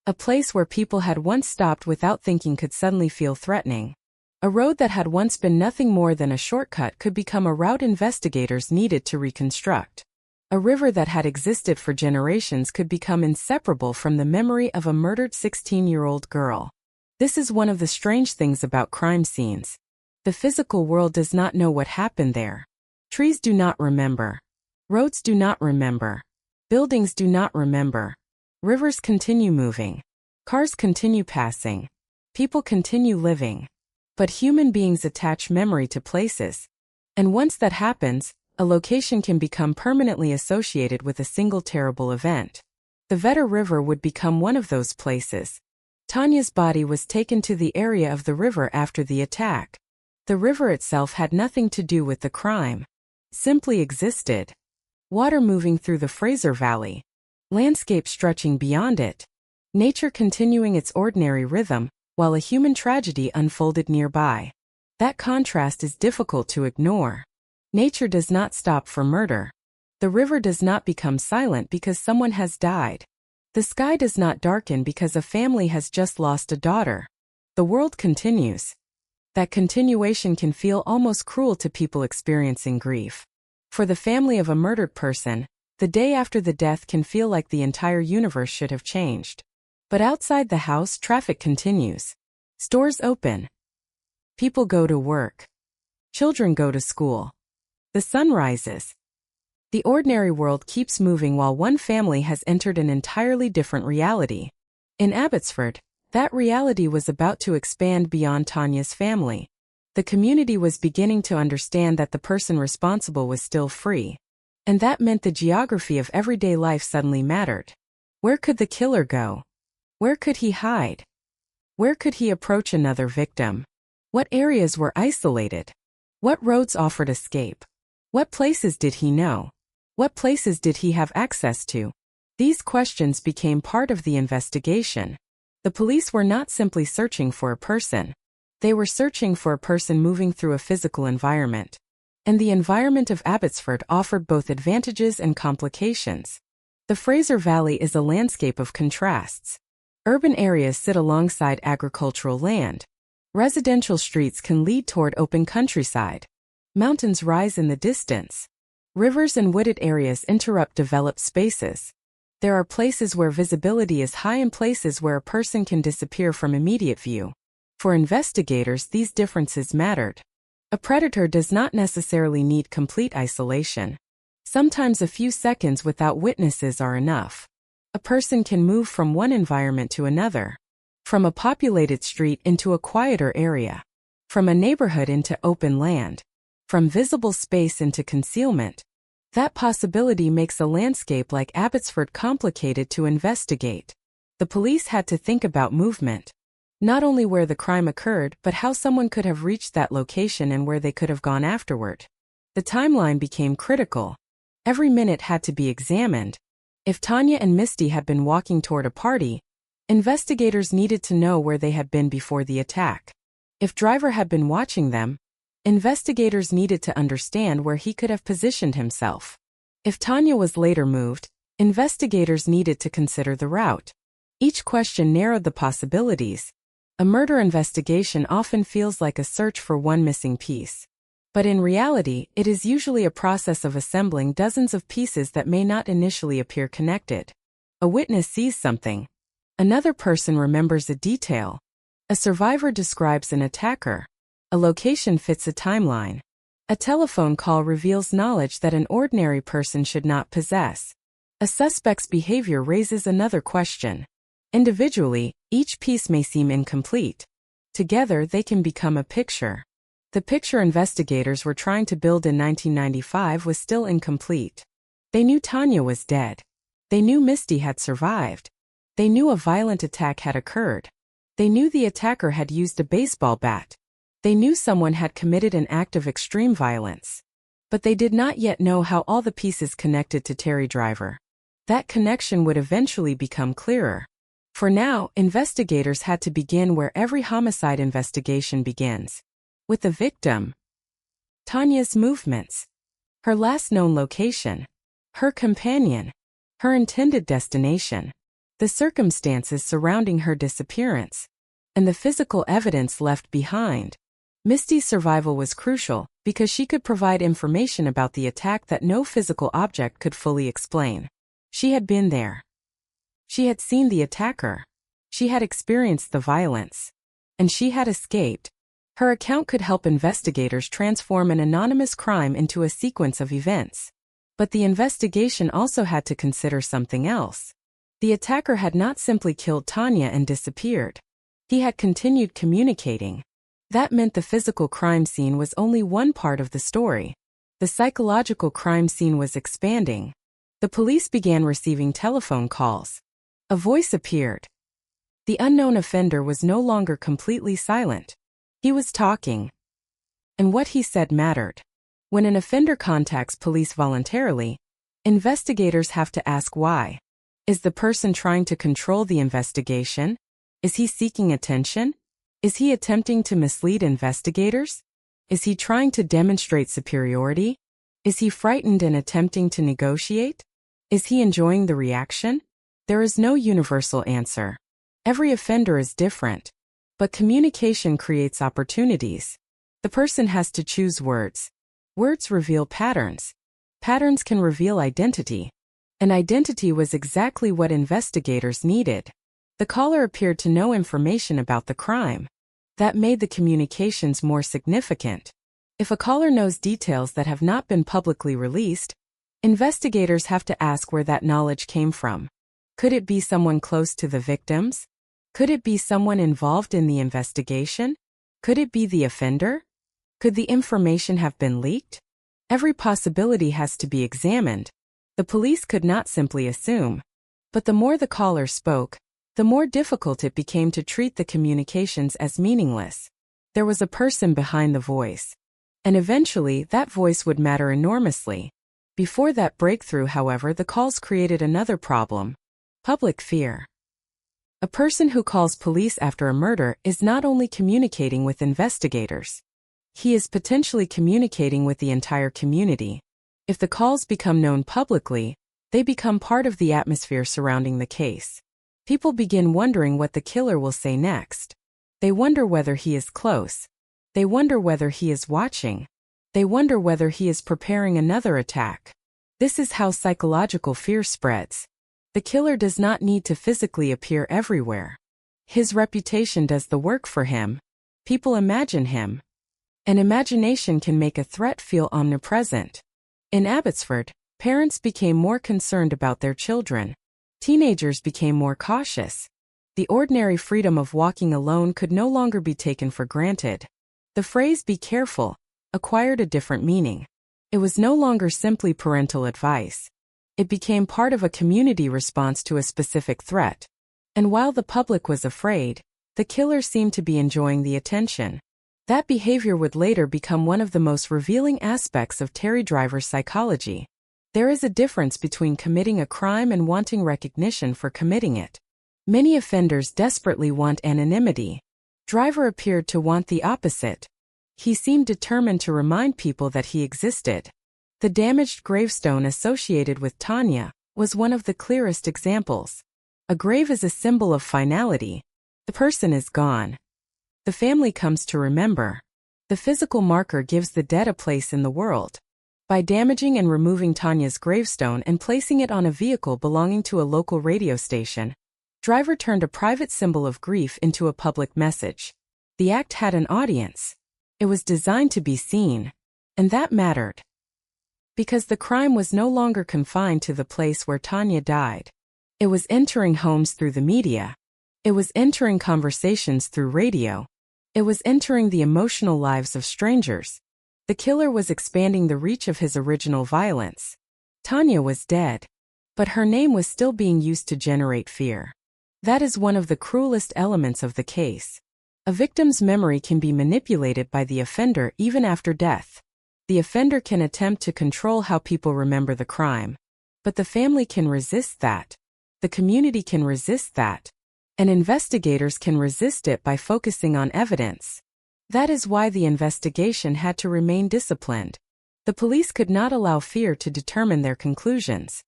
L: A place where people had once stopped without thinking could suddenly feel threatening. A road that had once been nothing more than a shortcut could become a route investigators needed to reconstruct. A river that had existed for generations could become inseparable from the memory of a murdered 16-year-old girl. This is one of the strange things about crime scenes. The physical world does not know what happened there. Trees do not remember. Roads do not remember. Buildings do not remember. Rivers continue moving. Cars continue passing. People continue living. But human beings attach memory to places. And once that happens, a location can become permanently associated with a single terrible event. The Vetter River would become one of those places. Tanya's body was taken to the area of the river after the attack. The river itself had nothing to do with the crime. Simply existed. Water moving through the Fraser Valley. Landscape stretching beyond it. Nature continuing its ordinary rhythm, while a human tragedy unfolded nearby. That contrast is difficult to ignore. Nature does not stop for murder. The river does not become silent because someone has died. The sky does not darken because a family has just lost a daughter. The world continues. That continuation can feel almost cruel to people experiencing grief. For the family of a murdered person, the day after the death can feel like the entire universe should have changed. But outside the house, traffic continues. Stores open. People go to work. Children go to school. The sun rises. The ordinary world keeps moving while one family has entered an entirely different reality. In Abbotsford, that reality was about to expand beyond Tanya's family. The community was beginning to understand that the person responsible was still free. And that meant the geography of everyday life suddenly mattered. Where could the killer go? Where could he hide? Where could he approach another victim? What areas were isolated? What roads offered escape? What places did he know? What places did he have access to? These questions became part of the investigation. The police were not simply searching for a person. They were searching for a person moving through a physical environment. And the environment of Abbotsford offered both advantages and complications. The Fraser Valley is a landscape of contrasts. Urban areas sit alongside agricultural land. Residential streets can lead toward open countryside. Mountains rise in the distance. Rivers and wooded areas interrupt developed spaces. There are places where visibility is high and places where a person can disappear from immediate view. For investigators, these differences mattered. A predator does not necessarily need complete isolation. Sometimes a few seconds without witnesses are enough. A person can move from one environment to another. From a populated street into a quieter area. From a neighborhood into open land. From visible space into concealment. That possibility makes a landscape like Abbotsford complicated to investigate. The police had to think about movement. Not only where the crime occurred, but how someone could have reached that location and where they could have gone afterward. The timeline became critical. Every minute had to be examined. If Tanya and Misty had been walking toward a party, investigators needed to know where they had been before the attack. If Driver had been watching them, investigators needed to understand where he could have positioned himself. If Tanya was later moved, investigators needed to consider the route. Each question narrowed the possibilities. A murder investigation often feels like a search for one missing piece. But in reality, it is usually a process of assembling dozens of pieces that may not initially appear connected. A witness sees something. Another person remembers a detail. A survivor describes an attacker. A location fits a timeline. A telephone call reveals knowledge that an ordinary person should not possess. A suspect's behavior raises another question. Individually, each piece may seem incomplete. Together, they can become a picture. The picture investigators were trying to build in 1995 was still incomplete. They knew Tanya was dead. They knew Misty had survived. They knew a violent attack had occurred. They knew the attacker had used a baseball bat. They knew someone had committed an act of extreme violence. But they did not yet know how all the pieces connected to Terry Driver. That connection would eventually become clearer. For now, investigators had to begin where every homicide investigation begins. With the victim. Tanya's movements. Her last known location. Her companion. Her intended destination. the circumstances surrounding her disappearance, and the physical evidence left behind. Misty's survival was crucial because she could provide information about the attack that no physical object could fully explain. She had been there. She had seen the attacker. She had experienced the violence. And she had escaped. Her account could help investigators transform an anonymous crime into a sequence of events. But the investigation also had to consider something else. The attacker had not simply killed Tanya and disappeared. He had continued communicating. That meant the physical crime scene was only one part of the story. The psychological crime scene was expanding. The police began receiving telephone calls. A voice appeared. The unknown offender was no longer completely silent. He was talking. And what he said mattered. When an offender contacts police voluntarily, investigators have to ask why. Is the person trying to control the investigation? Is he seeking attention? Is he attempting to mislead investigators? Is he trying to demonstrate superiority? Is he frightened and attempting to negotiate? Is he enjoying the reaction? There is no universal answer. Every offender is different. But communication creates opportunities. The person has to choose words. Words reveal patterns. Patterns can reveal identity. And identity was exactly what investigators needed. The caller appeared to know information about the crime. That made the communications more significant. If a caller knows details that have not been publicly released, investigators have to ask where that knowledge came from. Could it be someone close to the victims? Could it be someone involved in the investigation? Could it be the offender? Could the information have been leaked? Every possibility has to be examined. The police could not simply assume. But the more the caller spoke, the more difficult it became to treat the communications as meaningless. There was a person behind the voice. And eventually, that voice would matter enormously. Before that breakthrough, however, the calls created another problem: public fear. A person who calls police after a murder is not only communicating with investigators. He is potentially communicating with the entire community. If the calls become known publicly, they become part of the atmosphere surrounding the case. People begin wondering what the killer will say next. They wonder whether he is close. They wonder whether he is watching. They wonder whether he is preparing another attack. This is how psychological fear spreads. The killer does not need to physically appear everywhere. His reputation does the work for him. People imagine him. And imagination can make a threat feel omnipresent. In Abbotsford, parents became more concerned about their children. Teenagers became more cautious. The ordinary freedom of walking alone could no longer be taken for granted. The phrase "be careful" acquired a different meaning. It was no longer simply parental advice. It became part of a community response to a specific threat. And while the public was afraid, the killer seemed to be enjoying the attention. That behavior would later become one of the most revealing aspects of Terry Driver's psychology. There is a difference between committing a crime and wanting recognition for committing it. Many offenders desperately want anonymity. Driver appeared to want the opposite. He seemed determined to remind people that he existed. The damaged gravestone associated with Tanya was one of the clearest examples. A grave is a symbol of finality. The person is gone. The family comes to remember. The physical marker gives the dead a place in the world. By damaging and removing Tanya's gravestone and placing it on a vehicle belonging to a local radio station, Driver turned a private symbol of grief into a public message. The act had an audience. It was designed to be seen. And that mattered. Because the crime was no longer confined to the place where Tanya died. It was entering homes through the media. It was entering conversations through radio. It was entering the emotional lives of strangers. The killer was expanding the reach of his original violence. Tanya was dead. But her name was still being used to generate fear. That is one of the cruelest elements of the case. A victim's memory can be manipulated by the offender even after death. The offender can attempt to control how people remember the crime. But the family can resist that. The community can resist that. And investigators can resist it by focusing on evidence. That is why the investigation had to remain disciplined. The police could not allow fear to determine their conclusions.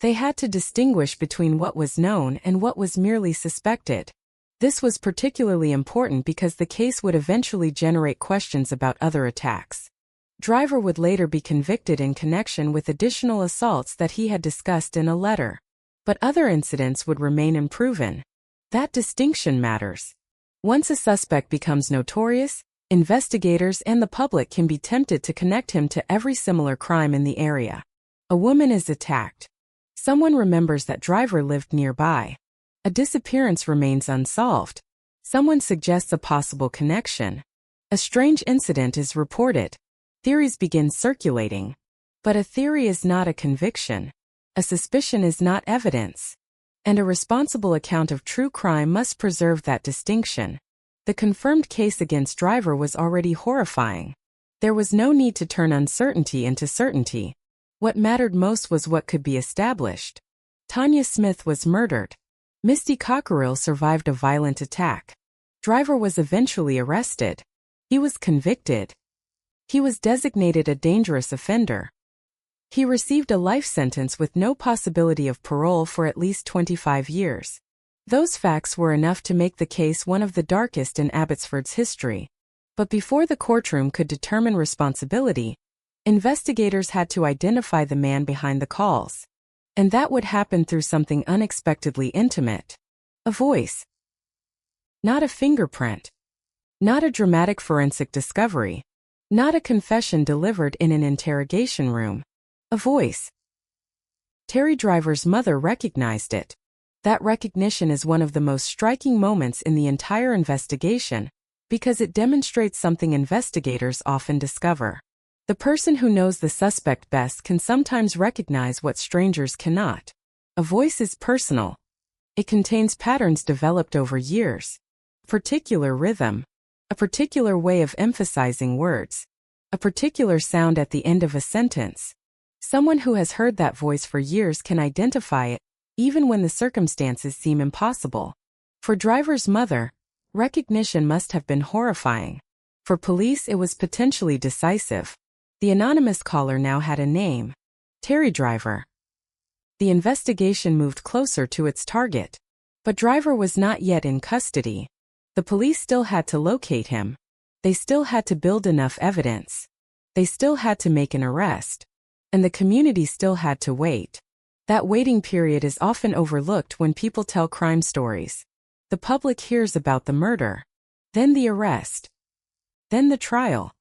L: They had to distinguish between what was known and what was merely suspected. This was particularly important because the case would eventually generate questions about other attacks. Driver would later be convicted in connection with additional assaults that he had discussed in a letter. But other incidents would remain unproven. That distinction matters. Once a suspect becomes notorious, investigators and the public can be tempted to connect him to every similar crime in the area. A woman is attacked. Someone remembers that Driver lived nearby. A disappearance remains unsolved. Someone suggests a possible connection. A strange incident is reported. Theories begin circulating. But a theory is not a conviction. A suspicion is not evidence. And a responsible account of true crime must preserve that distinction. The confirmed case against Driver was already horrifying. There was no need to turn uncertainty into certainty. What mattered most was what could be established. Tanya Smith was murdered. Misty Cockerill survived a violent attack. Driver was eventually arrested. He was convicted. He was designated a dangerous offender. He received a life sentence with no possibility of parole for at least 25 years. Those facts were enough to make the case one of the darkest in Abbotsford's history. But before the courtroom could determine responsibility, investigators had to identify the man behind the calls. And that would happen through something unexpectedly intimate. A voice. Not a fingerprint. Not a dramatic forensic discovery. Not a confession delivered in an interrogation room. A voice. Terry Driver's mother recognized it. That recognition is one of the most striking moments in the entire investigation, because it demonstrates something investigators often discover. The person who knows the suspect best can sometimes recognize what strangers cannot. A voice is personal. It contains patterns developed over years. A particular rhythm. A particular way of emphasizing words. A particular sound at the end of a sentence. Someone who has heard that voice for years can identify it, even when the circumstances seem impossible. For Driver's mother, recognition must have been horrifying. For police, it was potentially decisive. The anonymous caller now had a name. Terry Driver. The investigation moved closer to its target. But Driver was not yet in custody. The police still had to locate him. They still had to build enough evidence. They still had to make an arrest. And the community still had to wait. That waiting period is often overlooked when people tell crime stories. The public hears about the murder. Then the arrest. Then the trial.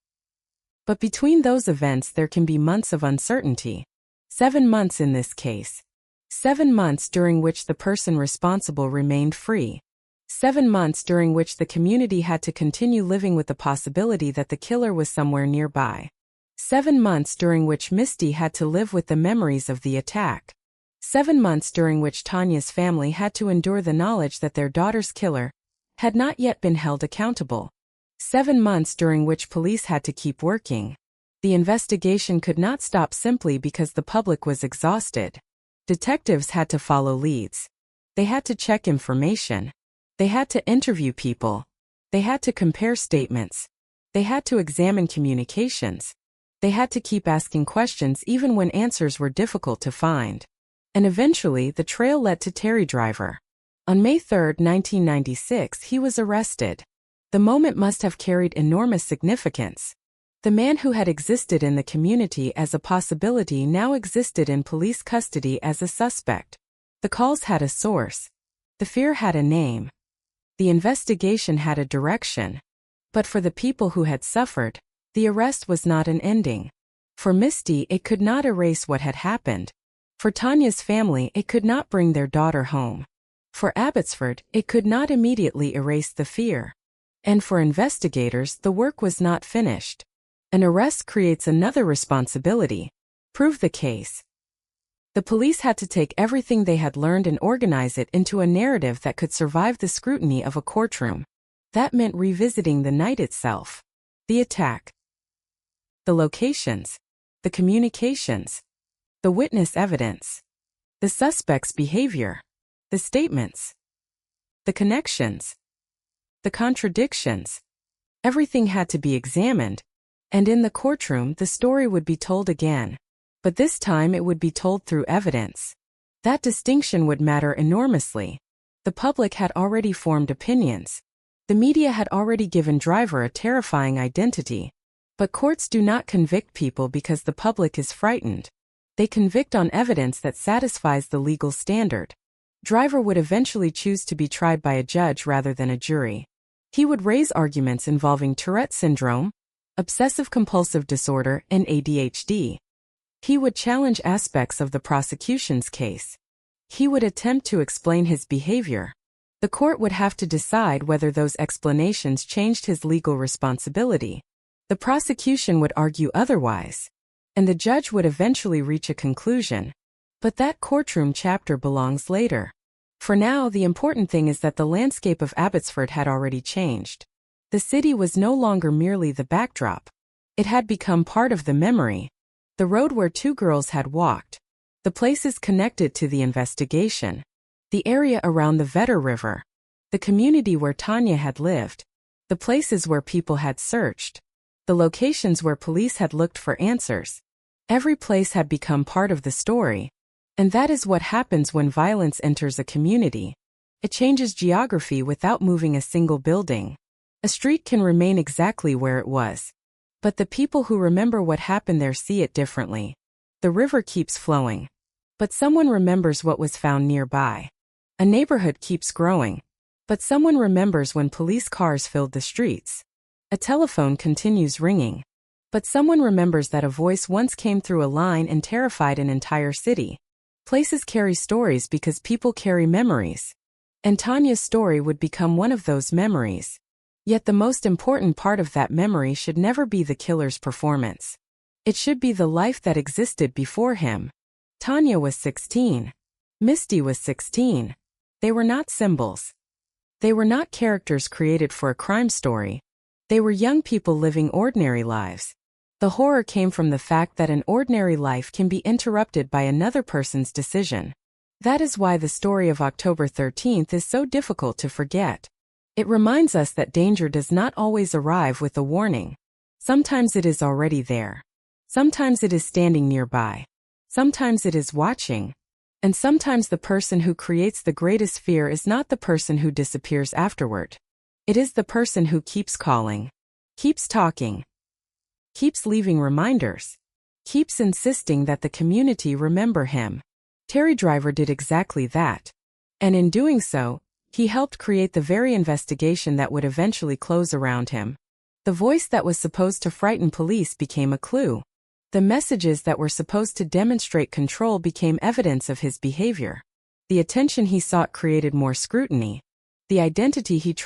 L: But between those events there can be months of uncertainty. 7 months in this case. 7 months during which the person responsible remained free. 7 months during which the community had to continue living with the possibility that the killer was somewhere nearby. 7 months during which Misty had to live with the memories of the attack. 7 months during which Tanya's family had to endure the knowledge that their daughter's killer had not yet been held accountable. 7 months during which police had to keep working. The investigation could not stop simply because the public was exhausted. Detectives had to follow leads. They had to check information. They had to interview people. They had to compare statements. They had to examine communications. They had to keep asking questions even when answers were difficult to find. And eventually, the trail led to Terry Driver. On May 3, 1996, he was arrested. The moment must have carried enormous significance. The man who had existed in the community as a possibility now existed in police custody as a suspect. The calls had a source. The fear had a name. The investigation had a direction. But for the people who had suffered, the arrest was not an ending. For Misty, it could not erase what had happened. For Tanya's family, it could not bring their daughter home. For Abbotsford, it could not immediately erase the fear. And for investigators, the work was not finished. An arrest creates another responsibility. Prove the case. The police had to take everything they had learned and organize it into a narrative that could survive the scrutiny of a courtroom. That meant revisiting the night itself. The attack. The locations. The communications. The witness evidence. The suspect's behavior. The statements. The connections. The contradictions. Everything had to be examined. And in the courtroom, the story would be told again. But this time it would be told through evidence. That distinction would matter enormously. The public had already formed opinions. The media had already given driver a terrifying identity. But courts do not convict people because the public is frightened. They convict on evidence that satisfies the legal standard. Driver would eventually choose to be tried by a judge rather than a jury. He would raise arguments involving Tourette syndrome, obsessive-compulsive disorder, and ADHD. He would challenge aspects of the prosecution's case. He would attempt to explain his behavior. The court would have to decide whether those explanations changed his legal responsibility. The prosecution would argue otherwise, and the judge would eventually reach a conclusion. But that courtroom chapter belongs later. For now, the important thing is that the landscape of Abbotsford had already changed. The city was no longer merely the backdrop. It had become part of the memory. The road where two girls had walked. The places connected to the investigation. The area around the Vedder River. The community where Tanya had lived. The places where people had searched. The locations where police had looked for answers. Every place had become part of the story. And that is what happens when violence enters a community. It changes geography without moving a single building. A street can remain exactly where it was. But the people who remember what happened there see it differently. The river keeps flowing. But someone remembers what was found nearby. A neighborhood keeps growing. But someone remembers when police cars filled the streets. A telephone continues ringing. But someone remembers that a voice once came through a line and terrified an entire city. Places carry stories because people carry memories. And Tanya's story would become one of those memories. Yet the most important part of that memory should never be the killer's performance. It should be the life that existed before him. Tanya was 16. Misty was 16. They were not symbols. They were not characters created for a crime story. They were young people living ordinary lives. The horror came from the fact that an ordinary life can be interrupted by another person's decision. That is why the story of October 13th is so difficult to forget. It reminds us that danger does not always arrive with a warning. Sometimes it is already there. Sometimes it is standing nearby. Sometimes it is watching. And sometimes the person who creates the greatest fear is not the person who disappears afterward. It is the person who keeps calling, keeps talking, keeps leaving reminders, keeps insisting that the community remember him. Terry Driver did exactly that. And in doing so, he helped create the very investigation that would eventually close around him. The voice that was supposed to frighten police became a clue. The messages that were supposed to demonstrate control became evidence of his behavior. The attention he sought created more scrutiny. The identity he